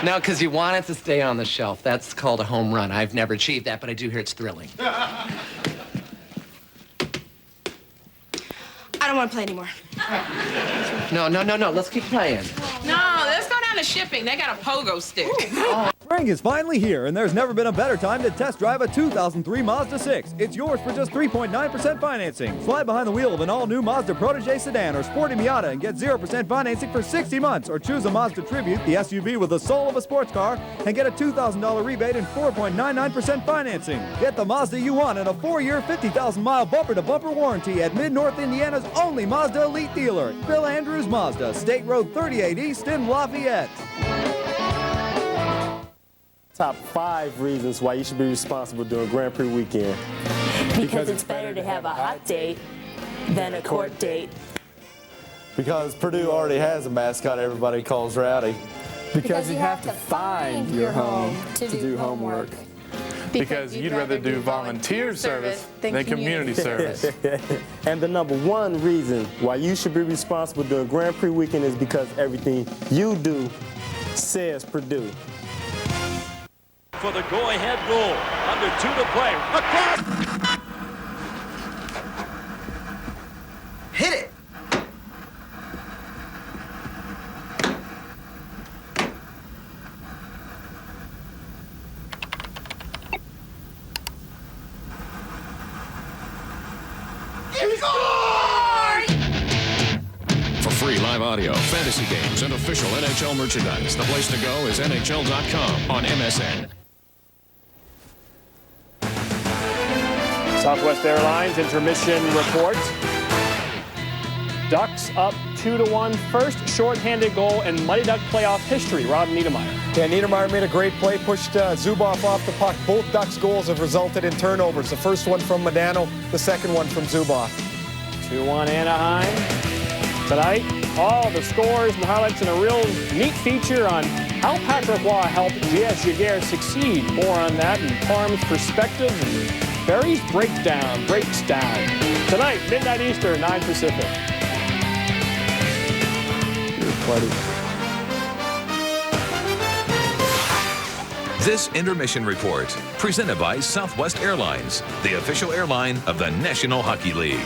[SPEAKER 21] No, because you want it to stay on the shelf. That's called a home run. I've never achieved that, but I do hear it's thrilling.
[SPEAKER 26] I don't want to play anymore.
[SPEAKER 21] No. Let's keep playing.
[SPEAKER 17] No, let's go down to shipping. They got a pogo stick.
[SPEAKER 3] Spring is finally here, and there's never been a better time to test drive a 2003 Mazda 6. It's yours for just 3.9% financing. Slide behind the wheel of an all-new Mazda Protege sedan or sporty Miata and get 0% financing for 60 months. Or choose a Mazda Tribute, the SUV with the soul of a sports car, and get a $2,000 rebate and 4.99% financing. Get the Mazda you want in a 4-year, 50,000-mile bumper-to-bumper warranty at Mid-North Indiana's only Mazda Elite dealer, Bill Andrews Mazda, State Road 38 East in Lafayette.
[SPEAKER 6] Top 5 reasons why you should be responsible during Grand Prix weekend.
[SPEAKER 4] Because it's better to have a hot date than a court date.
[SPEAKER 5] Because Purdue already has a mascot everybody calls Rowdy.
[SPEAKER 4] Because you have to find your home to do homework.
[SPEAKER 6] Because you'd rather do volunteer service than community service. And the number 1 reason why you should be responsible during Grand Prix weekend is because everything you do says Purdue.
[SPEAKER 7] For the go-ahead goal, under 2 to play. Across.
[SPEAKER 25] Hit it!
[SPEAKER 30] For free live audio, fantasy games, and official NHL merchandise, the place to go is NHL.com on MSN.
[SPEAKER 23] Southwest Airlines intermission report. Ducks up 2-1. First shorthanded goal in Mighty Duck playoff history. Rob Niedermeyer.
[SPEAKER 8] Yeah, Niedermeyer made a great play, pushed Zuboff off the puck. Both Ducks goals have resulted in turnovers. The first one from Modano, the second one from Zuboff.
[SPEAKER 23] 2-1 Anaheim. Tonight, all the scores and highlights and a real neat feature on how Patrick Waugh helped J.S. Jaguar succeed. More on that and Parm's perspective and Barry's breaks down. Tonight, midnight Eastern, 9 Pacific.
[SPEAKER 10] This intermission report, presented by Southwest Airlines, the official airline of the National Hockey League.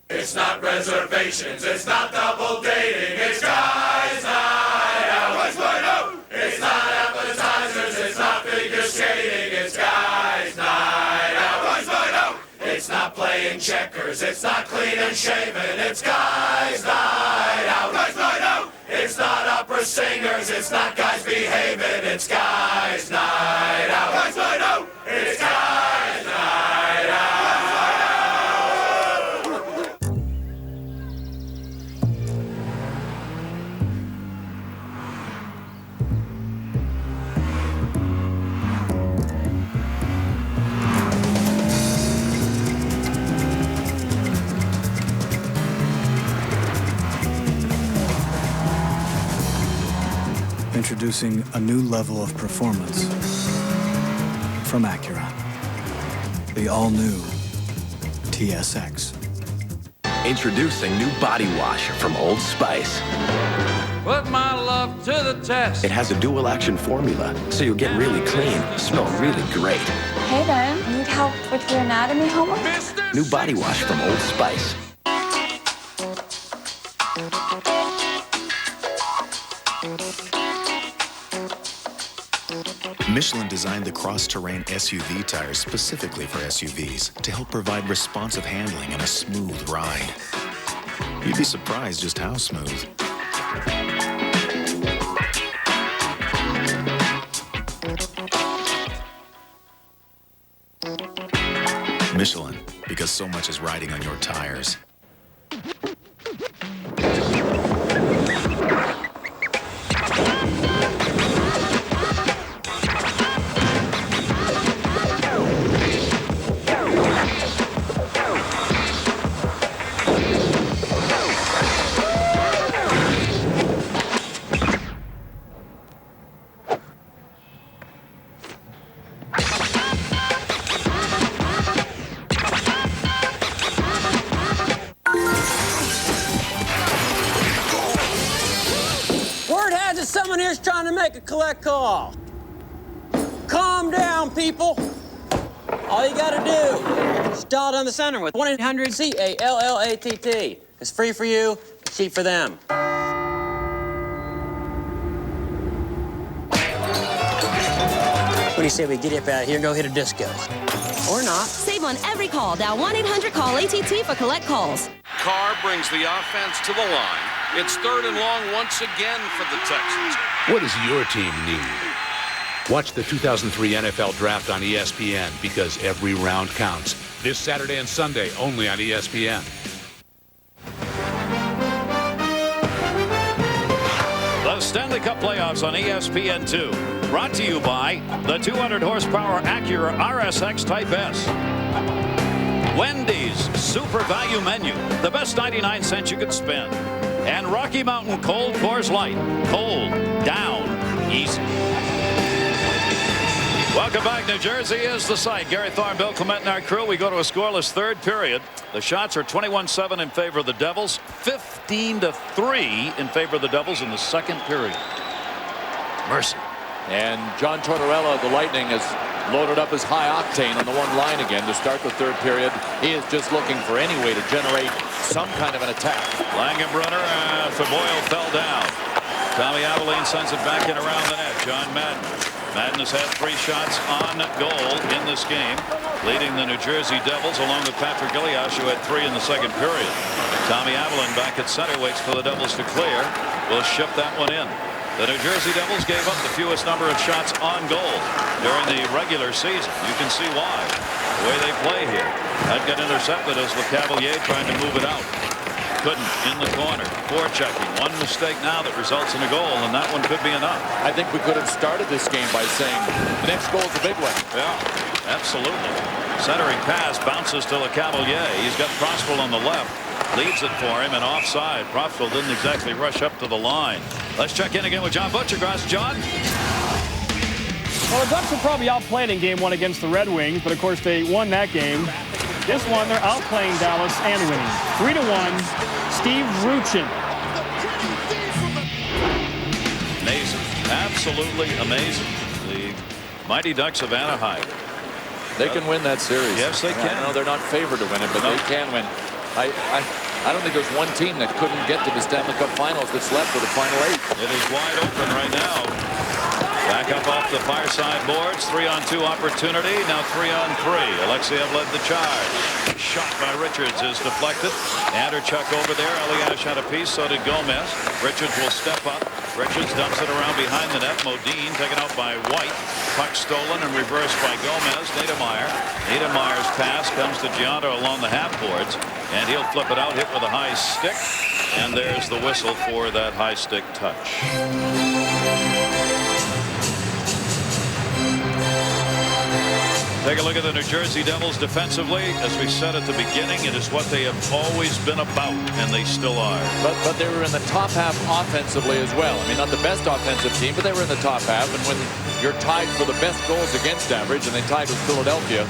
[SPEAKER 14] It's not reservations, it's not double dating, it's guys' night out. Guys' night out. It's not appetizers, it's not figure skating, it's guys' night out. Guys' night out. It's not playing checkers, it's not clean and shaven, it's guys' night out. Guys' night out. It's not opera singers, it's not guys behaving, it's guys' night out. Guys' night out. It's guys' night out.
[SPEAKER 16] Introducing a new level of performance from Acura. The all-new TSX.
[SPEAKER 18] Introducing new body wash from Old Spice.
[SPEAKER 7] Put my love to the test.
[SPEAKER 18] It has a dual-action formula, so you'll get really clean, smell really great.
[SPEAKER 20] Hey, Ben. Need help with your anatomy homework?
[SPEAKER 18] New body wash from Old Spice.
[SPEAKER 22] Michelin designed the cross-terrain SUV tires specifically for SUVs to help provide responsive handling and a smooth ride. You'd be surprised just how smooth. Michelin, because so much is riding on your tires.
[SPEAKER 24] Someone here's trying to make a collect call. Calm down, people. All you gotta do is dial down the center with 1-800-CALLATT. It's free for you, cheap for them. What do you say we get up out of here and go hit a disco? Or not.
[SPEAKER 26] Save on every call. Dial 1-800-CALL-ATT for collect calls.
[SPEAKER 1] Carr brings the offense to the line. It's 3rd and long once again for the Texans.
[SPEAKER 2] What does your team need? Watch the 2003 NFL Draft on ESPN because every round counts. This Saturday and Sunday only on ESPN.
[SPEAKER 7] The Stanley Cup playoffs on ESPN2. Brought to you by the 200 horsepower Acura RSX Type S. Wendy's Super Value Menu, the best 99 cents you could spend. And Rocky Mountain Cold Coors Light, cold, down, easy. Welcome back. New Jersey is the site. Gary Thorne, Bill Clement, and our crew. We go to a scoreless 3rd period. The shots are 21-7 in favor of the Devils, 15-3 in favor of the Devils in the 2nd period. Mercy.
[SPEAKER 9] And John Tortorella, the Lightning, has loaded up his high octane on the one line again to start the 3rd period. He is just looking for any way to generate some kind of an attack.
[SPEAKER 7] Langenbrunner, Boyle fell down. Tommy Aveline sends it back in around the net. John Madden. Madden has had 3 shots on goal in this game, leading the New Jersey Devils along with Patrick Iliash, who had 3 in the 2nd period. Tommy Aveline back at center, waits for the Devils to clear. Will ship that one in. The New Jersey Devils gave up the fewest number of shots on goal during the regular season. You can see why. The way they play here. That got intercepted as LeCavalier trying to move it out. Couldn't in the corner. Forechecking. One mistake now that results in a goal, and that one could be enough.
[SPEAKER 9] I think we could have started this game by saying the next goal is a big one.
[SPEAKER 7] Yeah, absolutely. Centering pass bounces to LeCavalier. He's got Prosper on the left. Leads it for him and offside. Proffield didn't exactly rush up to the line. Let's check in again with John Butchergrass. John?
[SPEAKER 23] Well, the Ducks were probably outplayed in Game 1 against the Red Wings, but of course they won that game. This one, they're outplaying Dallas and winning. 3-1, Steve Ruchin.
[SPEAKER 7] Amazing. Absolutely amazing. The Mighty Ducks of Anaheim.
[SPEAKER 9] They can win that series.
[SPEAKER 7] Yes, they can.
[SPEAKER 9] I know they're not favored to win it, but they can win. I don't think there's one team that couldn't get to the Stanley Cup Finals that's left for the final 8.
[SPEAKER 7] It is wide open right now. Back up off the far side boards. 3-on-2 opportunity. Now 3-on-3. Alexeyev led the charge. Shot by Richards is deflected. Anderchuk over there. Eliash had a piece. So did Gomez. Richards will step up. Richards dumps it around behind the net. Modine taken out by White. Puck stolen and reversed by Gomez. Niedermeyer. Niedermeyer's pass comes to Giotto along the half boards. And he'll flip it out. Hit with a high stick. And there's the whistle for that high stick touch. Take a look at the New Jersey Devils defensively. As we said at the beginning, it is what they have always been about, and they still are.
[SPEAKER 9] But they were in the top half offensively as well. I mean, not the best offensive team, but they were in the top half. And when you're tied for the best goals against average, and they tied with Philadelphia,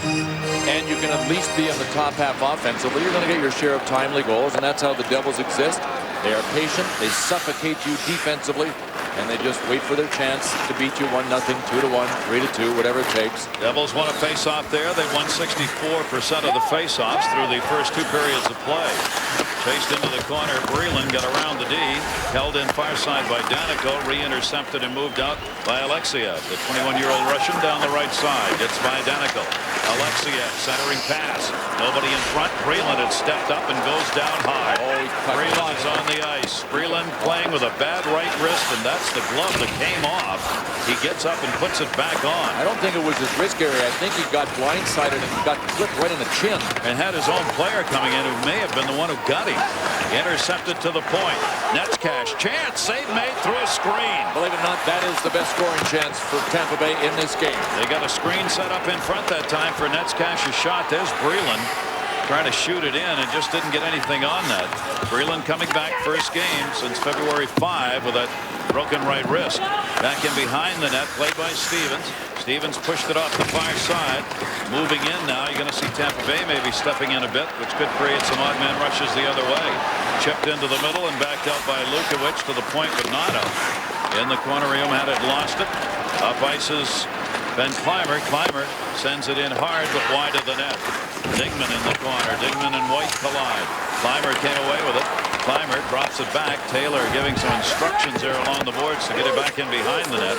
[SPEAKER 9] and you can at least be in the top half offensively, you're going to get your share of timely goals, and that's how the Devils exist. They are patient. They suffocate you defensively. And they just wait for their chance to beat you 1-0, 2-1, 3-2, whatever it takes.
[SPEAKER 7] Devils won a face-off there. They won 64% of the face-offs through the first 2 periods of play. Chased into the corner. Breland got around the D. Held in far side by Danico. Re-intercepted and moved out by Alexeyev. The 21-year-old Russian down the right side. Gets by Danico. Alexeyev centering pass. Nobody in front. Breland had stepped up and goes down high. Breland is on the ice. Breland playing with a bad right wrist, and that's the glove that came off. He gets up and puts it back on.
[SPEAKER 9] I don't think it was his wrist area. I think he got blindsided and got clipped right in the chin.
[SPEAKER 7] And had his own player coming in who may have been the one who got him. Intercepted to the point. Nets cash. Chance. Save made through a screen.
[SPEAKER 9] Believe it or not, that is the best scoring chance for Tampa Bay in this game.
[SPEAKER 7] They got a screen set up in front that time for Nets cash's shot. There's Breland trying to shoot it in and just didn't get anything on that. Breland coming back first game since February 5 with that broken right wrist. Back in behind the net, played by Stevens. Stevens pushed it off the far side. Moving in now. You're going to see Tampa Bay maybe stepping in a bit, which could create some odd man rushes the other way. Chipped into the middle and backed out by Lukovic to the point with Nato. In the corner, Riom had it, lost it. Up ice is Ben Clymer. Clymer sends it in hard but wide of the net. Dingman in the corner. Dingman and White collide. Clymer came away with it. Clymer drops it back. Taylor giving some instructions there along the boards to get it back in behind the net.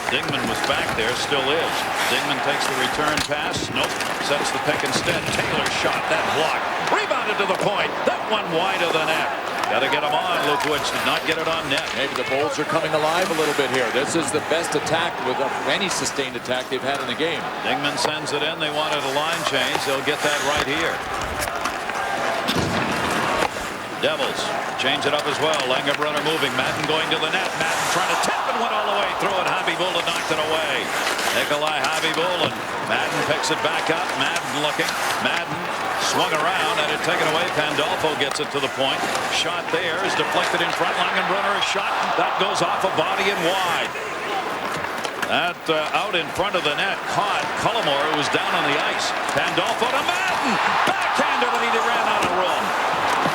[SPEAKER 7] Dingman was back there, still is. Dingman takes the return pass. Nope. Sets the pick instead. Taylor shot that block. Rebounded to the point. That one wide of the net. Got to get him on. Lukowicz did not get it on net.
[SPEAKER 9] Maybe the Bulls are coming alive a little bit here. This is the best attack with any sustained attack they've had in the game.
[SPEAKER 7] Dingman sends it in. They wanted a line change. They'll get that right here. Devils change it up as well. Langenbrunner moving. Madden going to the net. Madden trying to tip and went all the way through it. Habibulin knocked it away. Nikolai Habibulin. Madden picks it back up. Madden looking. Madden swung around, had it taken away. Pandolfo gets it to the point. Shot there is deflected in front. Langenbrunner, a shot that goes off a body and wide. That out in front of the net caught Cullimore, who was down on the ice. Pandolfo to Madden. Backhander, but he ran out of room.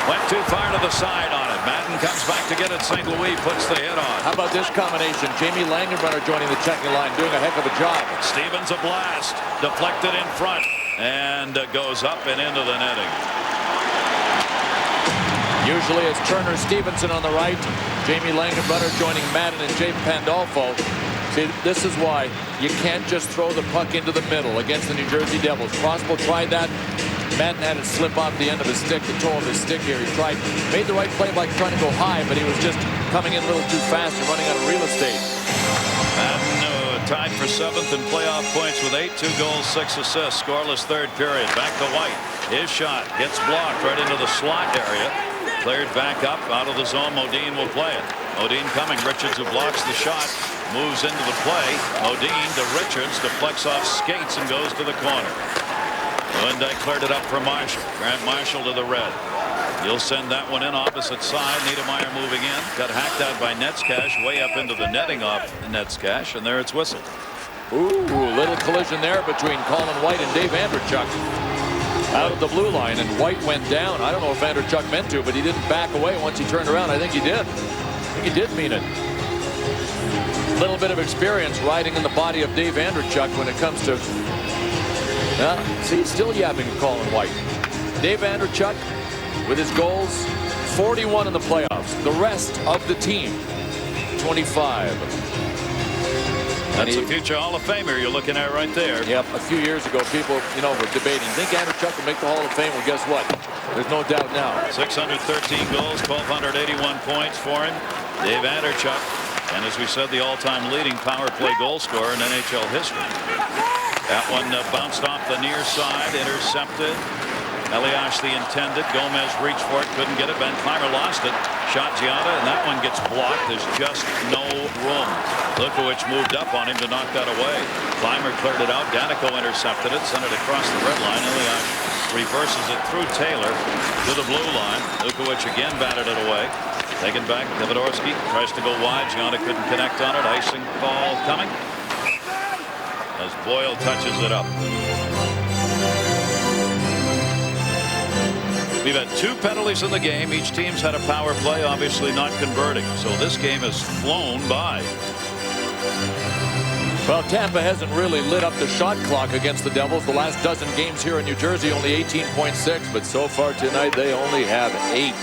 [SPEAKER 7] Went too far to the side on it. Madden comes back to get it. St. Louis puts the hit on.
[SPEAKER 9] How about this combination? Jamie Langenbrunner joining the checking line, doing a heck of a job.
[SPEAKER 7] Stevens a blast. Deflected in front. And goes up and into the netting.
[SPEAKER 9] Usually it's Turner Stevenson on the right. Jamie Langenbrunner joining Madden and Jay Pandolfo. See, this is why you can't just throw the puck into the middle against the New Jersey Devils. Crossbow tried that. Madden had it slip off the end of his stick, the toe of his stick here. He made the right play by trying to go high, but he was just coming in a little too fast and running out of real estate.
[SPEAKER 7] Madden tied for 7th in playoff points with 8, 2 goals, 6 assists. Scoreless third period. Back to White. His shot gets blocked right into the slot area. Cleared back up out of the zone. Modine will play it. Modine coming. Richards, who blocks the shot, moves into the play. Modine to Richards, deflects off skates and goes to the corner. Linddyke cleared it up for Marshall. Grant Marshall to the red. He'll send that one in opposite side. Niedermeyer moving in. Got hacked out by Netzcash way up into the netting off Netzcash, and there it's whistled.
[SPEAKER 9] Ooh, little collision there between Colin White and Dave Andreychuk. Out of the blue line, and White went down. I don't know if Andreychuk meant to, but he didn't back away once he turned around. I think he did. I think he did mean it. Little bit of experience riding in the body of Dave Andreychuk when it comes to... see, he's still yapping at Colin White. Dave Andreychuk with his goals, 41 in the playoffs. The rest of the team, 25.
[SPEAKER 7] That's a future Hall of Famer you're looking at right there.
[SPEAKER 9] Yep, a few years ago, people, were debating, think Andreychuk will make the Hall of Fame? Well, guess what? There's no doubt now.
[SPEAKER 7] 613 goals, 1,281 points for him. Dave Andreychuk, and as we said, the all-time leading power play goal scorer in NHL history. That one bounced off the near side, intercepted. Elias the intended. Gomez reached for it, couldn't get it. Ben Clymer lost it. Shot Gianna, and that one gets blocked. There's just no room. Lukowicz moved up on him to knock that away. Clymer cleared it out. Danico intercepted it, sent it across the red line. Elias reverses it through Taylor to the blue line. Lukowicz again batted it away. Taken back. Davidorski tries to go wide. Gianna couldn't connect on it. Icing call coming as Boyle touches it up. We've had 2 penalties in the game. Each team's had a power play, obviously not converting. So this game has flown by.
[SPEAKER 9] Well, Tampa hasn't really lit up the shot clock against the Devils. The last dozen games here in New Jersey, only 18.6. But so far tonight, they only have 8.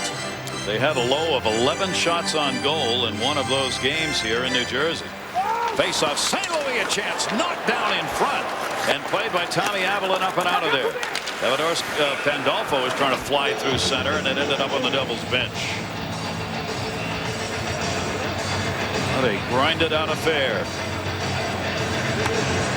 [SPEAKER 7] They had a low of 11 shots on goal in one of those games here in New Jersey. Face-off, St. Louis a chance. Knocked down in front. And played by Tommy Avalon up and out of there. Pandolfo was trying to fly through center, and it ended up on the Devils bench. What a grinded out affair.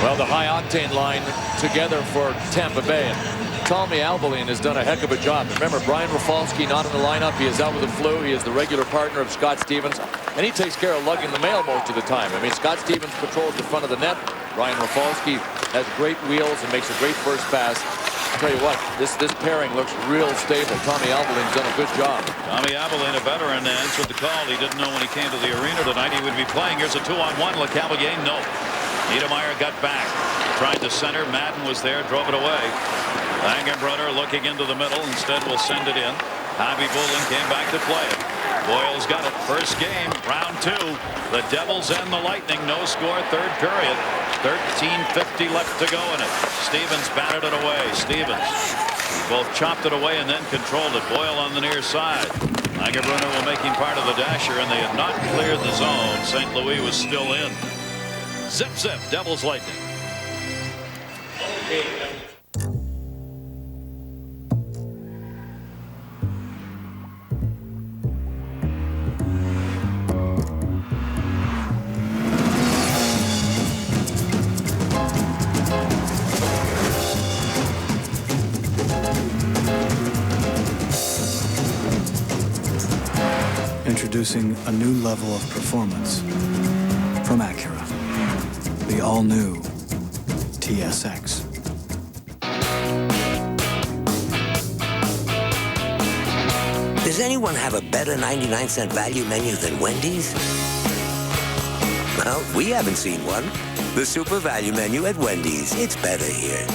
[SPEAKER 9] Well, the high-octane line together for Tampa Bay. And Tommy Avalon has done a heck of a job. Remember, Brian Rafalski not in the lineup. He is out with the flu. He is the regular partner of Scott Stevens. And he takes care of lugging the mail most of the time. I mean, Scott Stevens patrols the front of the net. Brian Rafalski has great wheels and makes a great first pass. I'll tell you what, this pairing looks real stable. Tommy Avalon's done a good job.
[SPEAKER 7] Tommy Avalon, a veteran, answered the call. He didn't know when he came to the arena tonight he would be playing. Here's a 2-on-1. LeCavalier, no. Niedermeyer got back. Tried to center. Madden was there, drove it away. Langenbrunner looking into the middle. Instead, will send it in. Habibulin came back to play it. Boyle's got it. First game, round 2. The Devils and the Lightning. No score, third period. 13:50 left to go in it. Stevens batted it away. Stevens both chopped it away and then controlled it. Boyle on the near side. Langenbrunner will make him part of the dasher, and they had not cleared the zone. St. Louis was still in. Zip, zip, Devils Lightning.
[SPEAKER 16] Introducing a new level of performance from Acura. The all-new TSX.
[SPEAKER 11] Does anyone have a better 99-cent value menu than Wendy's? Well, we haven't seen one. The Super Value Menu at Wendy's. It's better here.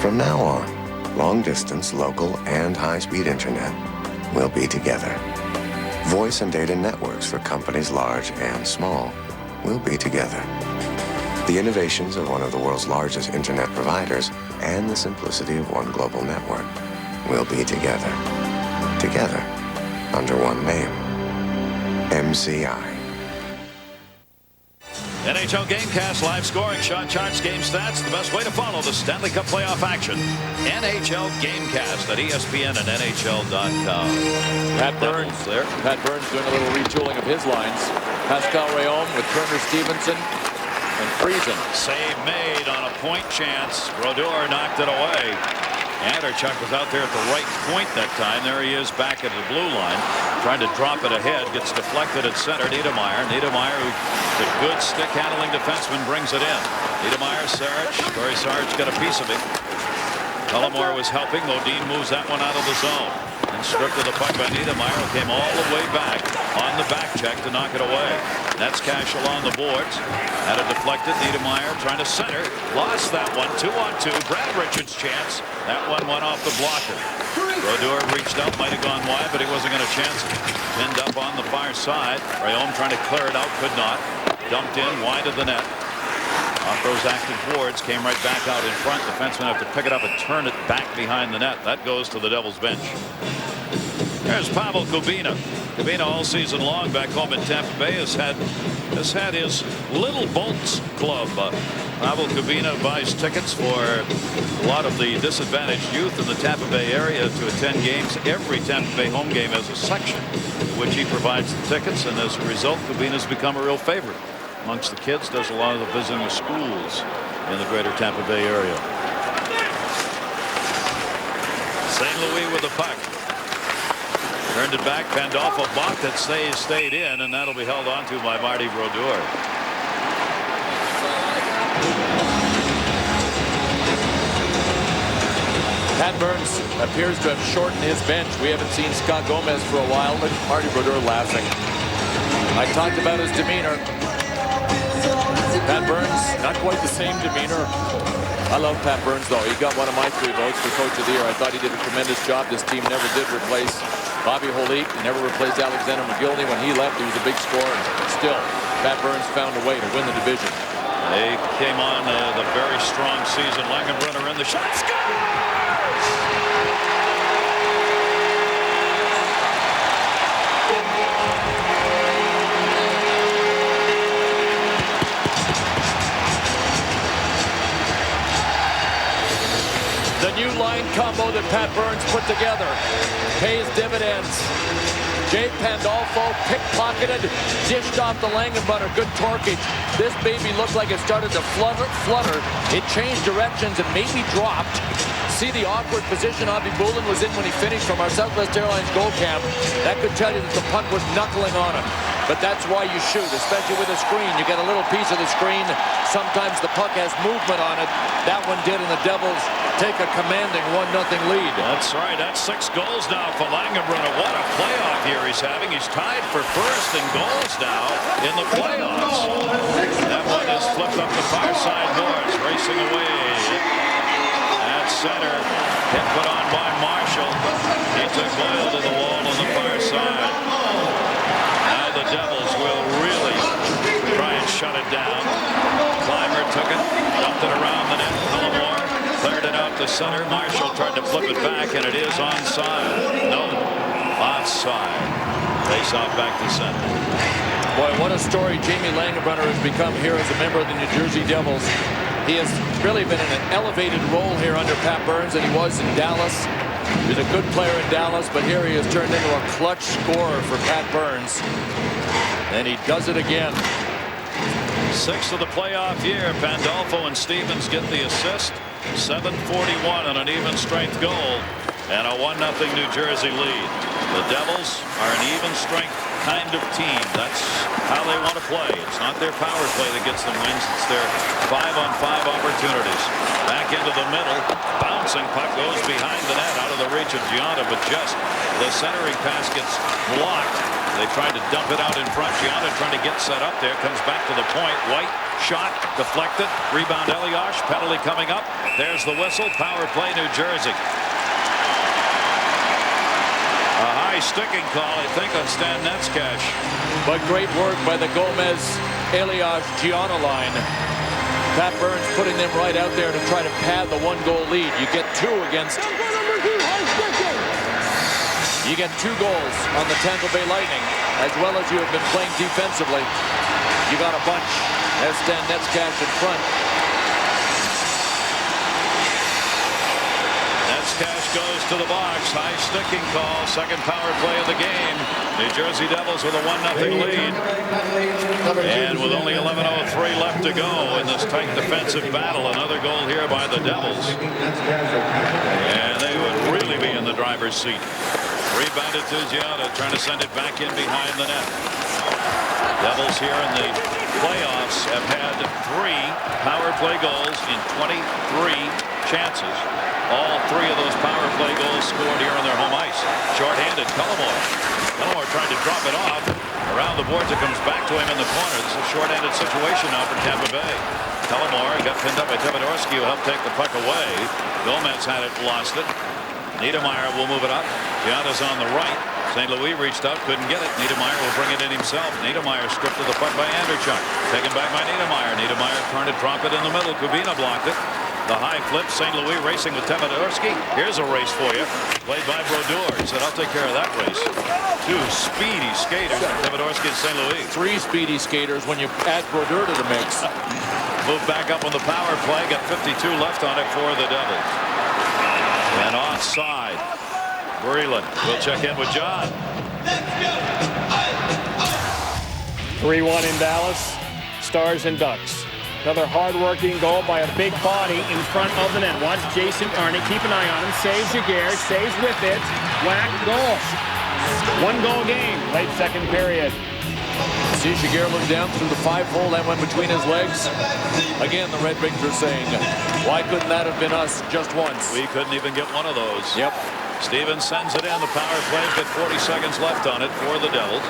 [SPEAKER 12] From now on, long-distance, local, and high-speed internet will be together. Voice and data networks for companies large and small will be together. The innovations of one of the world's largest internet providers and the simplicity of one global network will be together. Together, under one name. MCI.
[SPEAKER 7] NHL Gamecast live scoring, shot charts, game stats. The best way to follow the Stanley Cup playoff action. NHL Gamecast at ESPN and NHL.com.
[SPEAKER 9] Pat Burns there. Pat Burns doing a little retooling of his lines. Pascal Rayom with Turner Stevenson and Friesen.
[SPEAKER 7] Save made on a point chance. Brodeur knocked it away. Anderchuk was out there at the right point that time. There he is back at the blue line. Trying to drop it ahead. Gets deflected at center. Niedermeyer. Niedermeyer, who's a good stick handling defenseman, brings it in. Niedermeyer, Sarich. Corey Sarich got a piece of it. Tullamore was helping. Modine moves that one out of the zone. And stripped of the puck by Niedermeyer, who came all the way back on the back check to knock it away. That's Cash along the boards. Had it deflected. Niedermeyer trying to center. Lost that one. 2-on-2. Brad Richards' chance. That one went off the blocker. Brodeur reached out, might have gone wide, but he wasn't going to chance it. Pinned up on the far side. Rayom trying to clear it out, could not. Dumped in wide of the net. Off those active boards, came right back out in front. Defensemen have to pick it up and turn it back behind the net. That goes to the Devils bench. There's Pavel Kubina. Kubina all season long back home in Tampa Bay has had his Little Bolts Club. Pavel Kubina buys tickets for a lot of the disadvantaged youth in the Tampa Bay area to attend games. Every Tampa Bay home game has a section in which he provides the tickets, and as a result, Kubina's become a real favorite amongst the kids. Does a lot of the visiting of schools in the greater Tampa Bay area. St. Louis with the puck. Turned it back. Pandolfo blocked it. Stayed in, and that'll be held onto by Marty Brodeur.
[SPEAKER 9] Pat Burns appears to have shortened his bench. We haven't seen Scott Gomez for a while. Look, Marty Brodeur laughing. I talked about his demeanor. Pat Burns, not quite the same demeanor. I love Pat Burns, though. He got one of my 3 votes for Coach of the Year. I thought he did a tremendous job. This team never did replace Bobby Holik. He never replaced Alexander McGillney. When he left, he was a big scorer. Still, Pat Burns found a way to win the division.
[SPEAKER 7] They came on the very strong season. Langenbrunner in the shot. Scores!
[SPEAKER 9] The new line combo that Pat Burns put together pays dividends. Jake Pandolfo pickpocketed, dished off the Langenbrunner. Good torquage. This baby looked like it started to flutter. It changed directions and maybe dropped. See the awkward position Avi Boulin was in when he finished from our Southwest Airlines goal camp. That could tell you that the puck was knuckling on him. But that's why you shoot, especially with a screen. You get a little piece of the screen. Sometimes the puck has movement on it. That one did, and the Devils take a commanding 1-0 lead.
[SPEAKER 7] That's right. That's 6 goals now for Langenbrunner. What a playoff year he's having. He's tied for first in goals now in the playoffs. That one is flipped up the far side boards, racing away. At center, hit put on by Marshall. He took Boyle to the wall on the far side. down. Clymer took it, dumped it around the net. Cullimore cleared it out to center. Marshall tried to flip it back, and it is onside. No, offside. Face off back to center.
[SPEAKER 9] Boy, what a story Jamie Langenbrunner has become here as a member of the New Jersey Devils. He has really been in an elevated role here under Pat Burns than he was in Dallas. He's a good player in Dallas, but here he has turned into a clutch scorer for Pat Burns. And he does it again.
[SPEAKER 7] Sixth of the playoff year. Pandolfo and Stevens get the assist. 7:41 on an even strength goal. And a 1-0 New Jersey lead. The Devils are an even strength kind of team. That's how they want to play. It's not their power play that gets them wins. It's their 5-on-5 opportunities. Back into the middle. Bouncing puck goes behind the net out of the reach of Gianna, but just the centering pass gets blocked. They tried to dump it out in front. Gianna trying to get set up there. Comes back to the point. White shot deflected. Rebound Elias. Penalty coming up. There's the whistle. Power play New Jersey. A high sticking call, I think, on Stan Netzcash.
[SPEAKER 9] But great work by the Gomez-Elias-Gianna line. Pat Burns putting them right out there to try to pad the 1-goal lead. You get two against... You get 2 goals on the Tampa Bay Lightning, as well as you have been playing defensively. You got a bunch. There's Stan Netzcash in front.
[SPEAKER 7] Netzcash goes to the box. High sticking call. Second power play of the game. New Jersey Devils with a 1-0 lead. And with only 11:03 left to go in this tight defensive battle, another goal here by the Devils. And they would really be in the driver's seat. Rebounded to Gianna, trying to send it back in behind the net. Devils here in the playoffs have had 3 power play goals in 23 chances. All 3 of those power play goals scored here on their home ice. Short-handed, Cullimore. Cullimore trying to drop it off. Around the boards, it comes back to him in the corner. This is a short-handed situation now for Tampa Bay. Cullimore got pinned up by Teodorski, who helped take the puck away. Gomez had it, lost it. Niedermeyer will move it up. Gianna's on the right. St. Louis reached out, couldn't get it. Niedermeyer will bring it in himself. Niedermeyer stripped of the puck by Anderchuk. Taken back by Niedermeyer. Niedermeyer trying to drop it in the middle. Kubina blocked it. The high flip. St. Louis racing with Teodorski. Here's a race for you. Played by Brodeur. He said, I'll take care of that race. 2 speedy skaters, Teodorski and St. Louis.
[SPEAKER 9] 3 speedy skaters when you add Brodeur to the mix.
[SPEAKER 7] Move back up on the power play. Got 52 left on it for the Devils. And offside. Breland will check in with John.
[SPEAKER 23] 3-1 in Dallas. Stars and Ducks. Another hard-working goal by a big body in front of the net. Watch Jason Arnott. Keep an eye on him. Saves Jaguar. Stays with it. Whack. Goal. 1-goal game. Late second period.
[SPEAKER 9] See Jaguar look down through the 5-hole that went between his legs. Again, the Red Wings are saying, why couldn't that have been us just once?
[SPEAKER 7] We couldn't even get one of those.
[SPEAKER 9] Yep.
[SPEAKER 7] Stevens sends it in. The power play's got 40 seconds left on it for the Devils.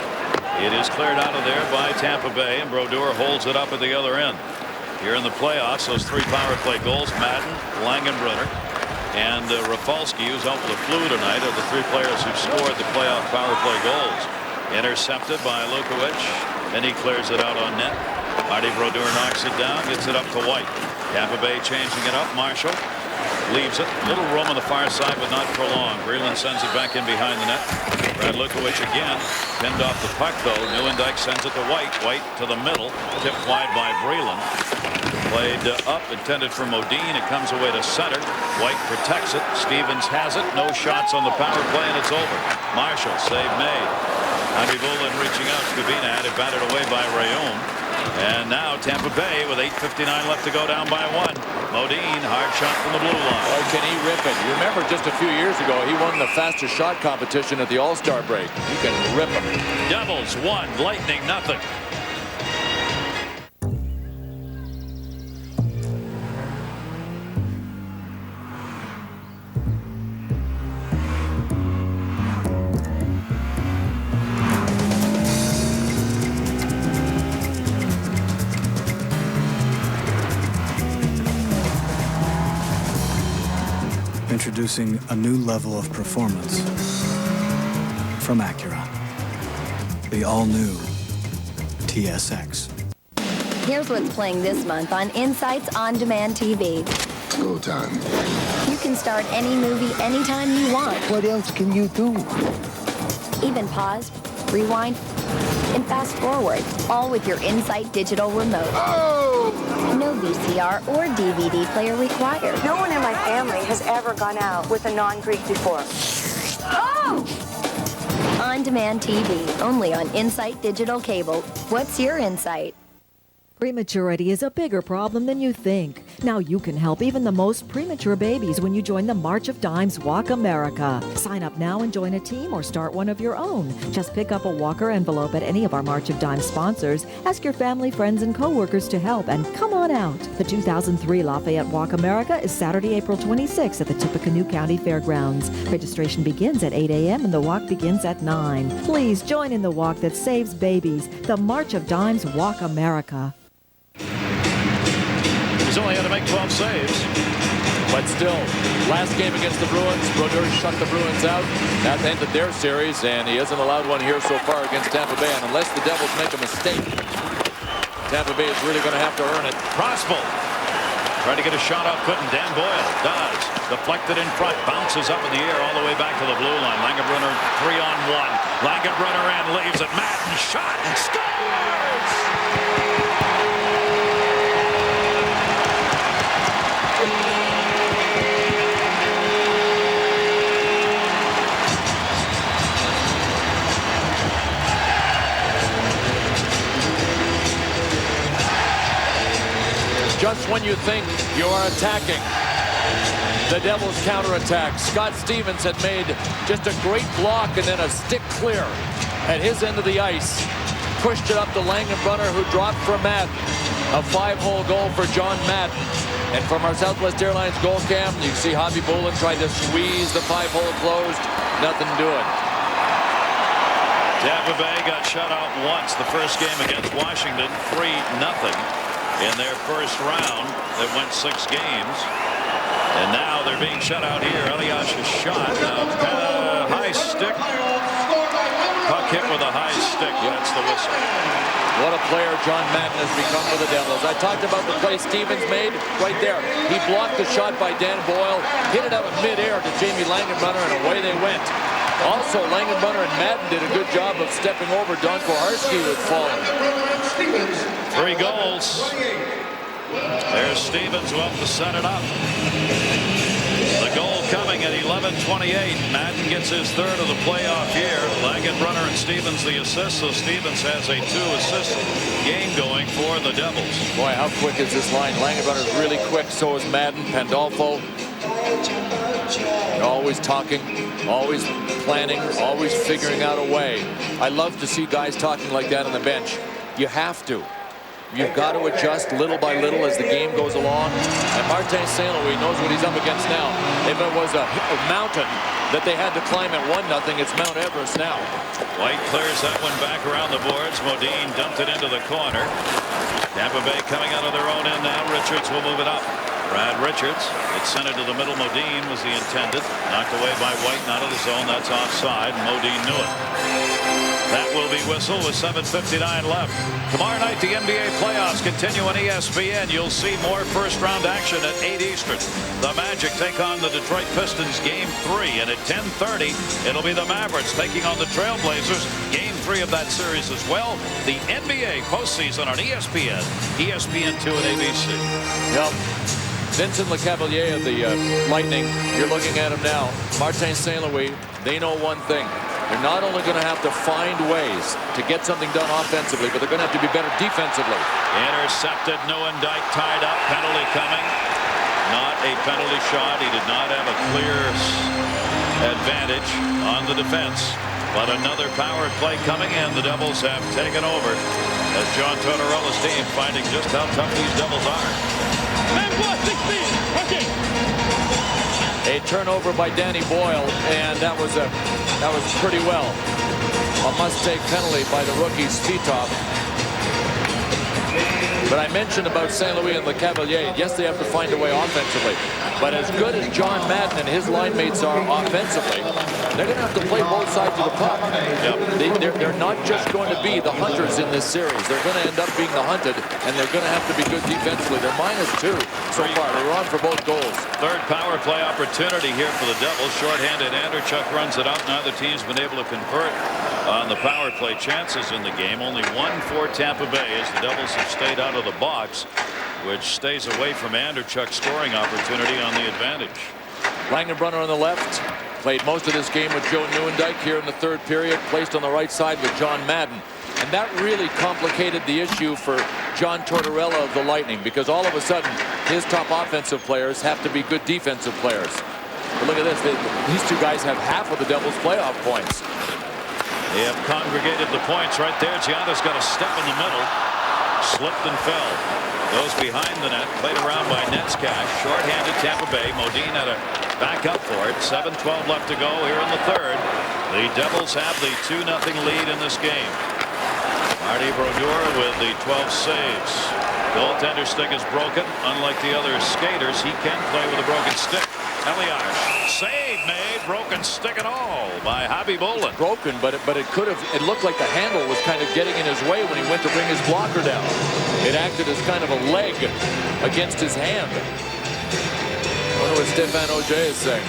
[SPEAKER 7] It is cleared out of there by Tampa Bay, and Brodeur holds it up at the other end. Here in the playoffs, those 3 power play goals, Madden, Langenbrunner, and Rafalski, who's out with the flu tonight, are the 3 players who've scored the playoff power play goals. Intercepted by Lukovic, and he clears it out on net. Marty Brodeur knocks it down, gets it up to White. Tampa Bay changing it up. Marshall leaves it. Little room on the far side, but not for long. Breland sends it back in behind the net. Brad Lukovic again pinned off the puck, though. Neuendijk sends it to White. White to the middle, tipped wide by Breland. Played up, intended for Modine. It comes away to center. White protects it. Stevens has it. No shots on the power play, and it's over. Marshall, save made. Andre Bolin reaching out. Kubina had it batted away by Rayon. And now Tampa Bay with 8:59 left to go, down by 1. Modine, hard shot from the blue line.
[SPEAKER 9] Oh, can he rip it? You remember just a few years ago, he won the fastest shot competition at the All-Star break. He can rip them.
[SPEAKER 7] Devils 1, Lightning nothing.
[SPEAKER 16] Introducing a new level of performance from Acura. The all-new TSX.
[SPEAKER 3] Here's what's playing this month on Insight's On-Demand TV.
[SPEAKER 5] Go time.
[SPEAKER 3] You can start any movie anytime you want.
[SPEAKER 5] What else can you do?
[SPEAKER 3] Even pause, rewind, and fast forward, all with your Insight digital remote.
[SPEAKER 5] Oh!
[SPEAKER 3] No VCR or DVD player required.
[SPEAKER 4] No one in my family has ever gone out with a non-Greek before.
[SPEAKER 3] Oh! On-Demand TV, only on Insight Digital Cable. What's your Insight?
[SPEAKER 13] Prematurity is a bigger problem than you think. Now you can help even the most premature babies when you join the March of Dimes Walk America. Sign up now and join a team or start one of your own. Just pick up a Walker envelope at any of our March of Dimes sponsors. Ask your family, friends, and coworkers to help, and come on out. The 2003 Lafayette Walk America is Saturday, April 26th at the Tippecanoe County Fairgrounds. Registration begins at 8 a.m. and the walk begins at 9. Please join in the walk that saves babies. The March of Dimes Walk America.
[SPEAKER 7] He's only had to make 12 saves.
[SPEAKER 9] But still, last game against the Bruins, Brodeur shut the Bruins out at the end of their series, and he hasn't allowed one here so far against Tampa Bay. And unless the Devils make a mistake, Tampa Bay is really going to have to earn it.
[SPEAKER 7] Crossbow. Tried to get a shot off, couldn't. Dan Boyle does. Deflected in front, bounces up in the air all the way back to the blue line. Langenbrunner 3-on-1. Langenbrunner in, leaves it. Madden shot and scores!
[SPEAKER 9] Just when you think you are attacking, the Devils counterattack. Scott Stevens had made just a great block and then a stick clear at his end of the ice. Pushed it up to Langenbrunner, who dropped for Madden. A 5-hole goal for John Madden. And from our Southwest Airlines goal cam, you see Javi Bolin tried to squeeze the 5-hole closed. Nothing doing.
[SPEAKER 7] Tampa Bay got shut out once the first game against Washington, 3-0. In their first round that went 6 games. And now they're being shut out here. Eliash's shot. High stick. Puck hit with a high stick. That's the whistle.
[SPEAKER 9] What a player John Madden has become for the Devils. I talked about the play Stevens made right there. He blocked the shot by Dan Boyle, hit it out in midair to Jamie Langenbrunner, and away they went. Also, Langenbrunner and Madden did a good job of stepping over Don Koharski, who had fallen.
[SPEAKER 7] 3 goals. There's Stevens who helped to set it up. The goal coming at 11:28. Madden gets his 3rd of the playoff year. Langenbrunner and Stevens the assists, so Stevens has a 2-assist game going for the Devils.
[SPEAKER 9] Boy, how quick is this line? Langenbrunner is really quick, so is Madden. Pandolfo. Always talking, always planning, always figuring out a way. I love to see guys talking like that on the bench. You have to. You've got to adjust little by little as the game goes along. And Martin St. Louis knows what he's up against now. If it was a mountain that they had to climb at 1-0, it's Mount Everest now.
[SPEAKER 7] White clears that one back around the boards. Modine dumped it into the corner. Tampa Bay coming out of their own end now. Richards will move it up. Brad Richards. It's sent it to the middle. Modine was the intended. Knocked away by White, not of the zone. That's offside. Modine knew it. That will be whistled with 7:59 left. Tomorrow night, the NBA playoffs continue on ESPN. You'll see more first-round action at 8 Eastern. The Magic take on the Detroit Pistons Game 3. And at 10:30, it'll be the Mavericks taking on the Trailblazers. Game 3 of that series as well. The NBA postseason on ESPN, ESPN2 and ABC.
[SPEAKER 9] Yep. Vincent Lecavalier of the Lightning. You're looking at him now. Martin St. Louis, they know one thing. They're not only going to have to find ways to get something done offensively, but they're going to have to be better defensively.
[SPEAKER 7] Intercepted. Nieuwendyk tied up. Penalty coming. Not a penalty shot. He did not have a clear advantage on the defense. But another power play coming in. The Devils have taken over as John Tortorella's team finding just how tough these Devils are.
[SPEAKER 9] A turnover by Danny Boyle, and that was pretty well. A must-take penalty by the rookie Svitov. But I mentioned about St. Louis and Lecavalier. Yes, they have to find a way offensively. But as good as John Madden and his line mates are offensively, they're going to have to play both sides of the puck. They're not just going to be the hunters in this series. They're going to end up being the hunted, and they're going to have to be good defensively. They're -2 so far. They're on for both goals.
[SPEAKER 7] Third power play opportunity here for the Devils. Shorthanded, Andrechuk runs it out. Neither team's been able to convert on the power play chances in the game. Only 1 for Tampa Bay as the Devils have stayed out of the box, which stays away from Andrechuk's scoring opportunity on the advantage.
[SPEAKER 9] Langenbrunner on the left. Played most of this game with Joe Nieuwendyk here in the third period. Placed on the right side with John Madden. And that really complicated the issue for John Tortorella of the Lightning, because all of a sudden his top offensive players have to be good defensive players. But look at this. These two guys have half of the Devils' playoff points.
[SPEAKER 7] They have congregated the points right there. Gianna's got a step in the middle. Slipped and fell. Goes behind the net. Played around by Netskash. Shorthanded Tampa Bay. Modine had a back up for it. 7:12 left to go here in the third. The Devils have the 2-0 lead in this game. Marty Brodeur with the 12 saves. Goaltender stick is broken. Unlike the other skaters, he can play with a broken stick. Elias, save made, broken stick and all by Javi Bolin.
[SPEAKER 9] Broken, but it could have. It looked like the handle was kind of getting in his way when he went to bring his blocker down. It acted as kind of a leg against his hand. I wonder what Stéphane Auger is saying.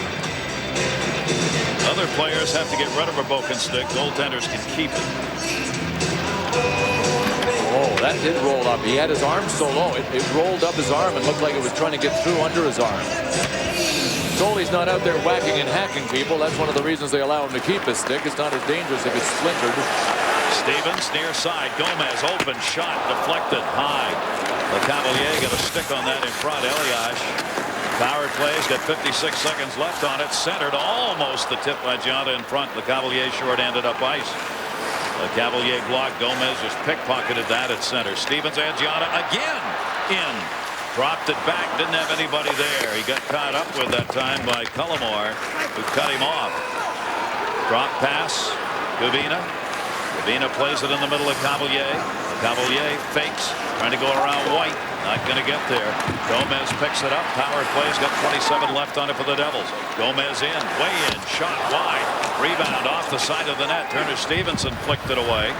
[SPEAKER 7] Other players have to get rid of a broken stick. Goaltenders can keep it.
[SPEAKER 9] Oh, that did roll up. He had his arm so low. It rolled up his arm and looked like it was trying to get through under his arm. Goalie's not out there whacking and hacking people. That's one of the reasons they allow him to keep his stick. It's not as dangerous if it's splintered.
[SPEAKER 7] Stevens near side. Gomez open shot deflected high. LeCavalier got a stick on that in front. Elias. Power play's got 56 seconds left on it. Centered almost the tip by Gianna in front. LeCavalier short-handed up ice. LeCavalier blocked. Gomez just pickpocketed that at center. Stevens and Gianna again in. Dropped it back. Didn't have anybody there. He got caught up with that time by Cullimore, who cut him off. Drop pass. Gubina. Gubina plays it in the middle of Cavalier. Cavalier fakes. Trying to go around White. Not going to get there. Gomez picks it up. Power play's got 27 left on it for the Devils. Gomez in. Way in. Shot wide. Rebound off the side of the net. Turner Stevenson flicked it away.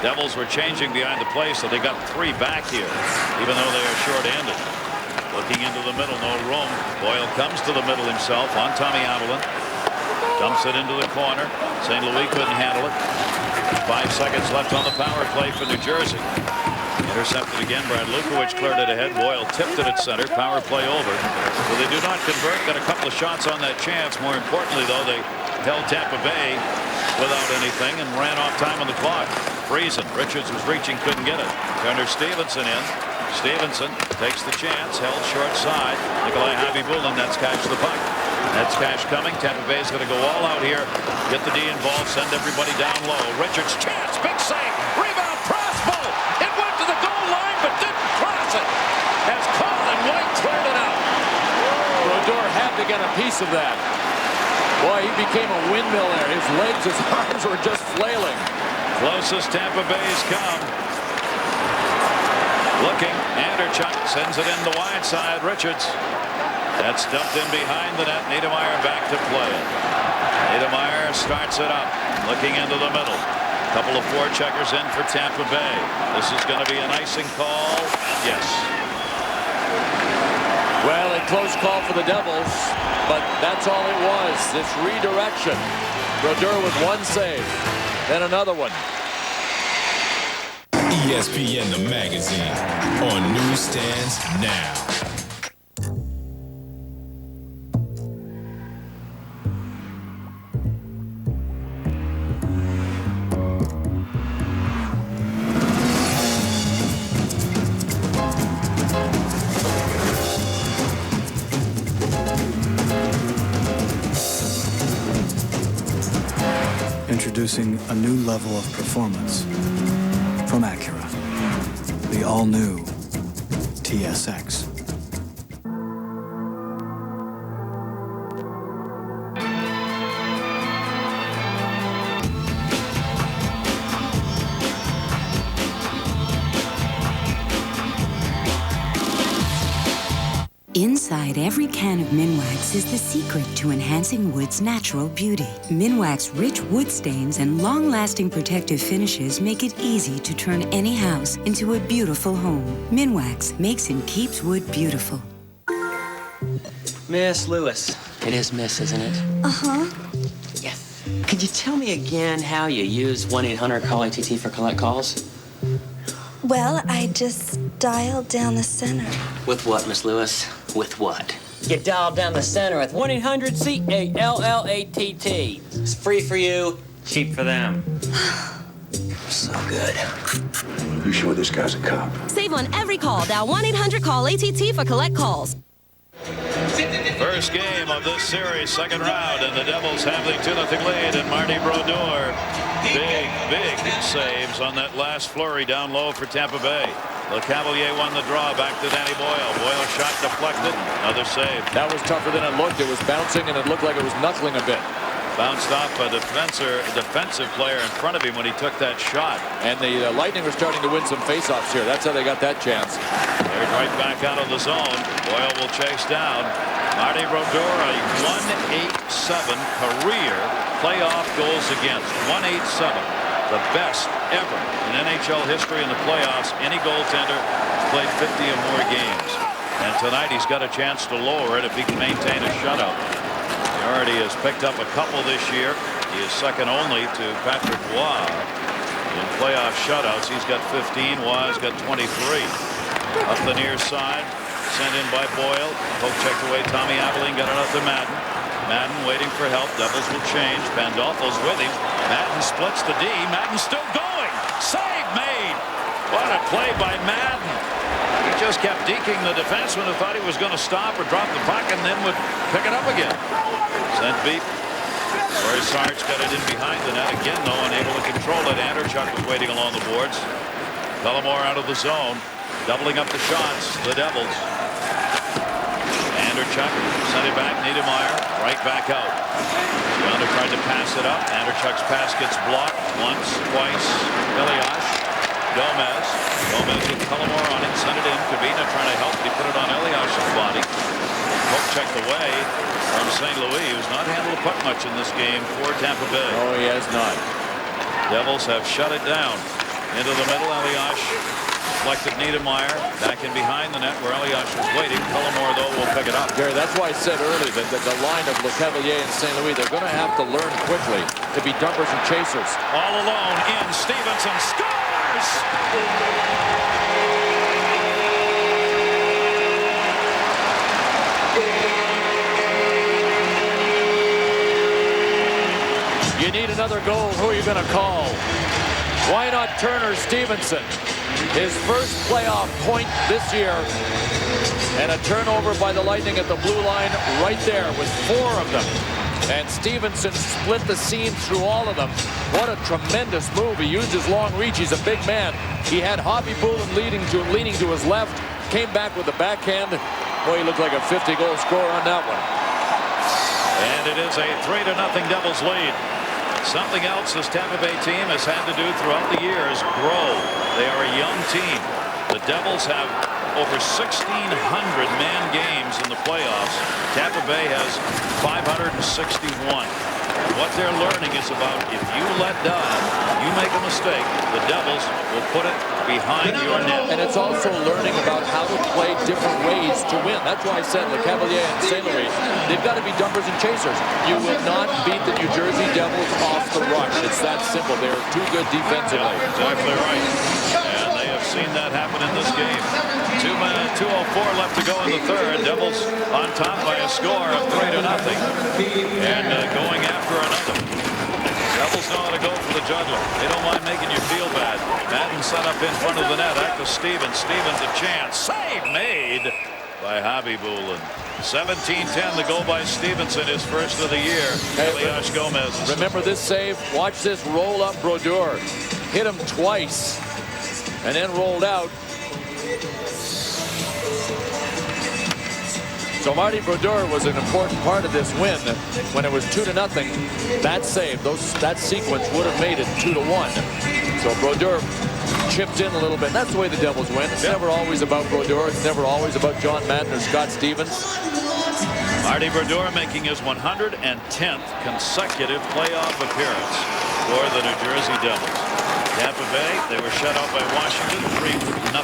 [SPEAKER 7] Devils were changing behind the play, so they got 3 back here, even though they are short-handed. Looking into the middle, no room. Boyle comes to the middle himself on Tommy Avalon. Dumps it into the corner. St. Louis couldn't handle it. 5 seconds left on the power play for New Jersey. Intercepted again. Brad Lukowicz cleared it ahead. Boyle tipped it at center. Power play over. So they do not convert. Got a couple of shots on that chance. More importantly, though, they held Tampa Bay without anything and ran off time on the clock. Friesen. Richards was reaching, couldn't get it. Turner Stevenson in. Stevenson takes the chance, held short side. Nikolai Javibulin, Netskash the puck. Netskash coming. Tampa Bay's going to go all out here. Get the D involved, send everybody down low. Richards chance, big save, rebound, crossbow. It went to the goal line, but didn't cross it. As Colin White cleared it out.
[SPEAKER 9] Brodeur had to get a piece of that. Boy, he became a windmill there. His legs, his arms were just flailing.
[SPEAKER 7] Closest Tampa Bay's come. Looking. Andrechuk sends it in the wide side. Richards. That's dumped in behind the net. Niedermayer back to play. Niedermayer starts it up. Looking into the middle. Couple of forecheckers in for Tampa Bay. This is going to be an icing call. Yes.
[SPEAKER 9] Well, a close call for the Devils, but that's all it was. This redirection. Brodeur with 1 save. Then another one.
[SPEAKER 14] ESPN the magazine on newsstands now.
[SPEAKER 16] Introducing a new level of performance from Acura. The all-new TSX.
[SPEAKER 6] Inside Inside every can of Minwax is the secret to enhancing wood's natural beauty. Minwax rich wood stains and long-lasting protective finishes make it easy to turn any house into a beautiful home. Minwax makes and keeps wood beautiful.
[SPEAKER 18] Miss Lewis. It is Miss, isn't it?
[SPEAKER 6] Uh-huh.
[SPEAKER 18] Yes. Could you tell me again how you use 1-800-CALL-ATT for collect calls?
[SPEAKER 15] Well, I just dialed down the center.
[SPEAKER 18] With what, Miss Lewis? With what?
[SPEAKER 24] You dialed down the center with 1-800-CALLATT.
[SPEAKER 18] It's free for you, cheap for them. So good.
[SPEAKER 5] You sure this guy's a cop?
[SPEAKER 26] Save on every call. Dial 1-800-CALL-ATT for collect calls.
[SPEAKER 7] First game of this series, second round, and the Devils have the 2-0 lead, and Marty Brodeur. Big saves on that last flurry down low for Tampa Bay. LeCavalier won the draw, back to Danny Boyle. Boyle shot deflected, another save.
[SPEAKER 9] That was tougher than it looked. It was bouncing, and it looked like it was knuckling a bit.
[SPEAKER 7] Bounced off a defensive player in front of him when he took that shot.
[SPEAKER 9] And the Lightning were starting to win some faceoffs here. That's how they got that chance.
[SPEAKER 7] They're right back out of the zone. Boyle will chase down. Marty Brodeur, a 187 career playoff goals against. 187. The best ever in NHL history in the playoffs. Any goaltender played 50 or more games. And tonight he's got a chance to lower it if he can maintain a shutout. He already has picked up a couple this year. He is second only to Patrick Roy in playoff shutouts. He's got 15. Roy's got 23. Up the near side. Sent in by Boyle. Poke checked away. Tommy Abilene got it out to Madden. Madden waiting for help. Devils will change. Pandolfo's with him. Madden splits the D. Madden still going. Save made. What a play by Madden. He just kept deking the defenseman who thought he was going to stop or drop the puck and then would pick it up again. Sent beat. Corey Sarge got it in behind the net again, though, unable to control it. Anderchuk was waiting along the boards. Bellemore out of the zone. Doubling up the shots. The Devils. Anderchuk sent it back. Niedermeyer right back out. Yonder tried to pass it up. Anderchuk's pass gets blocked once, twice. Elias. Gomez with Bellemore on it. Sent it in. Kavina trying to help. He put it on Elias's body. Poke checked away from St. Louis, who's not handled the puck much in this game for Tampa Bay.
[SPEAKER 9] No, he has not.
[SPEAKER 7] Devils have shut it down. Into the middle, Elias. Deflected Niedermeyer. Back in behind the net where Elias was waiting. Bellemore, though, will pick it up.
[SPEAKER 9] Gary, that's why I said earlier that the line of LeCavalier and St. Louis, they're going to have to learn quickly to be dumpers and chasers.
[SPEAKER 7] All alone in. Stevenson scores!
[SPEAKER 9] You need another goal. Who are you going to call? Why not Turner Stevenson? His first playoff point this year. And a turnover by the Lightning at the blue line right there with 4 of them. And Stevenson split the seam through all of them. What a tremendous move. He used his long reach. He's a big man. He had Hobby Bullen leaning to his left. Came back with the backhand. Boy, he looked like a 50-goal scorer on that one.
[SPEAKER 7] And it is a 3-0 Devils lead. Something else this Tampa Bay team has had to do throughout the years, grow. They are a young team. The Devils have over 1,600 man games in the playoffs. Tampa Bay has 561. What they're learning is about if you let down, you make a mistake, the Devils will put it behind your net.
[SPEAKER 9] And it's also learning about how to play different ways to win. That's why I said LeCavalier and St. Louis, they've got to be dumpers and chasers. You will not beat the New Jersey Devils off the rush. It's that simple. They're too good defensively.
[SPEAKER 7] Yeah, exactly right. And they have seen that happen in this game. 2:04 left to go in the third. Devils on top by a score of 3-0. And going after another. Devils know how to go for the juggler. They don't mind making you feel bad. Madden set up in front of the net. Back to Stevens. Stevens a chance. Save made by Hobby Bullen. 17-10 the goal by Stevenson, his first of the year. Elias Gomez.
[SPEAKER 9] Remember this save? Watch this roll up Brodeur. Hit him twice and then rolled out. So Marty Brodeur was an important part of this win. When it was 2-0, that save, that sequence would have made it 2-1. So Brodeur chipped in a little bit. That's the way the Devils win. It's never always about Brodeur. It's never always about John Madden or Scott Stevens.
[SPEAKER 7] Marty Brodeur making his 110th consecutive playoff appearance for the New Jersey Devils. Tampa Bay, they were shut out by Washington 3-0 in the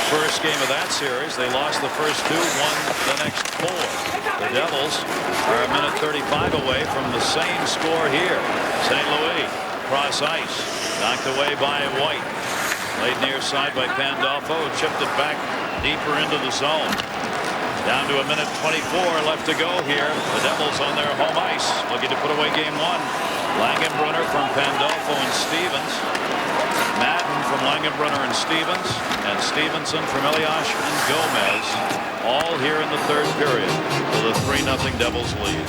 [SPEAKER 7] first game of that series. They lost the first 2, won the next 4. The Devils are a minute 35 away from the same score here. St. Louis, cross ice, knocked away by White. Played near side by Pandolfo, chipped it back deeper into the zone. Down to a minute 24 left to go here. The Devils on their home ice, looking to put away game 1. Langenbrunner from Pandolfo and Stevens. Madden from Langenbrunner and Stevens. And Stevenson from Elias and Gomez. All here in the third period with a 3-0 Devils lead.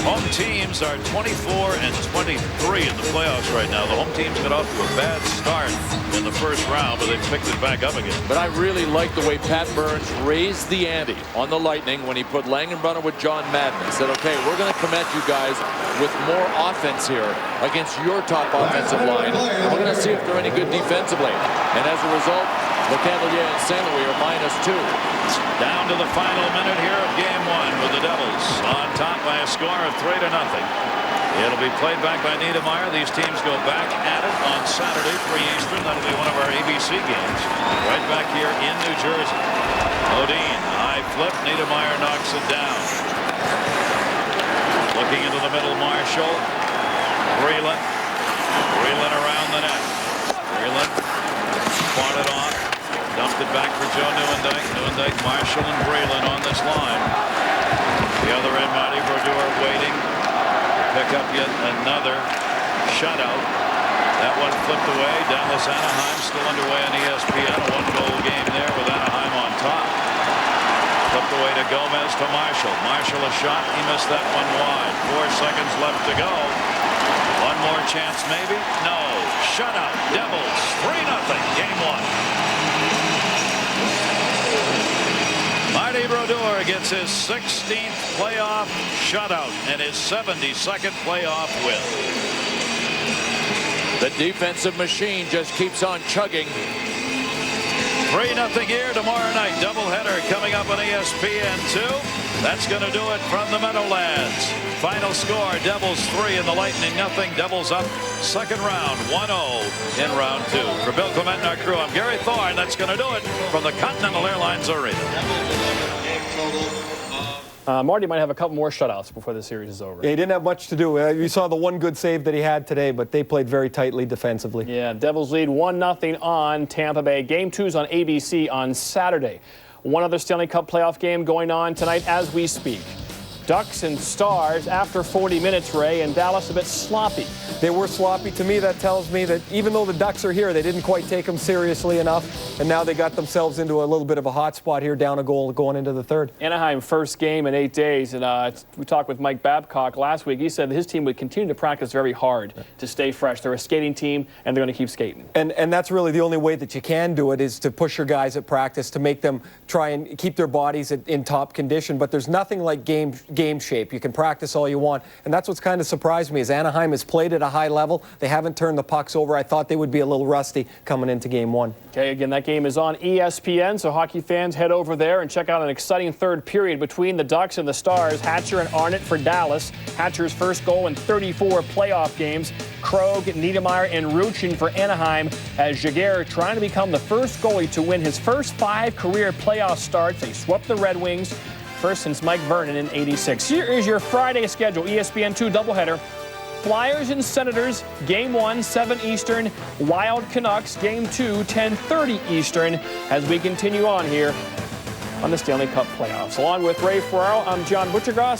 [SPEAKER 7] Home teams are 24 and 23 in the playoffs right now. The home teams got off to a bad start in the first round, but they picked it back up again.
[SPEAKER 9] But I really like the way Pat Burns raised the ante on the Lightning when he put Langenbrunner with John Madden. He said, okay, we're going to come at you guys with more offense here against your top offensive line. And we're going to see if they're any good defensively. And as a result, LeCavalier and St. Louis are -2.
[SPEAKER 7] Down to the final minute here of game 1 with the Devils on top by a score of 3-0. It'll be played back by Niedermeyer. These teams go back at it on Saturday, 3 Eastern. That'll be one of our ABC games right back here in New Jersey. Odin, high flip. Niedermeyer knocks it down. Looking into the middle, Marshall. Breland. Breland around the net. Breland fought it off. Dumped it back for Joe Nieuwendyk. Nieuwendyk, Marshall, and Breland on this line. The other end, Marty Brodeur waiting to pick up yet another shutout. That one flipped away. Dallas Anaheim still underway on ESPN. A 1-goal game there with Anaheim on top. Flipped away to Gomez to Marshall. Marshall a shot. He missed that one wide. 4 seconds left to go. One more chance maybe? No. Shutout. Devils 3-0. Game 1. Marty Brodeur gets his 16th playoff shutout and his 72nd playoff win.
[SPEAKER 9] The defensive machine just keeps on chugging.
[SPEAKER 7] 3-0 here tomorrow night. Doubleheader coming up on ESPN2. That's going to do it from the Meadowlands. Final score, Devils 3 and the Lightning 0. Devils up second round, 1-0 in round 2. For Bill Clement and our crew, I'm Gary Thorne. That's going to do it from the Continental Airlines Arena.
[SPEAKER 23] Marty might have a couple more shutouts before the series is over.
[SPEAKER 8] Yeah, he didn't have much to do. You saw the one good save that he had today, but they played very tightly defensively.
[SPEAKER 23] Yeah, Devils lead 1-0 on Tampa Bay. Game 2 is on ABC on Saturday. One other Stanley Cup playoff game going on tonight as we speak. Ducks and Stars after 40 minutes, Ray, and Dallas a bit sloppy.
[SPEAKER 8] They were sloppy. To me, that tells me that even though the Ducks are here, they didn't quite take them seriously enough, and now they got themselves into a little bit of a hot spot here, down a goal going into the third.
[SPEAKER 23] Anaheim first game in 8 days, and we talked with Mike Babcock last week. He said his team would continue to practice very hard to stay fresh. They're a skating team, and they're going to keep skating.
[SPEAKER 8] And that's really the only way that you can do it, is to push your guys at practice, to make them try and keep their bodies in top condition. But there's nothing like game shape. You can practice all you want, and that's what's kind of surprised me, is Anaheim has played at a high level. They haven't turned the pucks over. I thought they would be a little rusty coming into game 1.
[SPEAKER 23] Okay, again, that game is on ESPN, so hockey fans head over there and check out an exciting third period between the Ducks and the Stars. Hatcher and Arnott for Dallas. Hatcher's first goal in 34 playoff games. Krog, Niedermeyer, and Ruchin for Anaheim, as Jaguar trying to become the first goalie to win his first 5 career playoff starts. They swept the Red Wings, first since Mike Vernon in '86. Here is your Friday schedule, ESPN2 doubleheader. Flyers and Senators, Game 1, 7 Eastern. Wild Canucks, Game 2, 10:30 Eastern, as we continue on here on the Stanley Cup playoffs. Along with Ray Ferraro, I'm John Butchergross.